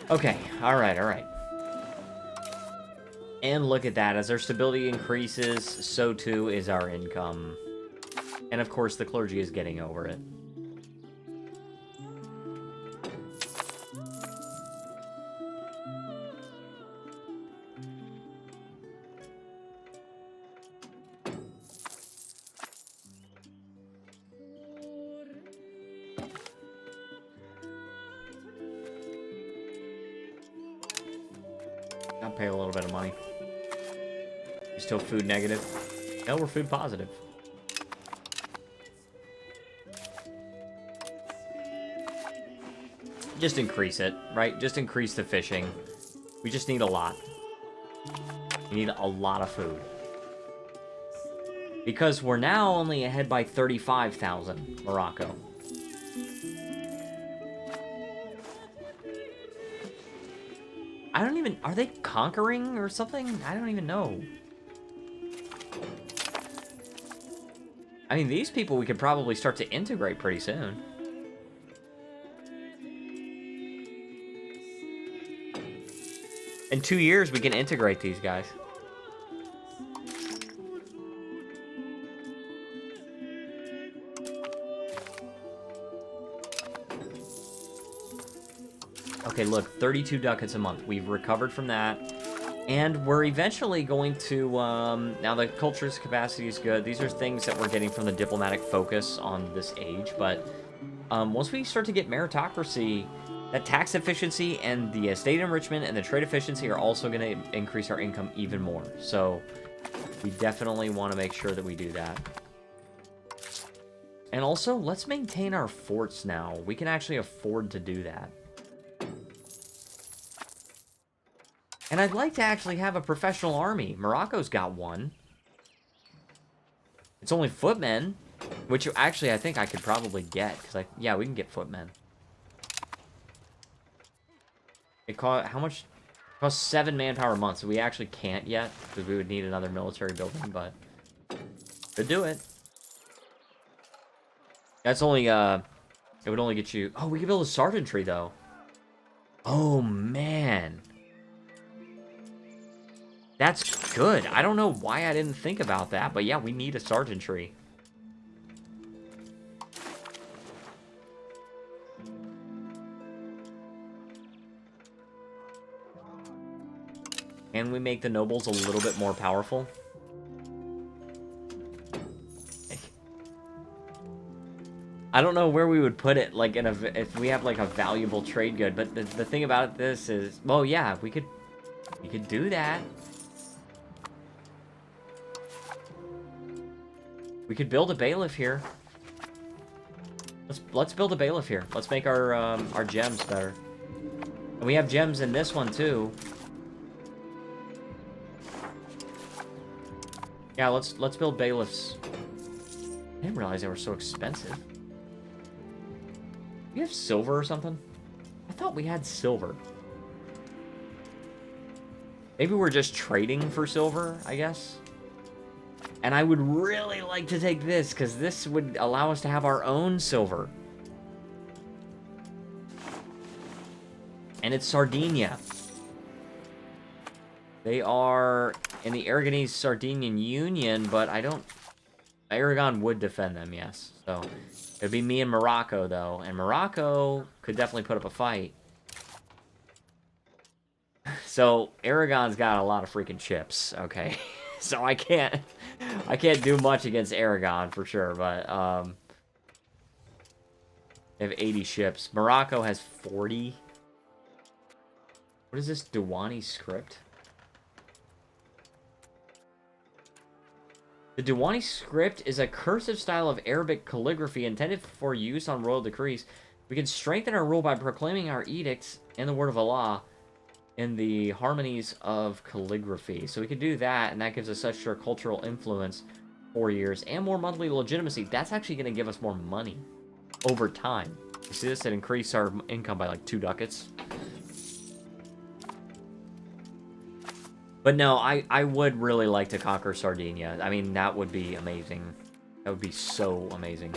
Speaker 1: Okay, alright. And look at that, as our stability increases, so too is our income. And of course, the clergy is getting over it. I'll pay a little bit of money. You're still food negative? No, we're food positive. Just increase it, right? Just increase the fishing. We just need a lot. We need a lot of food. Because we're now only ahead by 35,000, Morocco. I don't even... Are they conquering or something? I don't even know. I mean, these people we could probably start to integrate pretty soon. In 2 years, we can integrate these guys. Okay, look, 32 ducats a month. We've recovered from that. And we're eventually going to, now the culture's capacity is good. These are things that we're getting from the diplomatic focus on this age. But once we start to get meritocracy, that tax efficiency and the estate enrichment and the trade efficiency are also going to increase our income even more. So we definitely want to make sure that we do that. And also, let's maintain our forts now. We can actually afford to do that. And I'd like to actually have a professional army. Morocco's got one. It's only footmen, which actually I think I could probably get. Because, yeah, we can get footmen. It cost, how much? It costs 7 manpower a month, so we actually can't yet, because we would need another military building, but could do it. That's only, it would only get you... Oh, we could build a sergeantry, though. Oh, man. That's good. I don't know why I didn't think about that, but yeah, we need a sergeantry. And we make the nobles a little bit more powerful. I don't know where we would put it, like, in a, if we have, like, a valuable trade good, but the thing about this is, well, yeah, we could do that. We could build a bailiff here. Let's build a bailiff here. Let's make our gems better. And we have gems in this one, too. Yeah, let's build bailiffs. I didn't realize they were so expensive. you have silver or something? I thought we had silver. Maybe we're just trading for silver, I guess. And I would really like to take this, because this would allow us to have our own silver. And it's Sardinia. They are in the Aragonese-Sardinian Union, but I don't... Aragon would defend them, yes. So, it'd be me and Morocco, though. And Morocco could definitely put up a fight. So, Aragon's got a lot of freaking chips, okay? So I can't do much against Aragon, for sure, but, they have 80 ships. Morocco has 40. What is this Diwani script? The Diwani script is a cursive style of Arabic calligraphy intended for use on royal decrees. We can strengthen our rule by proclaiming our edicts in the word of Allah in the harmonies of calligraphy. So we can do that, and that gives us such a cultural influence 4 years and more monthly legitimacy. That's actually going to give us more money over time. You see this? It increased our income by like 2 ducats. But no, I would really like to conquer Sardinia. I mean, that would be amazing. That would be so amazing.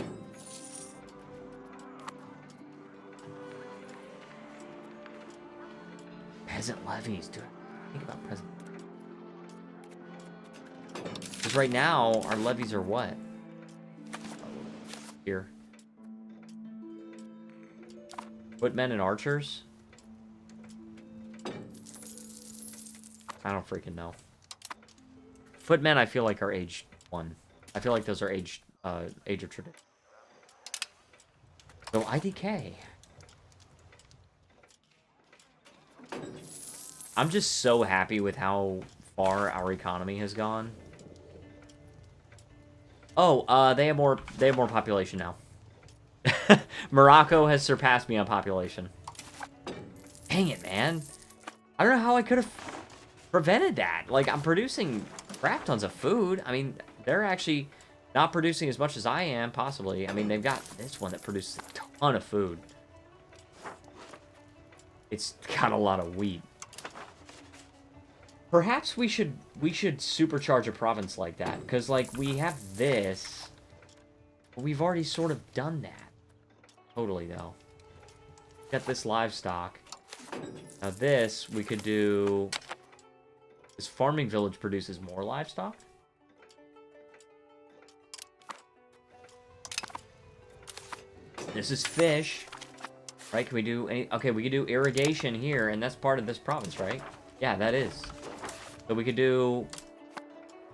Speaker 1: Peasant levies, dude. Think about peasant. Because right now, our levies are what? Here. Footmen and archers? I don't freaking know. Footmen, I feel like, are age 1. I feel like those are age of tradition. So, IDK. I'm just so happy with how far our economy has gone. Oh, they have more population now. Morocco has surpassed me on population. Dang it, man. I don't know how I could have prevented that. Like, I'm producing crap tons of food. I mean, they're actually not producing as much as I am, possibly. I mean, they've got this one that produces a ton of food. It's got a lot of wheat. Perhaps we should supercharge a province like that, because, like, we have this, but we've already sort of done that. Totally, though. Got this livestock. Now this, we could do... This farming village produces more livestock. This is fish. Right, can we do any... Okay, we could do irrigation here, and that's part of this province, right? Yeah, that is. So we could do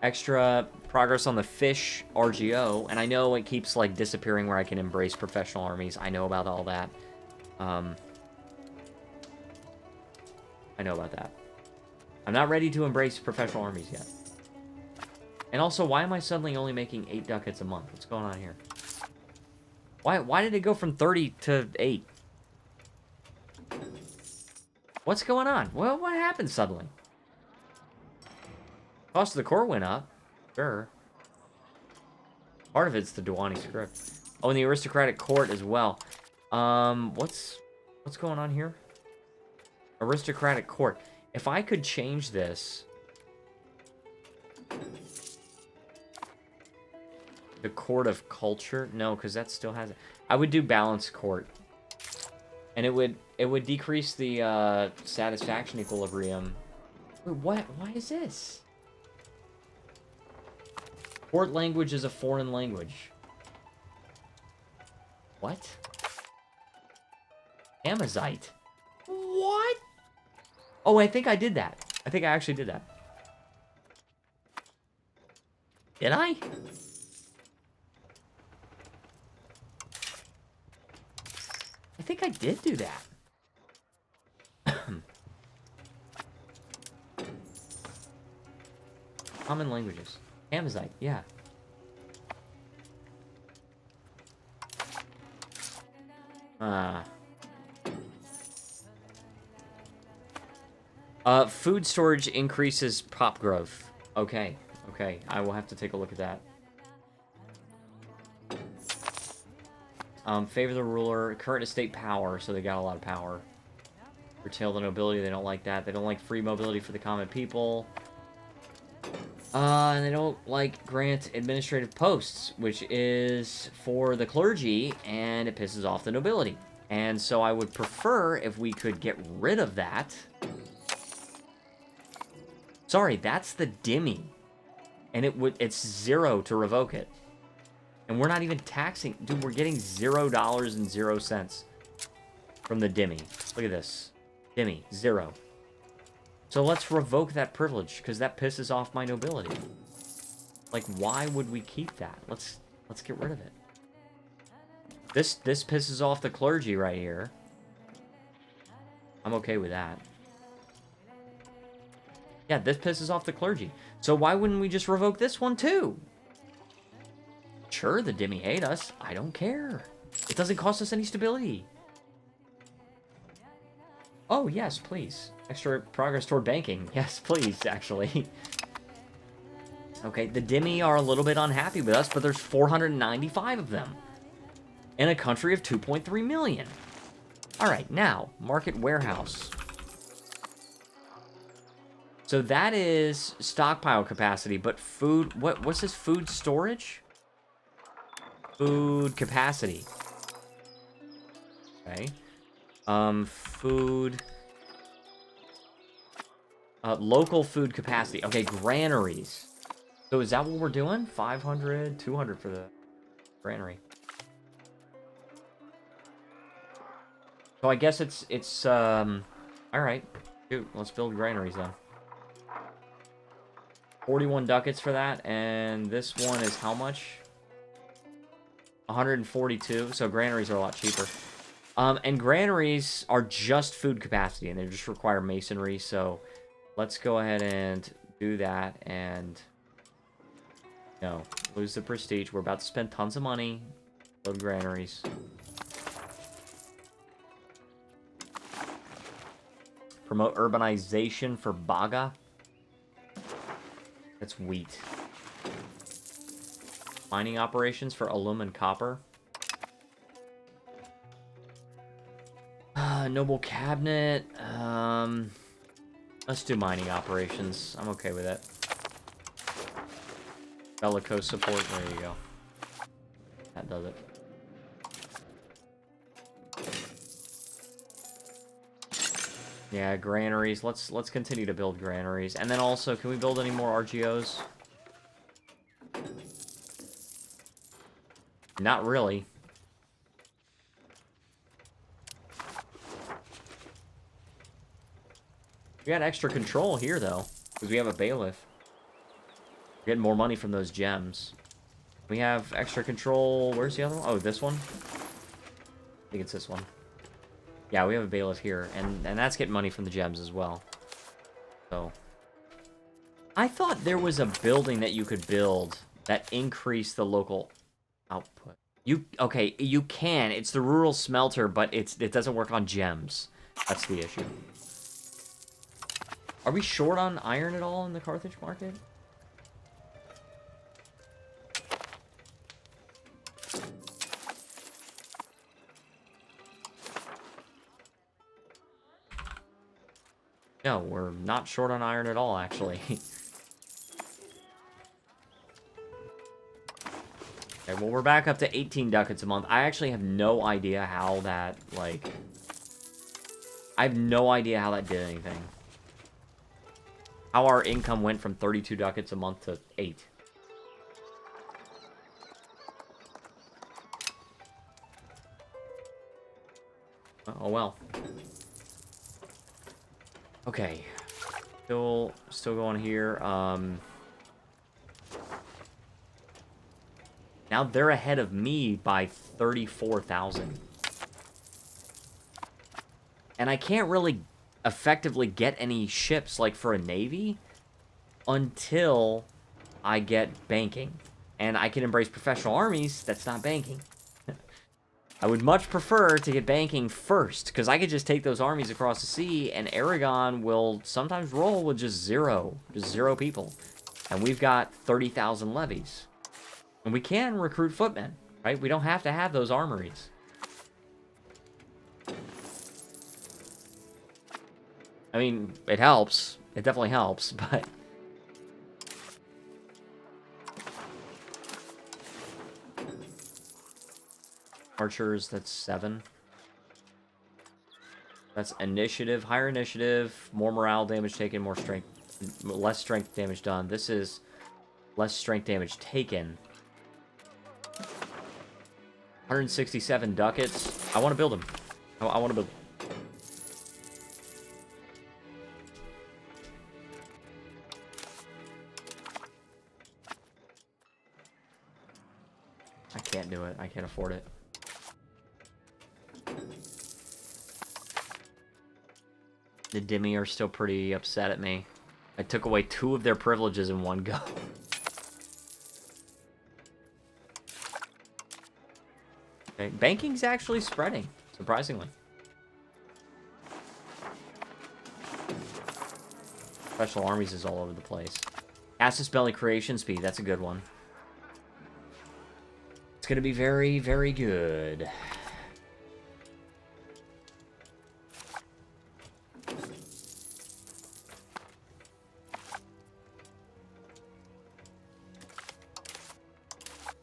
Speaker 1: extra progress on the fish RGO, and I know it keeps, like, disappearing where I can embrace professional armies. I know about all that. I know about that. I'm not ready to embrace professional armies yet. And also, why am I suddenly only making 8 ducats a month? What's going on here? Why did it go from 30 to 8? What's going on? Well, what happened suddenly? Cost of the core went up. Sure. Part of it's the Diwani script. Oh, and the aristocratic court as well. What's going on here? Aristocratic court. If I could change this... The court of culture? No, because that still has it. I would do balanced court. And it would decrease the satisfaction equilibrium. Wait, what? Why is this? Court language is a foreign language. What? Amazite. What? Oh, I think I did that. I think I actually did that. Did I? I think I did do that. Common languages. Amazite, yeah. Food storage increases pop growth. Okay, okay. I will have to take a look at that. Favor the ruler. Current estate power, so they got a lot of power. Curtail the nobility, they don't like that. They don't like free mobility for the common people. And they don't like grant administrative posts, which is for the clergy, and it pisses off the nobility. And so I would prefer if we could get rid of that. Sorry, that's the dhimmi. And it's 0 to revoke it. And we're not even taxing. Dude, we're getting $0.00 from the dhimmi. Look at this. Dhimmi, 0. So let's revoke that privilege, because that pisses off my nobility. Like, why would we keep that? Let's get rid of it. This pisses off the clergy right here. I'm okay with that. Yeah, this pisses off the clergy. So why wouldn't we just revoke this one too? Sure, the dhimmi hate us. I don't care. It doesn't cost us any stability. Oh, yes, please. Extra progress toward banking. Yes, please, actually. Okay, the dhimmi are a little bit unhappy with us, but there's 495 of them. In a country of 2.3 million. Alright, now, market warehouse. So that is stockpile capacity, but food... What's this? Food storage? Food capacity. Okay. Food... local food capacity. Okay, granaries. So is that what we're doing? 500, 200 for the granary. So I guess it's alright. Shoot, let's build granaries then. 41 ducats for that, and this one is how much? 142, so granaries are a lot cheaper. And granaries are just food capacity, and they just require masonry, so let's go ahead and do that, and... No, lose the prestige. We're about to spend tons of money. Build granaries. Promote urbanization for Baga. That's wheat. Mining operations for alum and copper. Noble cabinet. Let's do mining operations. I'm okay with it. Bellicose support. There you go. That does it. Yeah, granaries. Let's continue to build granaries. And then also, can we build any more RGOs? Not really. We got extra control here, though, because we have a bailiff. We're getting more money from those gems. We have extra control. Where's the other one? Oh, this one? I think it's this one. Yeah, we have a bailiff here, and that's getting money from the gems as well. So, I thought there was a building that you could build that increased the local output. Okay, you can. It's the rural smelter, but it doesn't work on gems. That's the issue. Are we short on iron at all in the Carthage market? No, we're not short on iron at all, actually. Okay, well, we're back up to 18 ducats a month. I actually have no idea how that, like... I have no idea how that did anything. How our income went from 32 ducats a month to 8. Oh, well. Okay, still going here. Now they're ahead of me by 34,000. And I can't really effectively get any ships, like, for a navy until I get banking. And I can embrace professional armies, that's not banking. I would much prefer to get banking first, because I could just take those armies across the sea, and Aragon will sometimes roll with just zero people. And we've got 30,000 levies. And we can recruit footmen, right? We don't have to have those armories. I mean, it helps. It definitely helps, but... Archers, that's 7. That's initiative, higher initiative, more morale damage taken, more strength, less strength damage done. This is less strength damage taken. 167 ducats. I want to build them. I want to build them. I can't do it. I can't afford it. The Demi are still pretty upset at me. I took away 2 of their privileges in one go. Okay, banking's actually spreading, surprisingly. Special armies is all over the place. Casus Belli creation speed, that's a good one. It's gonna be very, very good.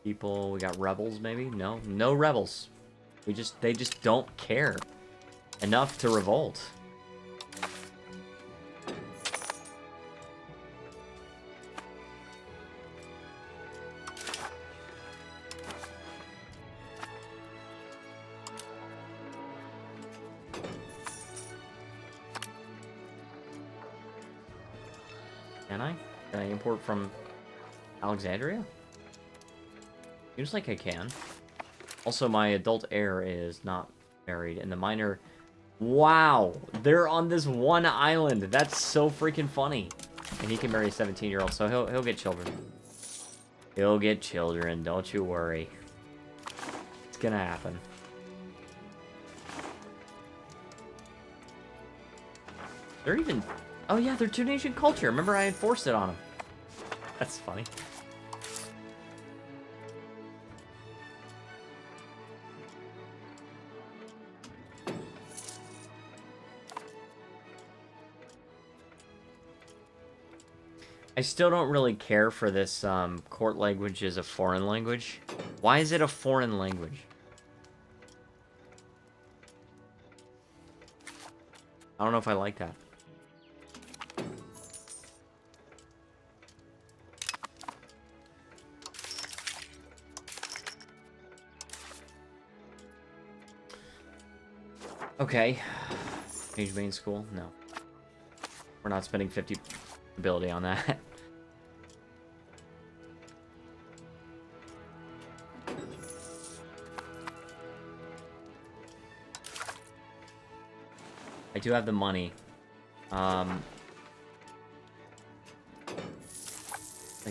Speaker 1: People, we got rebels maybe? No, no rebels. They just don't care enough to revolt. Can I? Can I import from Alexandria? Seems like I can. Also, my adult heir is not married, and the minor... Wow! They're on this one island! That's so freaking funny! And he can marry a 17-year-old, so he'll get children. He'll get children, don't you worry. It's gonna happen. They're even... Oh yeah, they're Tunisian culture. Remember I enforced it on them. That's funny. I still don't really care for this court language as a foreign language. Why is it a foreign language? I don't know if I like that. Okay. Change main school? No. We're not spending 50 ability on that. I do have the money. Like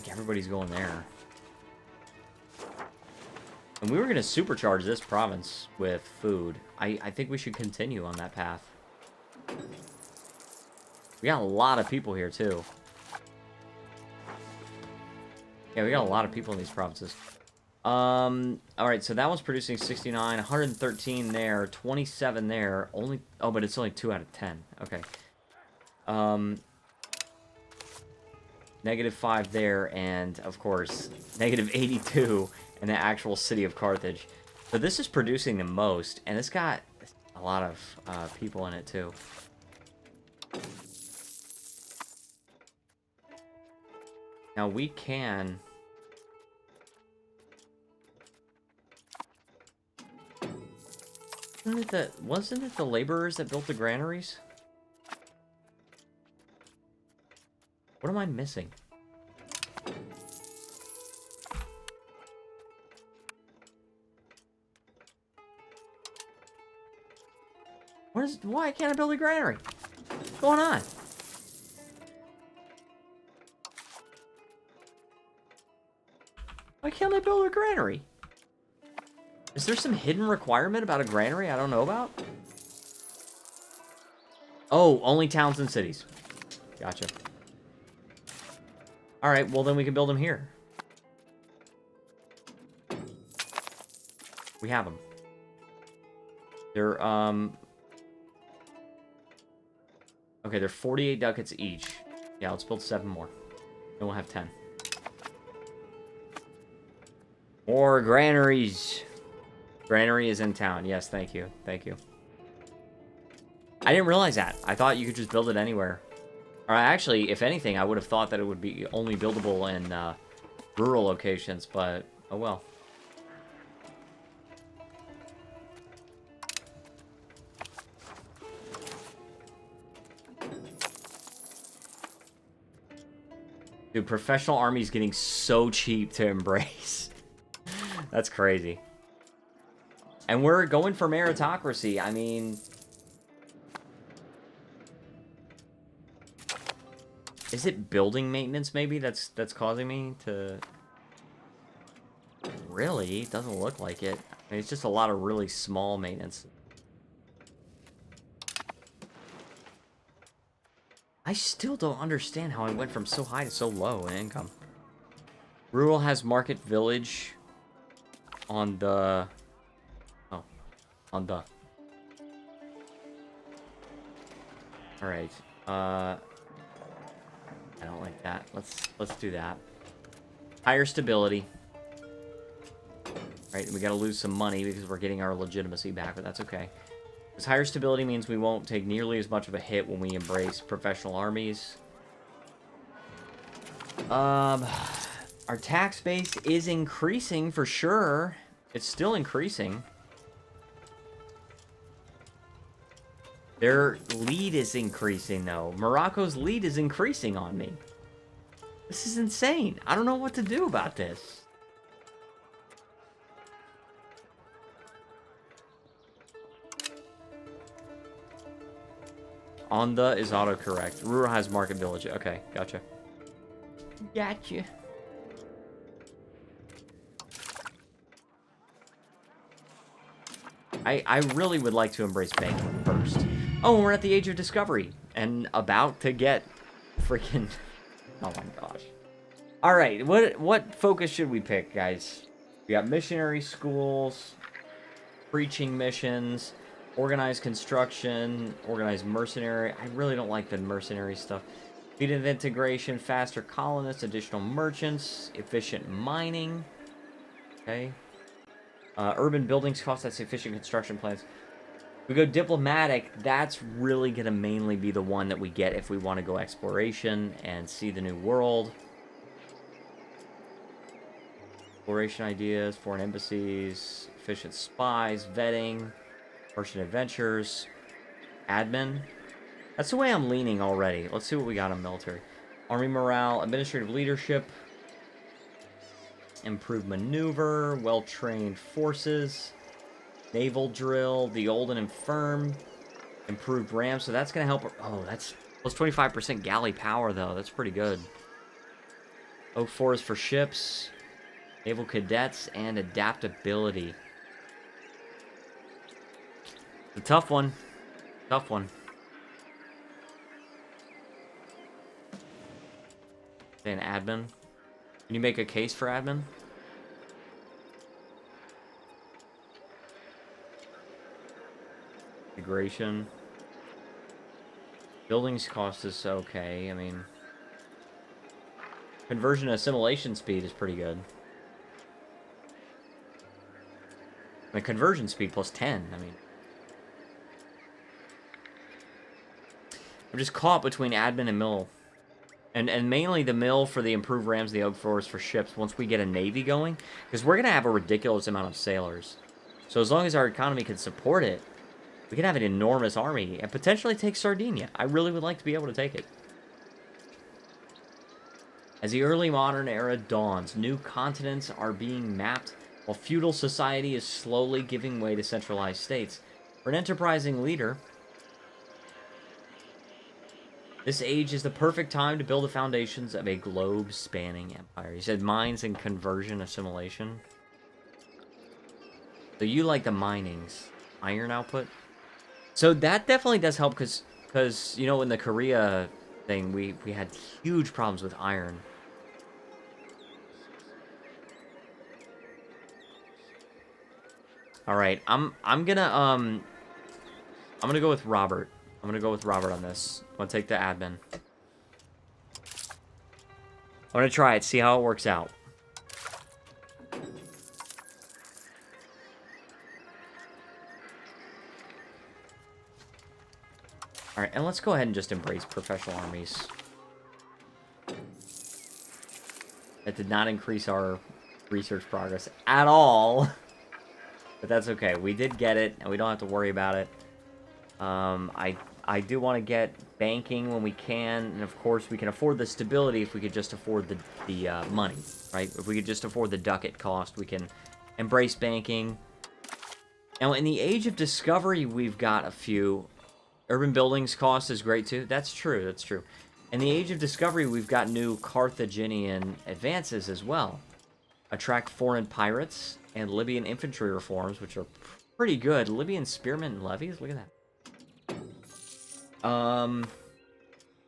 Speaker 1: everybody's going there. And we were going to supercharge this province with food. I think we should continue on that path. We got a lot of people here, too. Yeah, we got a lot of people in these provinces. Alright, so that one's producing 69, 113 there, 27 there. Only... Oh, but it's only 2 out of 10. Okay. -5 there, and, of course, -82 in the actual city of Carthage. So this is producing the most, and it's got a lot of people in it, too. Now we can... Wasn't it the laborers that built the granaries? What am I missing? Why can't I build a granary? What's going on? Why can't I build a granary? Is there some hidden requirement about a granary I don't know about? Oh, only towns and cities. Gotcha. Alright, well then we can build them here. We have them. They're, okay, they're 48 ducats each. Yeah, let's build 7 more. Then we'll have 10. More granaries. Granary is in town. Yes, thank you. Thank you. I didn't realize that. I thought you could just build it anywhere. Or actually, if anything, I would have thought that it would be only buildable in rural locations, but oh well. Dude, professional army's getting so cheap to embrace. That's crazy. And we're going for meritocracy. I mean... Is it building maintenance, maybe, that's causing me to... Really? It doesn't look like it. I mean, it's just a lot of really small maintenance. I still don't understand how I went from so high to so low in income. Rural has market village on the... Oh. On the... Alright. I don't like that. Let's do that. Higher stability. Right, we gotta lose some money because we're getting our legitimacy back, but that's okay. This higher stability means we won't take nearly as much of a hit when we embrace professional armies. Our tax base is increasing for sure. It's still increasing. Their lead is increasing, though. Morocco's lead is increasing on me. This is insane. I don't know what to do about this. On the is autocorrect. Rural has market village. Okay, gotcha. Gotcha. I really would like to embrace banking first. Oh, we're at the age of discovery. And about to get freaking... Oh my gosh. Alright, what focus should we pick, guys? We got missionary schools, preaching missions, organized construction, organized mercenary. I really don't like the mercenary stuff. Speed of integration, faster colonists, additional merchants, efficient mining. Okay. Urban buildings cost, that's efficient construction plans. We go diplomatic, that's really going to mainly be the one that we get if we want to go exploration and see the new world. Exploration ideas, foreign embassies, efficient spies, vetting, merchant adventures, admin. That's the way I'm leaning already. Let's see what we got on military. Army morale, administrative leadership, improved maneuver, well-trained forces, naval drill, the old and infirm, improved ram. So that's going to help. Oh, that's plus 25% galley power, though. That's pretty good. Oak Forest for ships, naval cadets, and adaptability. It's a tough one. Tough one. Say an admin. Can you make a case for admin? Integration. Buildings cost is okay. I mean, conversion assimilation speed is pretty good. The conversion speed plus 10. I mean, I'm just caught between admin and mill. And mainly the mill for the improved rams, the oak forest for ships, once we get a navy going. Because we're going to have a ridiculous amount of sailors. So as long as our economy can support it, we can have an enormous army and potentially take Sardinia. I really would like to be able to take it. As the early modern era dawns, new continents are being mapped while feudal society is slowly giving way to centralized states. For an enterprising leader, this age is the perfect time to build the foundations of a globe-spanning empire. He said mines and conversion assimilation. So you like the minings. Iron output? So that definitely does help because you know, in the Korea thing, we had huge problems with iron. Alright, I'm gonna I'm gonna go with Robert. I'm gonna go with Robert on this. I'm gonna take the admin. I'm gonna try it, see how it works out. Alright, and let's go ahead and just embrace professional armies. That did not increase our research progress at all. But that's okay. We did get it, and we don't have to worry about it. I do want to get banking when we can, and of course we can afford the stability if we could just afford the money, right? If we could just afford the ducat cost, we can embrace banking. Now, in the Age of Discovery, we've got a few. Urban buildings cost is great too. That's true, that's true. In the Age of Discovery, we've got new Carthaginian advances as well. Attract foreign pirates and Libyan infantry reforms, which are pretty good. Libyan spearmen and levies, look at that.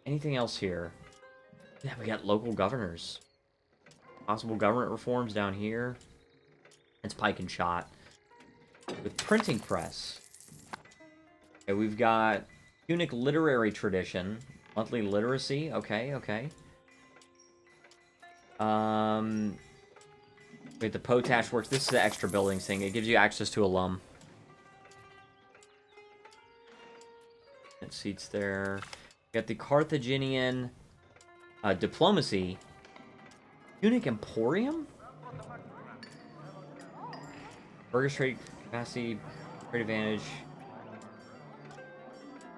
Speaker 1: Anything else here? Yeah, we got local governors. Possible government reforms down here. It's pike and shot. With printing press. Okay, we've got Punic literary tradition. Monthly literacy. Okay, okay. Wait, the potash works. This is the extra buildings thing. It gives you access to alum. Seats there. We got the Carthaginian diplomacy. Punic Emporium? Burgers trade capacity, trade advantage.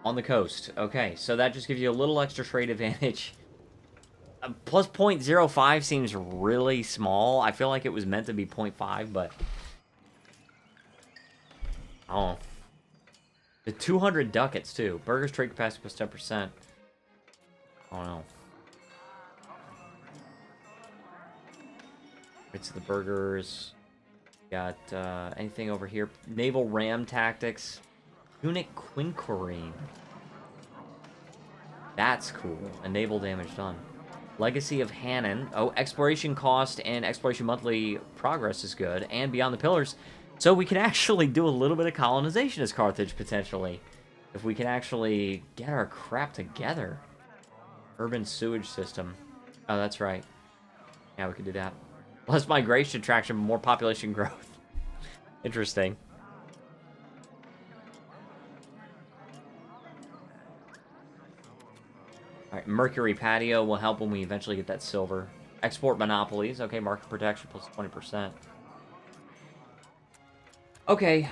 Speaker 1: On the coast. Okay, so that just gives you a little extra trade advantage. Plus 0.05 seems really small. I feel like it was meant to be 0.5, but... Oh. The 200 ducats, too. Burgers trade capacity plus 10%. Oh, no. It's the burgers. Got anything over here? Naval ram tactics. Punic quinquerine. That's cool. And naval damage done. Legacy of Hannon. Oh, exploration cost and exploration monthly progress is good. And Beyond the Pillars. So we can actually do a little bit of colonization as Carthage, potentially. If we can actually get our crap together. Urban sewage system. Oh, that's right. Yeah, we can do that. Less migration traction, more population growth. Interesting. Alright, Mercury Patio will help when we eventually get that silver. Export monopolies. Okay, market protection plus 20%. Okay,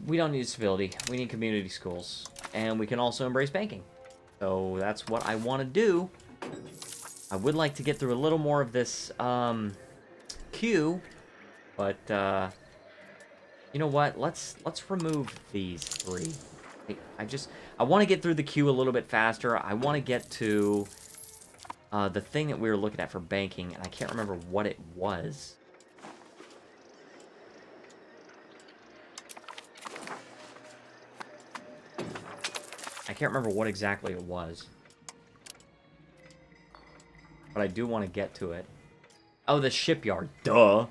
Speaker 1: we don't need stability. We need community schools. And we can also embrace banking. So that's what I want to do. I would like to get through a little more of this queue. But, you know what? Let's remove these three. I want to get through the queue a little bit faster. I want to get to the thing that we were looking at for banking. And I can't remember what it was. I can't remember what exactly it was. But I do want to get to it. Oh, the shipyard. Duh.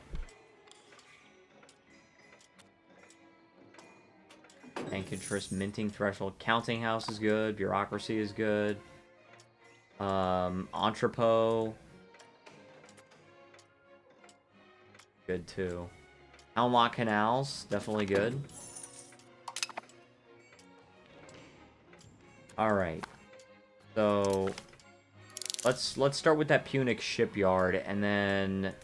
Speaker 1: Bank interest, minting threshold. Counting house is good. Bureaucracy is good. Entrepot. Good, too. Unlock canals. Definitely good. Alright. So... Let's start with that Punic shipyard, and then...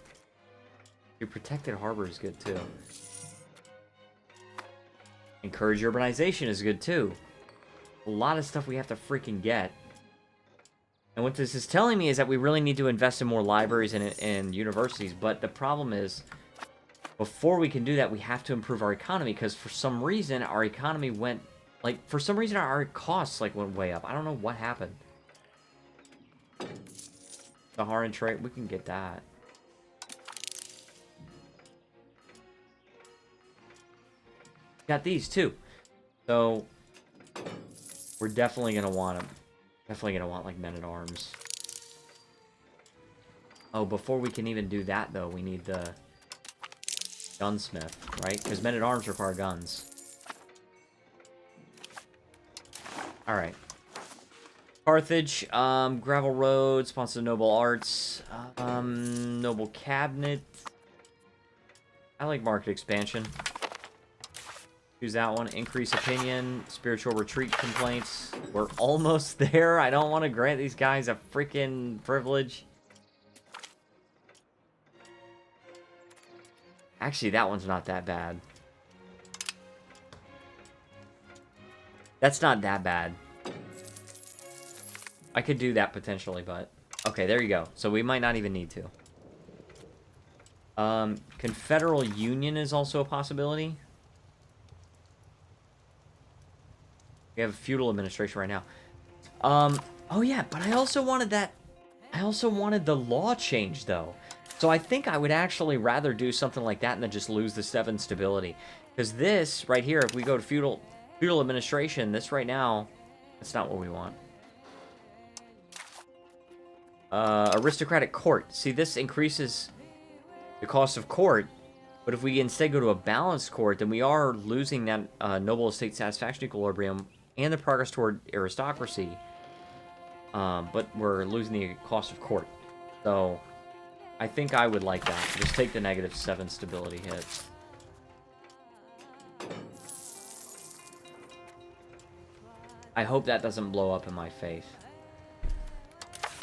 Speaker 1: Your protected harbor is good, too. Encourage urbanization is good, too. A lot of stuff we have to freaking get. And what this is telling me is that we really need to invest in more libraries and universities, but the problem is... Before we can do that, we have to improve our economy, because for some reason, our economy went... Like, for some reason, our costs, like, went way up. I don't know what happened. Saharan trade, we can get that. Got these, too. So, we're definitely going to want them. Definitely going to want, like, men-at-arms. Oh, before we can even do that, though, we need the gunsmith, right? Because men-at-arms require guns. Alright. Carthage, gravel road, sponsor noble arts, noble cabinet. I like market expansion. Choose that one. Increase opinion, spiritual retreat complaints. We're almost there. I don't want to grant these guys a freaking privilege. Actually, that one's not that bad. That's not that bad. I could do that potentially, but... Okay, there you go. So we might not even need to. Confederal Union is also a possibility. We have feudal administration right now. Oh yeah, but I also wanted that... I also wanted the law change, though. So I think I would actually rather do something like that than just lose the 7 stability. Because this, right here, if we go to feudal administration, this right now, that's not what we want. Aristocratic court. See, this increases the cost of court, but if we instead go to a balanced court, then we are losing that noble estate satisfaction equilibrium and the progress toward aristocracy. But we're losing the cost of court. So I think I would like that. Just take the -7 stability hit. I hope that doesn't blow up in my face.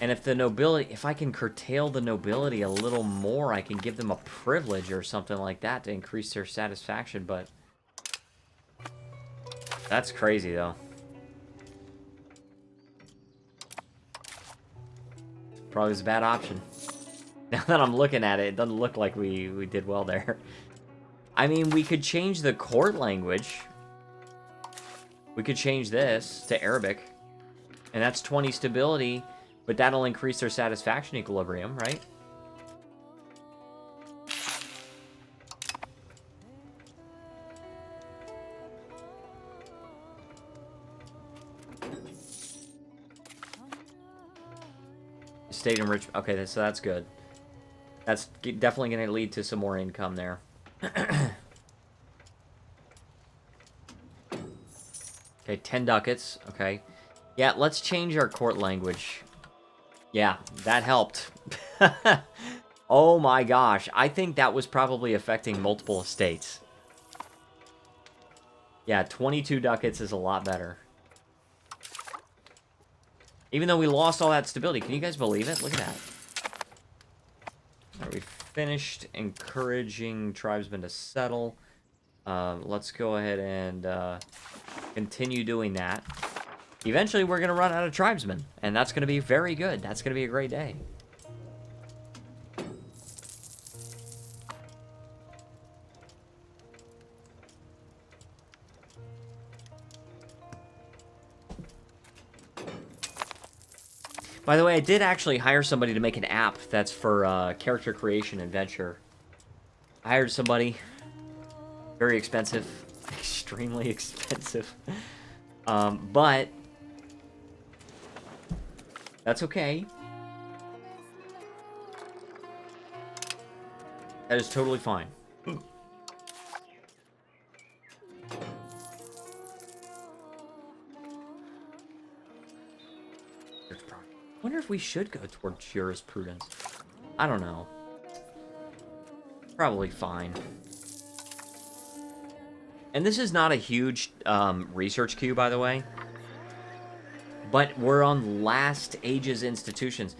Speaker 1: And if the nobility, if I can curtail the nobility a little more, I can give them a privilege or something like that to increase their satisfaction, but that's crazy, though. Probably was a bad option. Now that I'm looking at it, it doesn't look like we did well there. I mean, we could change the court language. We could change this to Arabic, and that's 20 stability. But that'll increase their satisfaction equilibrium, right? State enrichment. Okay, so that's good. That's definitely going to lead to some more income there. Okay, 10 ducats. Okay. Yeah, let's change our court language. Yeah, that helped. Oh my gosh. I think that was probably affecting multiple estates. Yeah, 22 ducats is a lot better. Even though we lost all that stability. Can you guys believe it? Look at that. Alright, we finished encouraging tribesmen to settle. Let's go ahead and continue doing that. Eventually, we're going to run out of tribesmen, and that's going to be very good. That's going to be a great day. By the way, I did actually hire somebody to make an app that's for character creation and venture. I hired somebody. Very expensive. Extremely expensive. But that's okay. That is totally fine. I wonder if we should go toward jurisprudence. I don't know. Probably fine. And this is not a huge research queue, by the way. But we're on last ages institutions.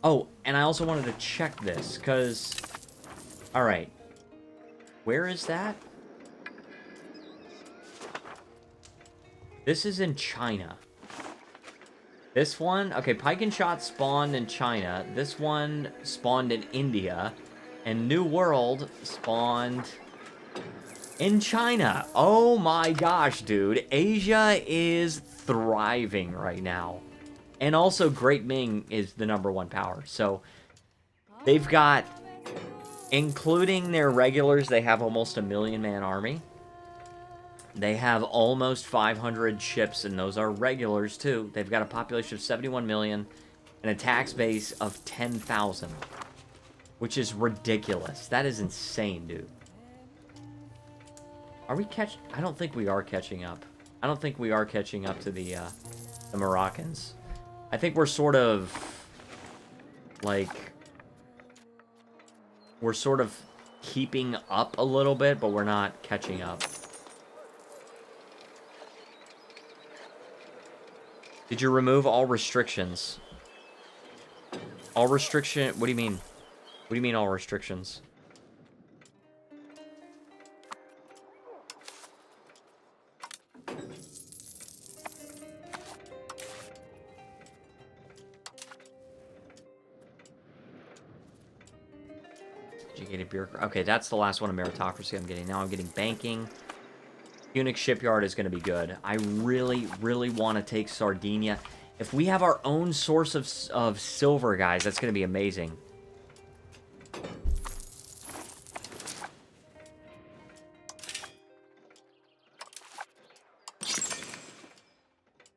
Speaker 1: Oh, and I also wanted to check this, because... Alright. Where is that? This is in China. This one... Okay, Pike and Shot spawned in China. This one spawned in India. And New World spawned... in China. Oh my gosh, dude. Asia is thriving right now. And also Great Ming is the #1 power. So they've got, including their regulars, they have almost a 1,000,000-man army. They have almost 500 ships, and those are regulars too. They've got a population of 71 million and a tax base of 10,000, which is ridiculous. That is insane, dude. Are we I don't think we are catching up. I don't think we are catching up to the Moroccans. I think we're sort of, like, we're sort of keeping up a little bit, but we're not catching up. Did you remove all restrictions? All restriction... What do you mean? What do you mean all restrictions? Educated bureaucracy. Okay, that's the last one of meritocracy I'm getting. Now I'm getting banking. Punic shipyard is going to be good. I really, really want to take Sardinia. If we have our own source of silver, guys, that's going to be amazing.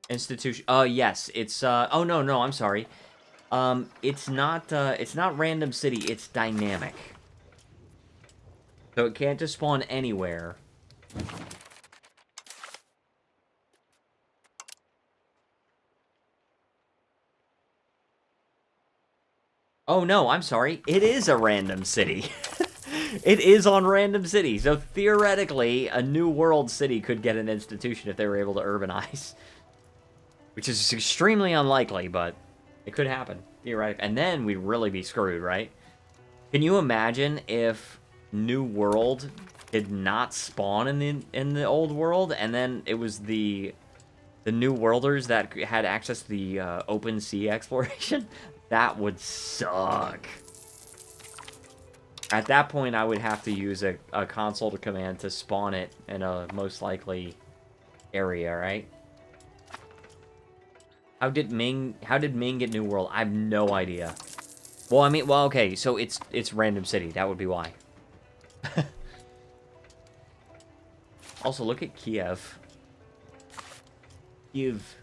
Speaker 1: Institution. Yes, it's oh no, I'm sorry. It's not random city, it's dynamic. So it can't just spawn anywhere. Oh no, I'm sorry. It is a random city. It is on random city. So theoretically, a new world city could get an institution if they were able to urbanize. Which is extremely unlikely, but it could happen, theoretically. And then we'd really be screwed, right? Can you imagine if New World did not spawn in the old world, and then it was the New Worlders that had access to the open sea exploration? That would suck. At that point, I would have to use a console command to spawn it in a most likely area, right? How did Ming get New World? I have no idea. Well, I mean, well, okay, so it's random city. That would be why. Also, look at Kiev. Kiev.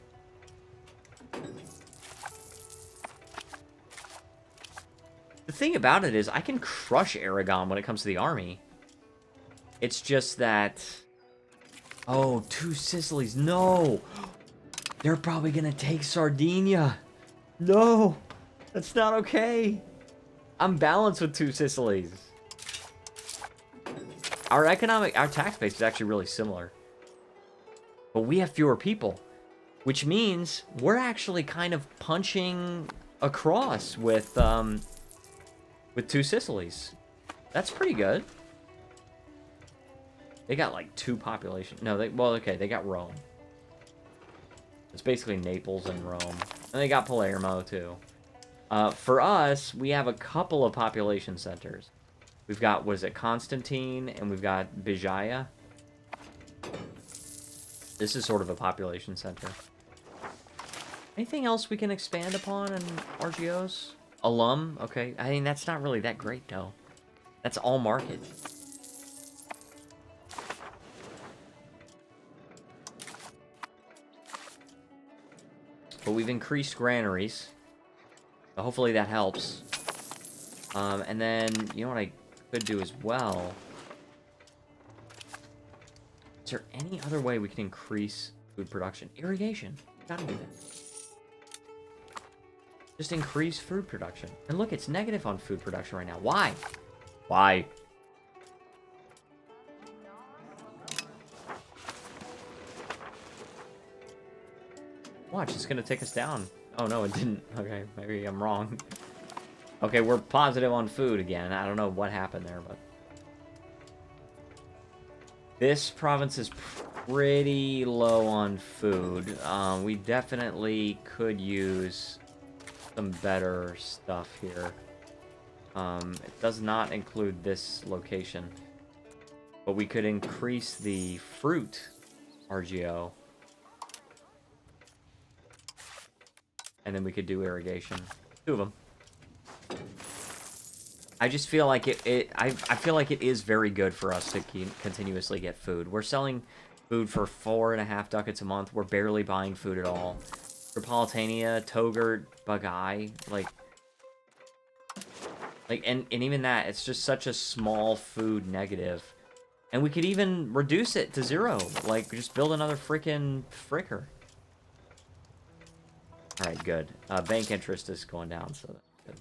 Speaker 1: The thing about it is, I can crush Aragon when it comes to the army. It's just that... Oh, two Sicilies. No! They're probably gonna take Sardinia. No! That's not okay. I'm balanced with two Sicilies. Our tax base is actually really similar. But we have fewer people. Which means we're actually kind of punching across with two Sicilies. That's pretty good. They got like 2 population. No, well, okay, they got Rome. It's basically Naples and Rome. And they got Palermo, too. For us, we have a couple of population centers. We've got, what is it, Constantine, and we've got Bijaya. This is sort of a population center. Anything else we can expand upon in RGOs? Alum, okay. I mean, that's not really that great, though. That's all market. But we've increased granaries. So hopefully that helps. And then, you know what I could do as well? Is there any other way we can increase food production? Irrigation. Gotta do that. Just increase food production. And look, it's negative on food production right now. Why? Why? Watch, it's gonna take us down. Oh no, it didn't. Okay, maybe I'm wrong. Okay, we're positive on food again. I don't know what happened there, but... This province is pretty low on food. We definitely could use some better stuff here. It does not include this location. But we could increase the fruit RGO. And then we could do irrigation. 2 of them. I just feel like I feel like it is very good for us to continuously get food. We're selling food for 4.5 ducats a month. We're barely buying food at all. Tripolitania, Togurt, Bagai, and even that, it's just such a small food negative. And we could even reduce it to 0. Like, just build another freaking fricker. Alright, good. Bank interest is going down, so that's good.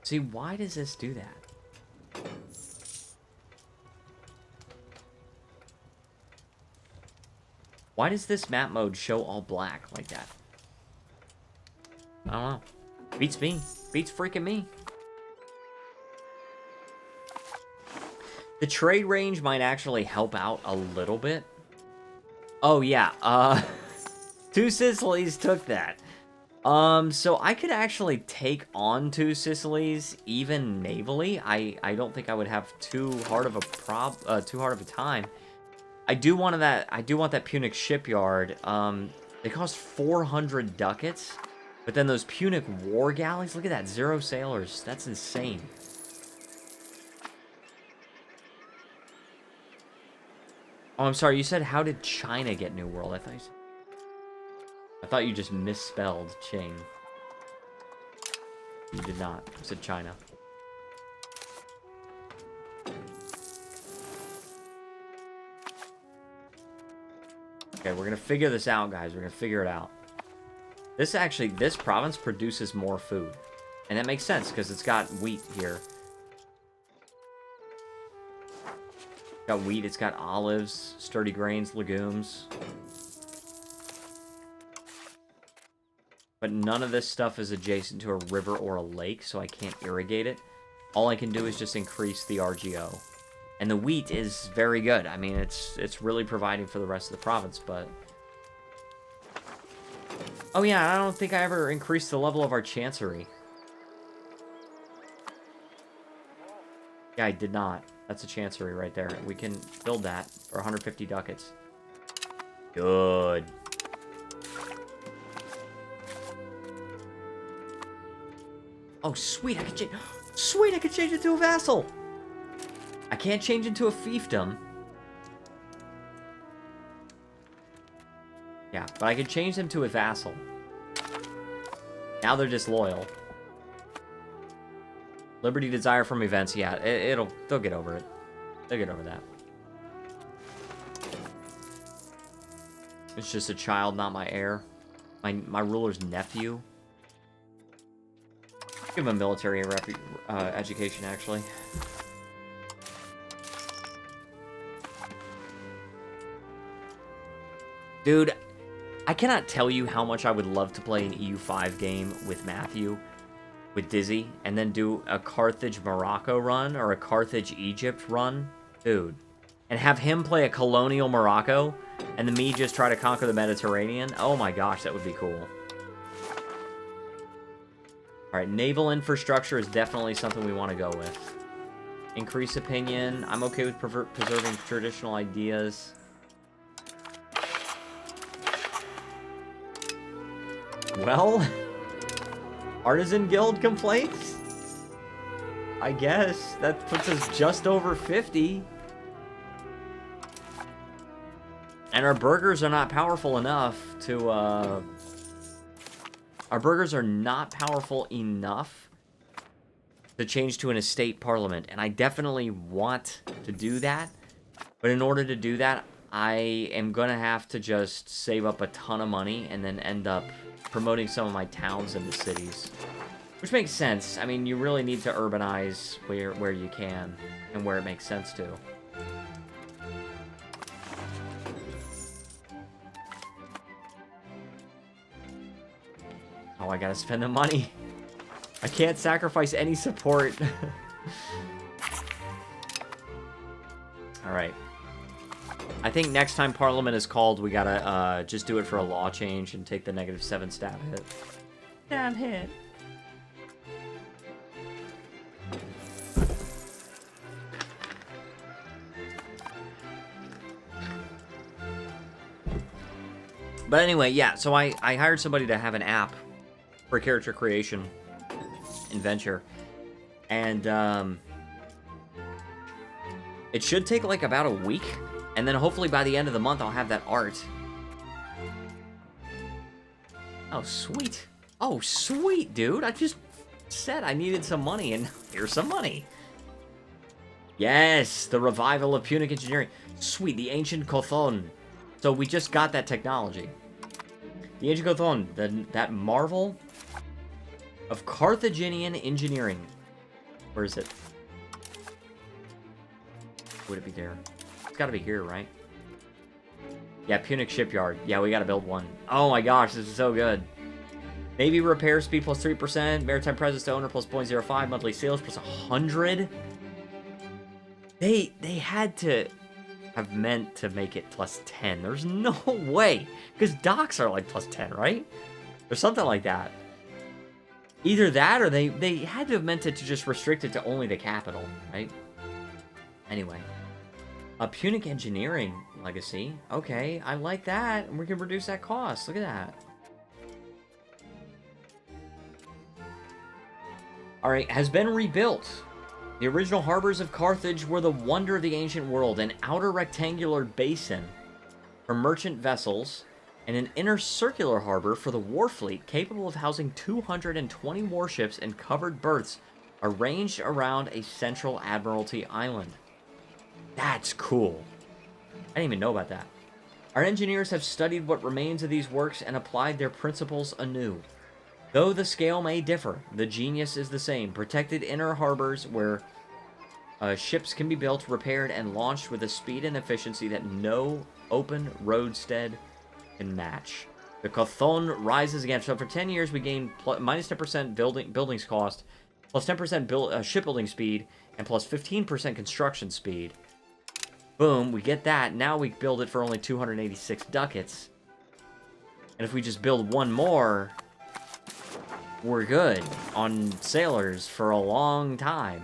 Speaker 1: See, why does this do that? Why does this map mode show all black like that? I don't know. Beats me. Beats freaking me. The trade range might actually help out a little bit. Oh, yeah. Two Sicilies took that. So I could actually take on two Sicilies even navally. I don't think I would have too hard of a time. I do want that Punic shipyard. They cost 400 ducats, but then those Punic war galleys, look at that, 0 sailors. That's insane. Oh, I'm sorry. You said, how did China get New World? I thought you just misspelled Qing. You did not. You said China. Okay, we're gonna figure this out, guys. We're gonna figure it out. This province produces more food. And that makes sense, because it's got wheat here. It's got wheat, it's got olives, sturdy grains, legumes. But none of this stuff is adjacent to a river or a lake, so I can't irrigate it. All I can do is just increase the RGO. And the wheat is very good. I mean, it's really providing for the rest of the province, but... Oh yeah, I don't think I ever increased the level of our chancery. Yeah, I did not. That's a chancery right there. We can build that for 150 ducats. Good. Oh, sweet, I can change... Sweet, I can change it to a vassal! I can't change into a fiefdom. Yeah, but I can change them to a vassal. Now they're disloyal. Liberty desire from events, yeah, they'll get over it. They'll get over that. It's just a child, not my heir. My ruler's nephew. Give him a military education, actually. Dude, I cannot tell you how much I would love to play an EU5 game with Matthew, with Dizzy, and then do a Carthage-Morocco run, or a Carthage-Egypt run. Dude. And have him play a colonial Morocco, and then me just try to conquer the Mediterranean. Oh my gosh, that would be cool. Alright, naval infrastructure is definitely something we want to go with. Increase opinion. I'm okay with preserving traditional ideas. Well, Artisan Guild complaints? I guess. That puts us just over 50. And our burghers are not powerful enough to, Our burghers are not powerful enough to change to an estate parliament. And I definitely want to do that. But in order to do that, I am going to have to just save up a ton of money and then end up promoting some of my towns into cities. Which makes sense. I mean, you really need to urbanize where you can and where it makes sense to. Oh, I gotta spend the money. I can't sacrifice any support. Alright. I think next time Parliament is called, we gotta just do it for a law change and take the -7 stab hit. Stab hit. But anyway, yeah, so I hired somebody to have an app for character creation in Venture. And it should take like about a week And then hopefully by the end of the month, I'll have that art. Oh, sweet. Oh, sweet, dude. I just said I needed some money, and here's some money. Yes, the revival of Punic engineering. Sweet, the ancient Kothon. So we just got that technology. The ancient Kothon, that marvel of Carthaginian engineering. Where is it? Would it be there? It's got to be here, right? Yeah, Punic shipyard. Yeah, we got to build one. Oh my gosh, this is so good. Navy repair speed plus 3%. Maritime presence to owner plus 0.05. Monthly sales plus 100. They had to have meant to make it plus 10. There's no way. Because docks are like plus 10, right? Or something like that. Either that or they had to have meant it to just restrict it to only the capital, right? Anyway. A Punic engineering legacy. Okay, I like that. And we can reduce that cost. Look at that. Alright, has been rebuilt. The original harbors of Carthage were the wonder of the ancient world, an outer rectangular basin for merchant vessels, and an inner circular harbor for the war fleet, capable of housing 220 warships and covered berths arranged around a central admiralty island. That's cool. I didn't even know about that. Our engineers have studied what remains of these works and applied their principles anew. Though the scale may differ, the genius is the same. Protected inner harbors where ships can be built, repaired, and launched with a speed and efficiency that no open roadstead can match. The Kothon rises again. So for 10 years, we gain minus 10% buildings cost, plus 10% shipbuilding speed, and plus 15% construction speed. Boom, we get that. Now we build it for only 286 ducats. And if we just build one more, we're good on sailors for a long time.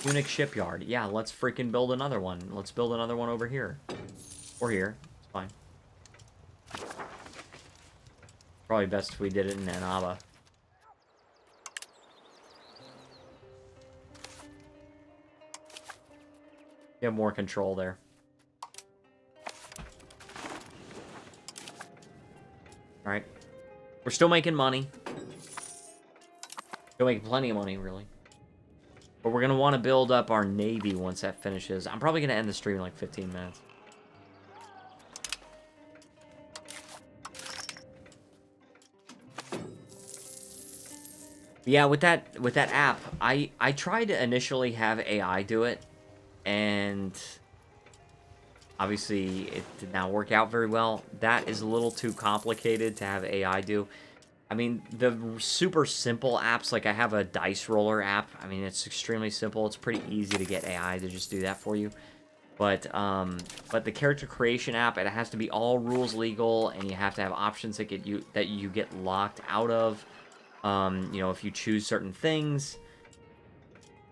Speaker 1: Punic shipyard. Yeah, let's freaking build another one. Let's build another one over here. Or here. It's fine. Probably best if we did it in Annaba. You have more control there. Alright. We're still making money. Still making plenty of money, really. But we're going to want to build up our navy once that finishes. I'm probably going to end the stream in like 15 minutes. Yeah, with that app, I tried to initially have AI do it, and obviously it did not work out very well. That is a little too complicated to have AI do. I mean, the super simple apps, like I have a dice roller app. I mean, it's extremely simple. It's pretty easy to get AI to just do that for you. But the character creation app, it has to be all rules legal, and you have to have options that you get locked out of. You know, if you choose certain things.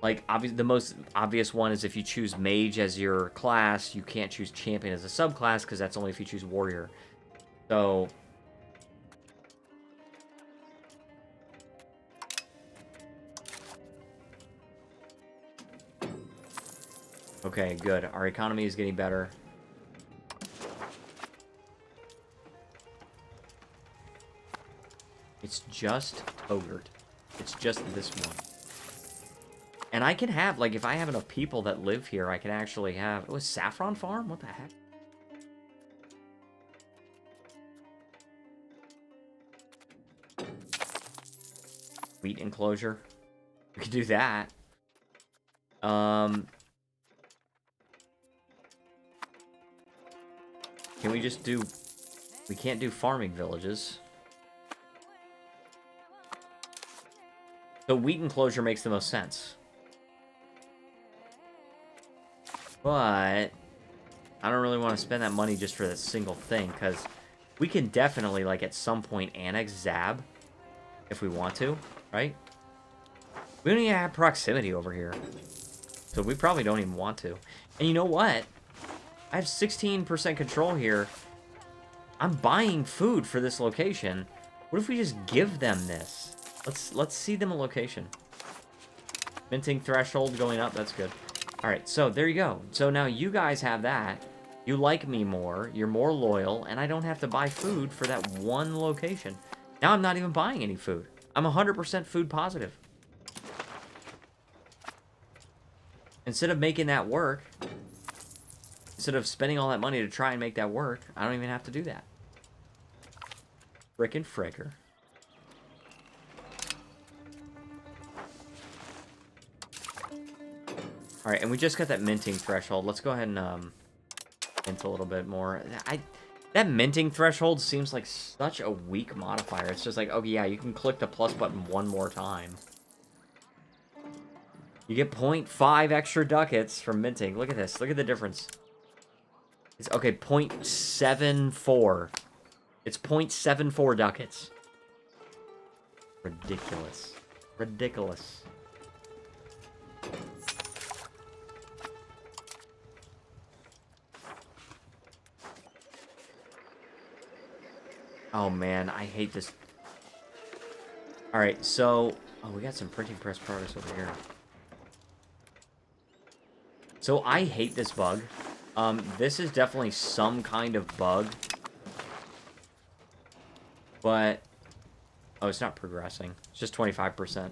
Speaker 1: Like, the most obvious one is if you choose mage as your class, you can't choose champion as a subclass, because that's only if you choose warrior. So okay, good. Our economy is getting better. It's just Togurt. It's just this one. And I can have, like, if I have enough people that live here, I can actually have... Oh, a saffron farm? What the heck? Wheat enclosure. We could do that. Can we just do... We can't do farming villages. The wheat enclosure makes the most sense. But I don't really want to spend that money just for this single thing, because we can definitely, like, at some point annex Zab if we want to, right? We don't even have proximity over here, so we probably don't even want to. And you know what? I have 16% control here. I'm buying food for this location. What if we just give them this? Let's see them a location. Minting threshold going up. That's good. Alright, so there you go. So now you guys have that. You like me more. You're more loyal. And I don't have to buy food for that one location. Now I'm not even buying any food. I'm 100% food positive. Instead of making that work, instead of spending all that money to try and make that work, I don't even have to do that. Frickin' fricker. Alright, and we just got that minting threshold. Let's go ahead and mint a little bit more. That minting threshold seems like such a weak modifier. It's just like, oh yeah, you can click the plus button one more time. You get 0.5 extra ducats from minting. Look at this. Look at the difference. It's, okay, 0.74. It's 0.74 ducats. Ridiculous. Ridiculous. Oh man, I hate this. Alright, so... Oh, we got some printing press progress over here. So I hate this bug. This is definitely some kind of bug. But... Oh, it's not progressing. It's just 25%.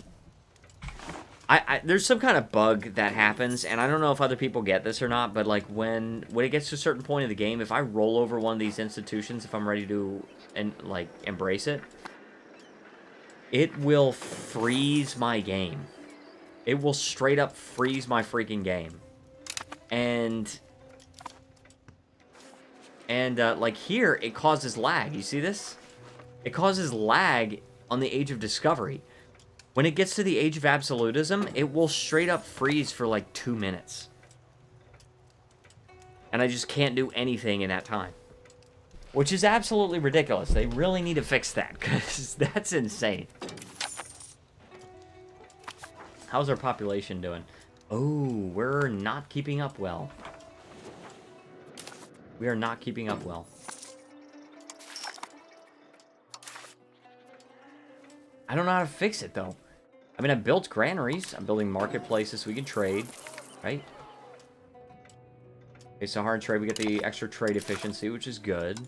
Speaker 1: There's some kind of bug that happens, and I don't know if other people get this or not, but like when it gets to a certain point of the game, if I roll over one of these institutions, if I'm ready to embrace it, it will freeze my game. It will straight up freeze my freaking game. And like here, it causes lag. You see this? It causes lag on the Age of Discovery. When it gets to the Age of Absolutism, it will straight up freeze for like 2 minutes. And I just can't do anything in that time. Which is absolutely ridiculous. They really need to fix that, because that's insane. How's our population doing? Oh, we're not keeping up well. We are not keeping up well. I don't know how to fix it, though. I mean, I built granaries. I'm building marketplaces so we can trade, right? Okay, so hard trade. We get the extra trade efficiency, which is good.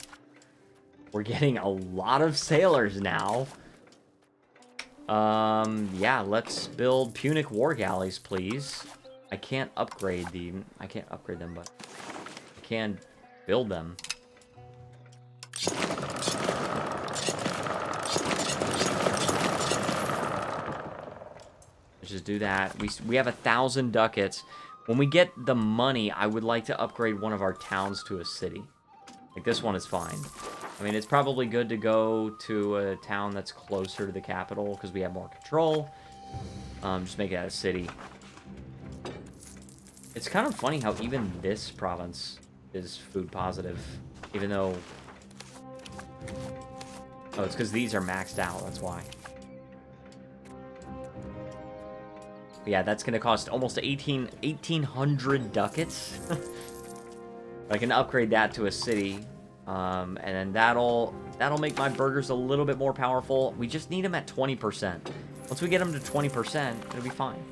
Speaker 1: We're getting a lot of sailors now. Yeah, let's build Punic war galleys, please. I can't upgrade them. I can't upgrade them, but I can build them. Let's just do that. We have 1,000 ducats. When we get the money, I would like to upgrade one of our towns to a city. Like, this one is fine. I mean, it's probably good to go to a town that's closer to the capital, because we have more control. Just make it a city. It's kind of funny how even this province is food positive, even though... Oh, it's because these are maxed out, that's why. Yeah, that's going to cost almost 1,800 ducats. I can upgrade that to a city, and then that'll make my burgers a little bit more powerful. We just need them at 20%. Once we get them to 20%, it'll be fine.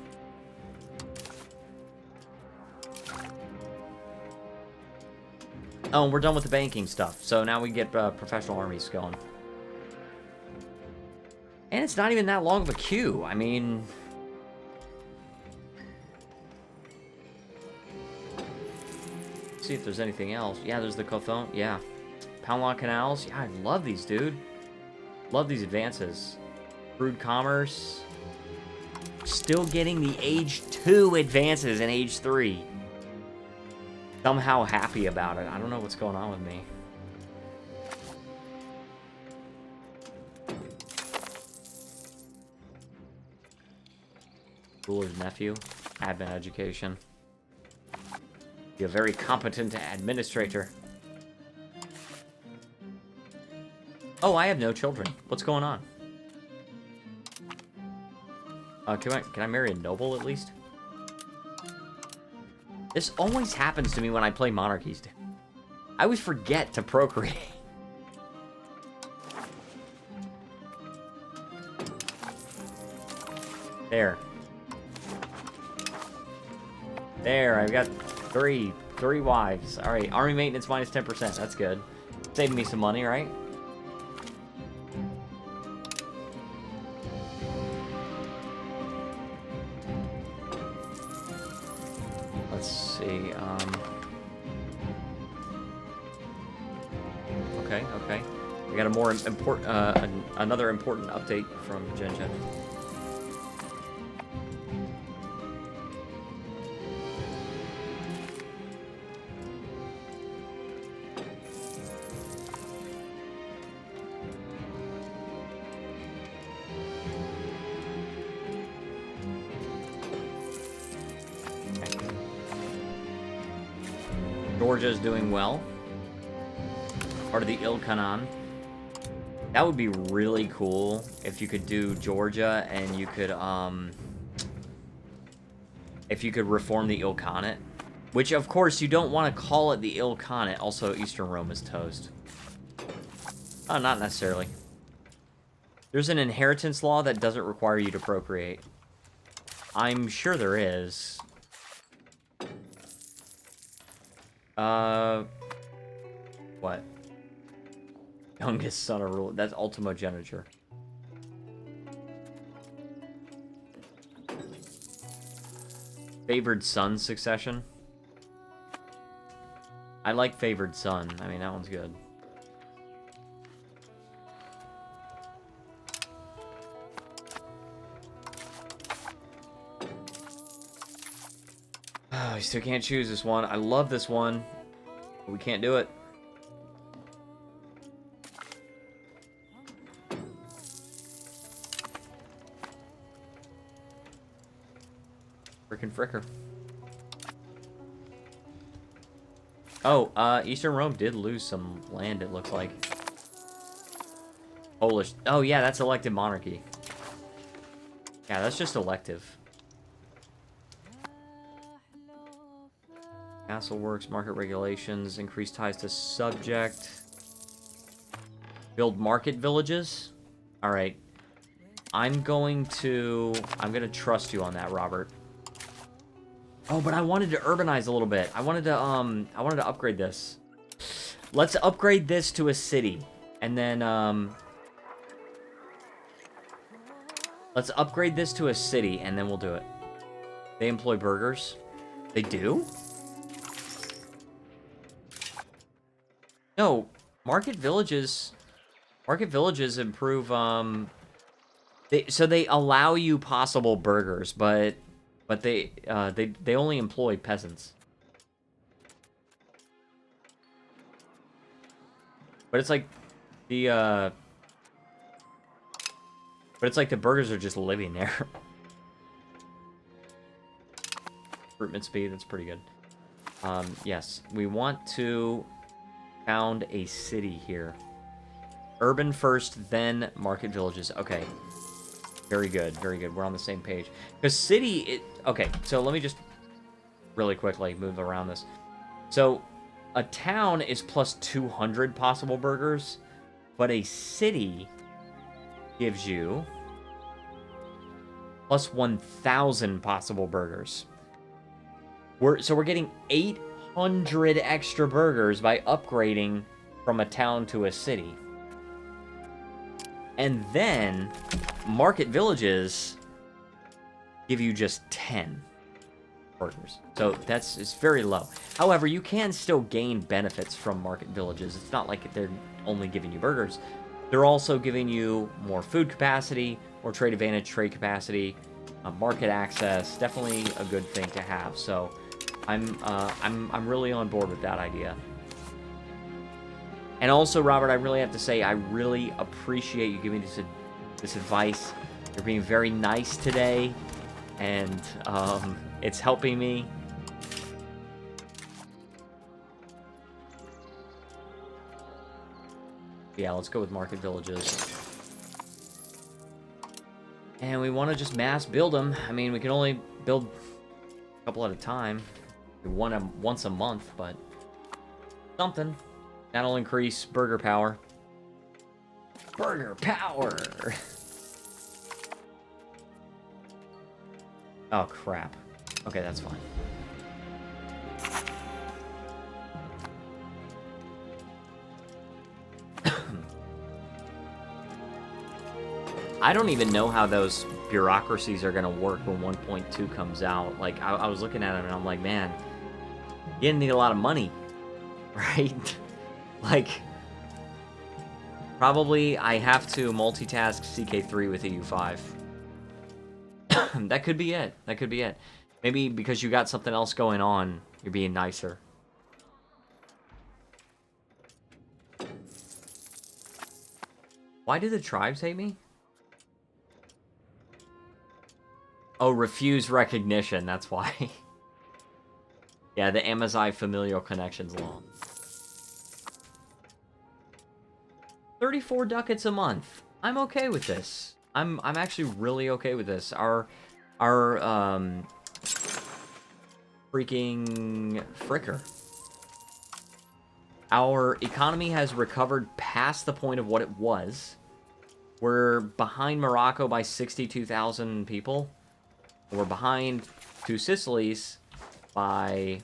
Speaker 1: Oh, and we're done with the banking stuff, so now we can get professional armies going. And it's not even that long of a queue. I mean... see if there's anything else. Yeah, there's the Cothon. Yeah. Poundlock Canals. Yeah, I love these, dude. Love these advances. Crude Commerce. Still getting the Age 2 advances in Age 3. Somehow happy about it. I don't know what's going on with me. Ruler's nephew. Admin education. Be a very competent administrator. Oh, I have no children. What's going on? Can I marry a noble at least? This always happens to me when I play monarchies. I always forget to procreate. There. There, I've got three wives. All right, army maintenance minus 10%. That's good. Saving me some money, right? Let's see. Okay. We got a more important, another important update from Gen. Georgia's doing well. Part of the Ilkhanan. That would be really cool if you could do Georgia and you could if you could reform the Ilkhanate. Which of course you don't want to call it the Ilkhanate. Also, Eastern Rome is toast. Oh, not necessarily. There's an inheritance law that doesn't require you to procreate. I'm sure there is. What? Youngest son of ruler. That's ultimogeniture. Favored son succession. I like favored son. I mean, that one's good. Oh, you still can't choose this one. I love this one, but we can't do it. Frickin' fricker. Oh, Eastern Rome did lose some land, it looks like. Polish. Oh, yeah, that's elected monarchy. Yeah, that's just elective. Castle works, market regulations, increase ties to subject. Build market villages. All right. I'm gonna trust you on that, Robert. Oh, but I wanted to urbanize a little bit. I wanted to upgrade this. Let's upgrade this to a city. And then, let's upgrade this to a city, and then we'll do it. They employ burgers. They do? No, market villages improve, so they allow you possible burgers, but they only employ peasants. But it's like the burgers are just living there. Recruitment speed, that's pretty good. Yes, we want to found a city here. Urban first, then market villages. Okay. Very good, very good. We're on the same page. Because city, okay, so let me just really quickly move around this. So, a town is plus 200 possible burgers, but a city gives you plus 1,000 possible burgers. So we're getting 800 extra burgers by upgrading from a town to a city. And then market villages give you just 10 burgers. So it's very low. However, you can still gain benefits from market villages. It's not like they're only giving you burgers. They're also giving you more food capacity, more trade advantage, trade capacity, market access. Definitely a good thing to have. So I'm really on board with that idea. And also, Robert, I really have to say, I really appreciate you giving me this advice. You're being very nice today, and it's helping me. Yeah, let's go with market villages. And we want to just mass build them. I mean, we can only build a couple at a time. Once a month, but something. That'll increase burger power. Burger power! Oh, crap. Okay, that's fine. I don't even know how those bureaucracies are going to work when 1.2 comes out. Like, I was looking at them and I'm like, man, you're going to need a lot of money, right? Like, probably I have to multitask CK3 with EU5. That could be it. That could be it. Maybe because you got something else going on, you're being nicer. Why do the tribes hate me? Oh, refuse recognition, that's why. Yeah, the Amazigh familial connections law. 34 ducats a month. I'm okay with this. I'm actually really okay with this. Our freaking fricker. Our economy has recovered past the point of what it was. We're behind Morocco by 62,000 people. We're behind Two Sicilies by,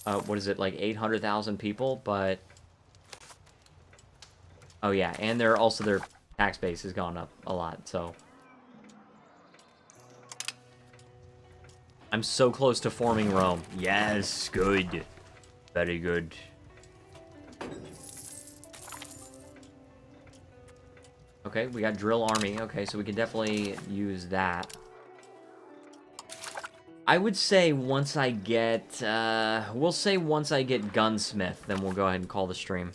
Speaker 1: what is it, like 800,000 people, but... Oh yeah, and their tax base has gone up a lot, so... I'm so close to forming Rome. Yes, good. Very good. Okay, we got drill army. Okay, so we can definitely use that. I would say once I get, we'll say once I get gunsmith, then we'll go ahead and call the stream.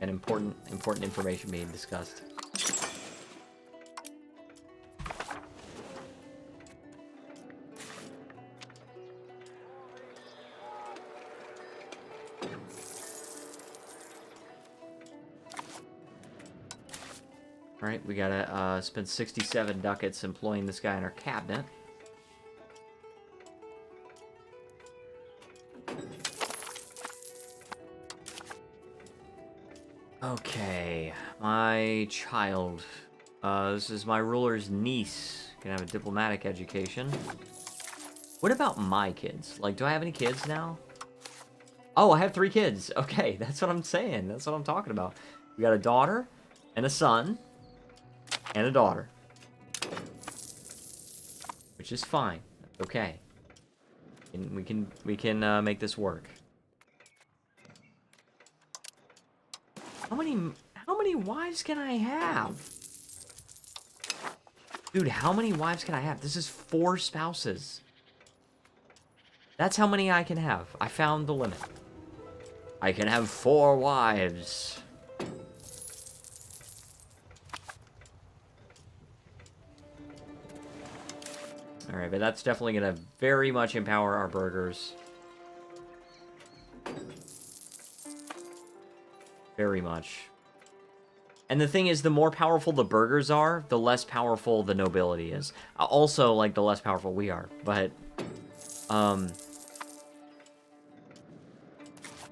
Speaker 1: And important information being discussed. Alright, we gotta spend 67 ducats employing this guy in our cabinet. Okay, my child. This is my ruler's niece. Can have a diplomatic education. What about my kids? Like, do I have any kids now? Oh, I have 3 kids. Okay, that's what I'm saying. That's what I'm talking about. We got a daughter, and a son, and a daughter. Which is fine. Okay. And we can make this work. How many wives can I have? Dude, how many wives can I have? This is 4 spouses. That's how many I can have. I found the limit. I can have 4 wives. Alright, but that's definitely gonna very much empower our burghers. Very much. And the thing is, the more powerful the burghers are, the less powerful the nobility is. Also, like, the less powerful we are. But,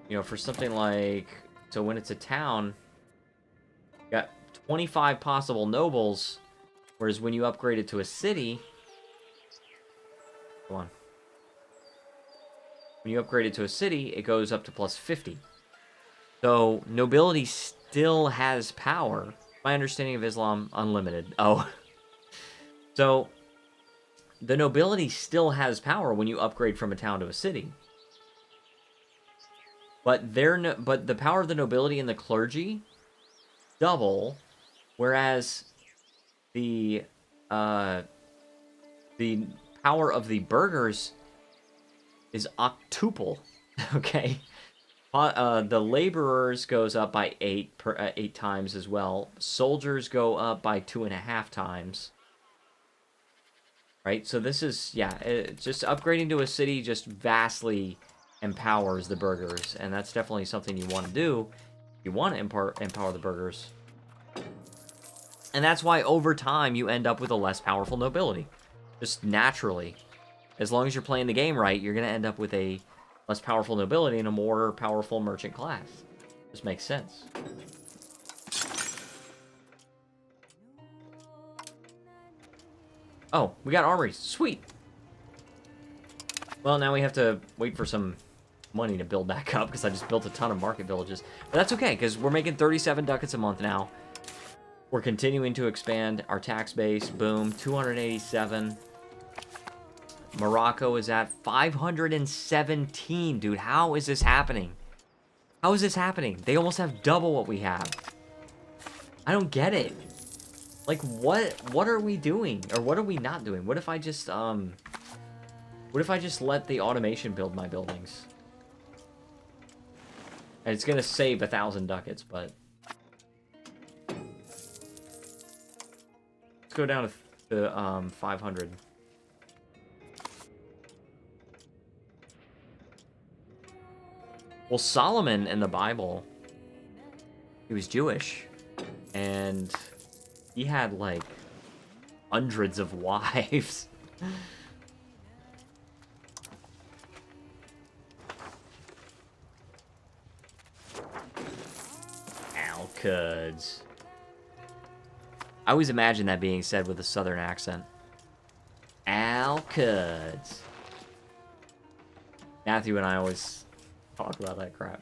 Speaker 1: you know, for something like... So when it's a town, you got 25 possible nobles, whereas when you upgrade it to a city... Come on. When you upgrade it to a city, it goes up to plus 50. So, nobility still has power. My understanding of Islam, unlimited. Oh. So, the nobility still has power when you upgrade from a town to a city. But the power of the nobility and the clergy double, whereas the power of the burghers is octuple. Okay? The laborers goes up by 8 times as well. Soldiers go up by 2.5 times. Right? So this is, yeah, just upgrading to a city just vastly empowers the burghers. And that's definitely something you want to do. You want to empower the burghers. And that's why over time you end up with a less powerful nobility. Just naturally. As long as you're playing the game right, you're going to end up with a less powerful nobility and a more powerful merchant class. This makes sense. Oh, we got armories. Sweet. Well, now we have to wait for some money to build back up because I just built a ton of market villages. But that's okay because we're making 37 ducats a month now. We're continuing to expand our tax base. Boom. 287. Morocco is at 517. Dude, how is this happening? How is this happening? They almost have double what we have. I don't get it. Like, what are we doing? Or what are we not doing? What if I just, let the automation build my buildings? And it's gonna save 1,000 ducats, but... Let's go down to 500. Well, Solomon in the Bible, he was Jewish, and he had, like, hundreds of wives. Alcuds. I always imagine that being said with a southern accent. Alcuds. Matthew and I always talk about that crap.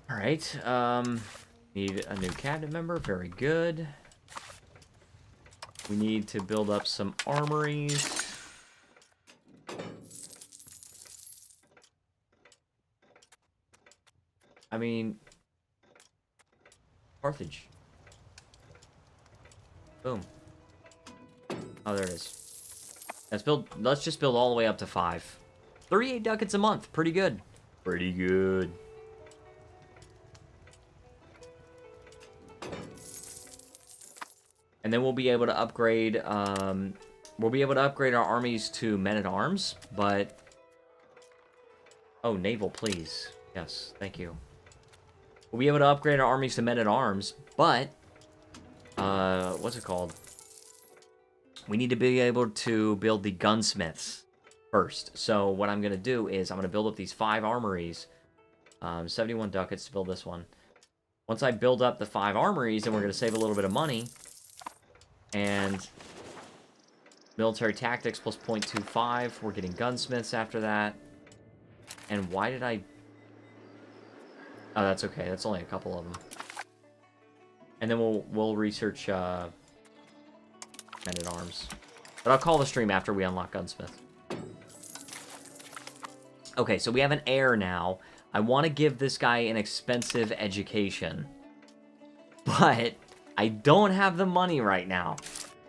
Speaker 1: All right, need a new cabinet member. Very good. We need to build up some armories. I mean, Carthage. Boom. Oh, there it is. Let's just build all the way up to 5. 38 ducats a month. Pretty good. Pretty good. And then we'll be able to upgrade, our armies to men-at-arms, but... Oh, naval, please. Yes, thank you. We'll be able to upgrade our armies to men-at-arms, but... what's it called? We need to be able to build the gunsmiths first. So what I'm going to do is I'm going to build up these 5 armories. 71 ducats to build this one. Once I build up the 5 armories, then we're going to save a little bit of money. And military tactics plus 0.25. We're getting gunsmiths after that. And why did I... Oh, that's okay. That's only a couple of them. And then we'll research men-at-arms. But I'll call the stream after we unlock gunsmith. Okay, so we have an heir now. I want to give this guy an expensive education. But... I don't have the money right now.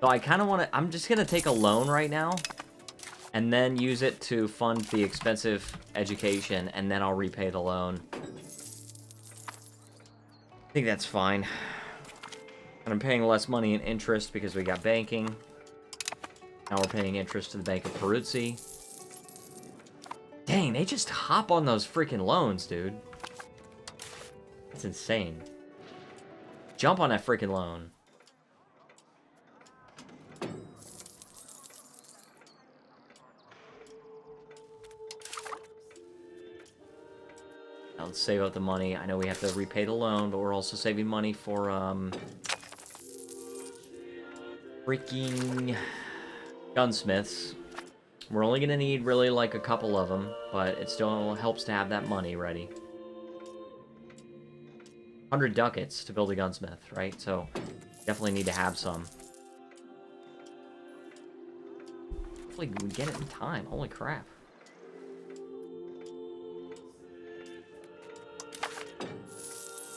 Speaker 1: So I kind of want to... I'm just going to take a loan right now. And then use it to fund the expensive education. And then I'll repay the loan. I think that's fine. And I'm paying less money in interest because we got banking. Now we're paying interest to the Bank of Peruzzi. Dang, they just hop on those freaking loans, dude. That's insane. Jump on that freaking loan. Now let's save up the money. I know we have to repay the loan, but we're also saving money for, freaking gunsmiths. We're only gonna need really like a couple of them, but it still helps to have that money ready. 100 ducats to build a gunsmith, right? So, definitely need to have some. Hopefully we get it in time. Holy crap.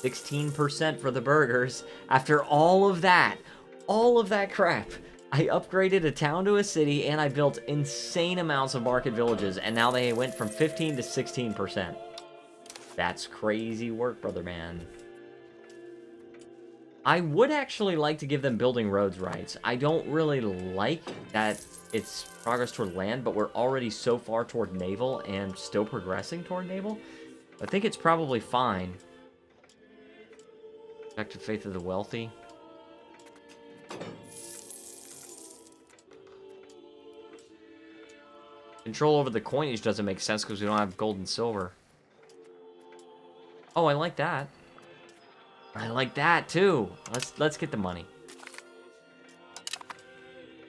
Speaker 1: $16% for the burgers. After all of that crap, I upgraded a town to a city, and I built insane amounts of market villages, and now they went from 15 to 16%. That's crazy work, brother man. I would actually like to give them building roads rights. I don't really like that it's progress toward land, but we're already so far toward naval and still progressing toward naval. I think it's probably fine. Back to faith of the wealthy. Control over the coinage doesn't make sense because we don't have gold and silver. Oh, I like that. I like that too. Let's get the money.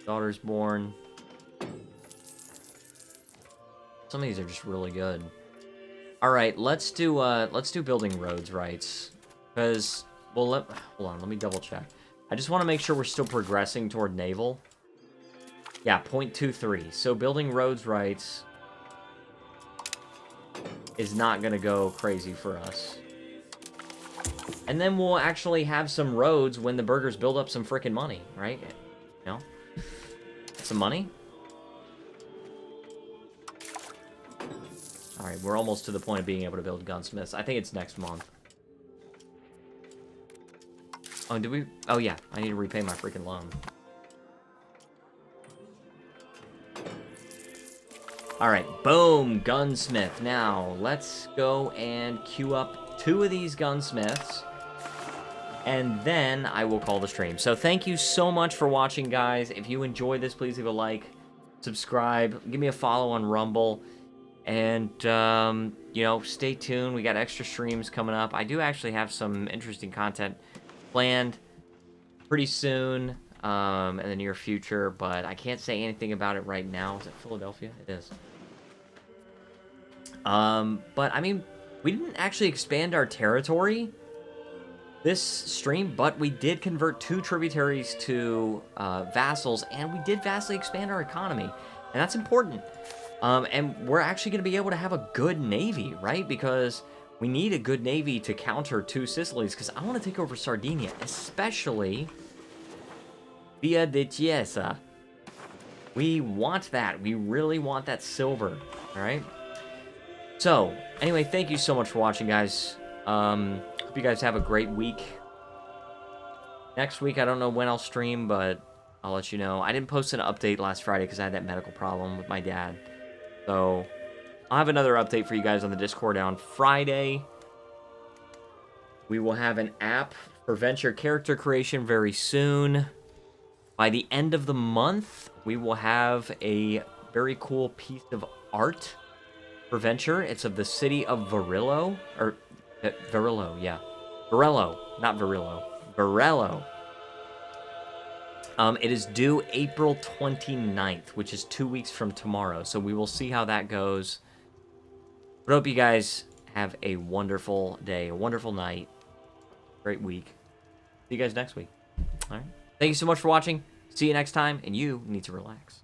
Speaker 1: Daughter's born. Some of these are just really good. All right, let's do building roads rights, because hold on, let me double check. I just want to make sure we're still progressing toward naval. Yeah, 0.23. So building roads rights is not gonna go crazy for us. And then we'll actually have some roads when the burgers build up some freaking money, right? You know? Some money? Alright, we're almost to the point of being able to build gunsmiths. I think it's next month. Oh, did we? Oh, yeah. I need to repay my freaking loan. Alright, boom! Gunsmith. Now, let's go and queue up 2 of these gunsmiths. And then I will call the stream. So thank you so much for watching, guys. If you enjoyed this, please leave a like, subscribe, give me a follow on Rumble, and, you know, stay tuned. We got extra streams coming up. I do actually have some interesting content planned pretty soon in the near future, but I can't say anything about it right now. Is it Philadelphia? It is. But, I mean, we didn't actually expand our territory this stream, but we did convert 2 tributaries to vassals, and we did vastly expand our economy, and that's important. And we're actually going to be able to have a good navy, right? Because we need a good navy to counter 2 Sicilies, because I want to take over Sardinia, especially Via de Chiesa. We want that. We really want that silver, all right? So, anyway, thank you so much for watching, guys. Hope you guys have a great week. Next week, I don't know when I'll stream, but I'll let you know. I didn't post an update last Friday because I had that medical problem with my dad. So, I'll have another update for you guys on the Discord on Friday. We will have an app for venture character creation very soon. By the end of the month, we will have a very cool piece of art for venture. It's of the city of Varillo, or Varillo, yeah. Varello, not Varillo. Varello. It is due April 29th, which is 2 weeks from tomorrow. So we will see how that goes. But I hope you guys have a wonderful day, a wonderful night, great week. See you guys next week. All right. Thank you so much for watching. See you next time, and you need to relax.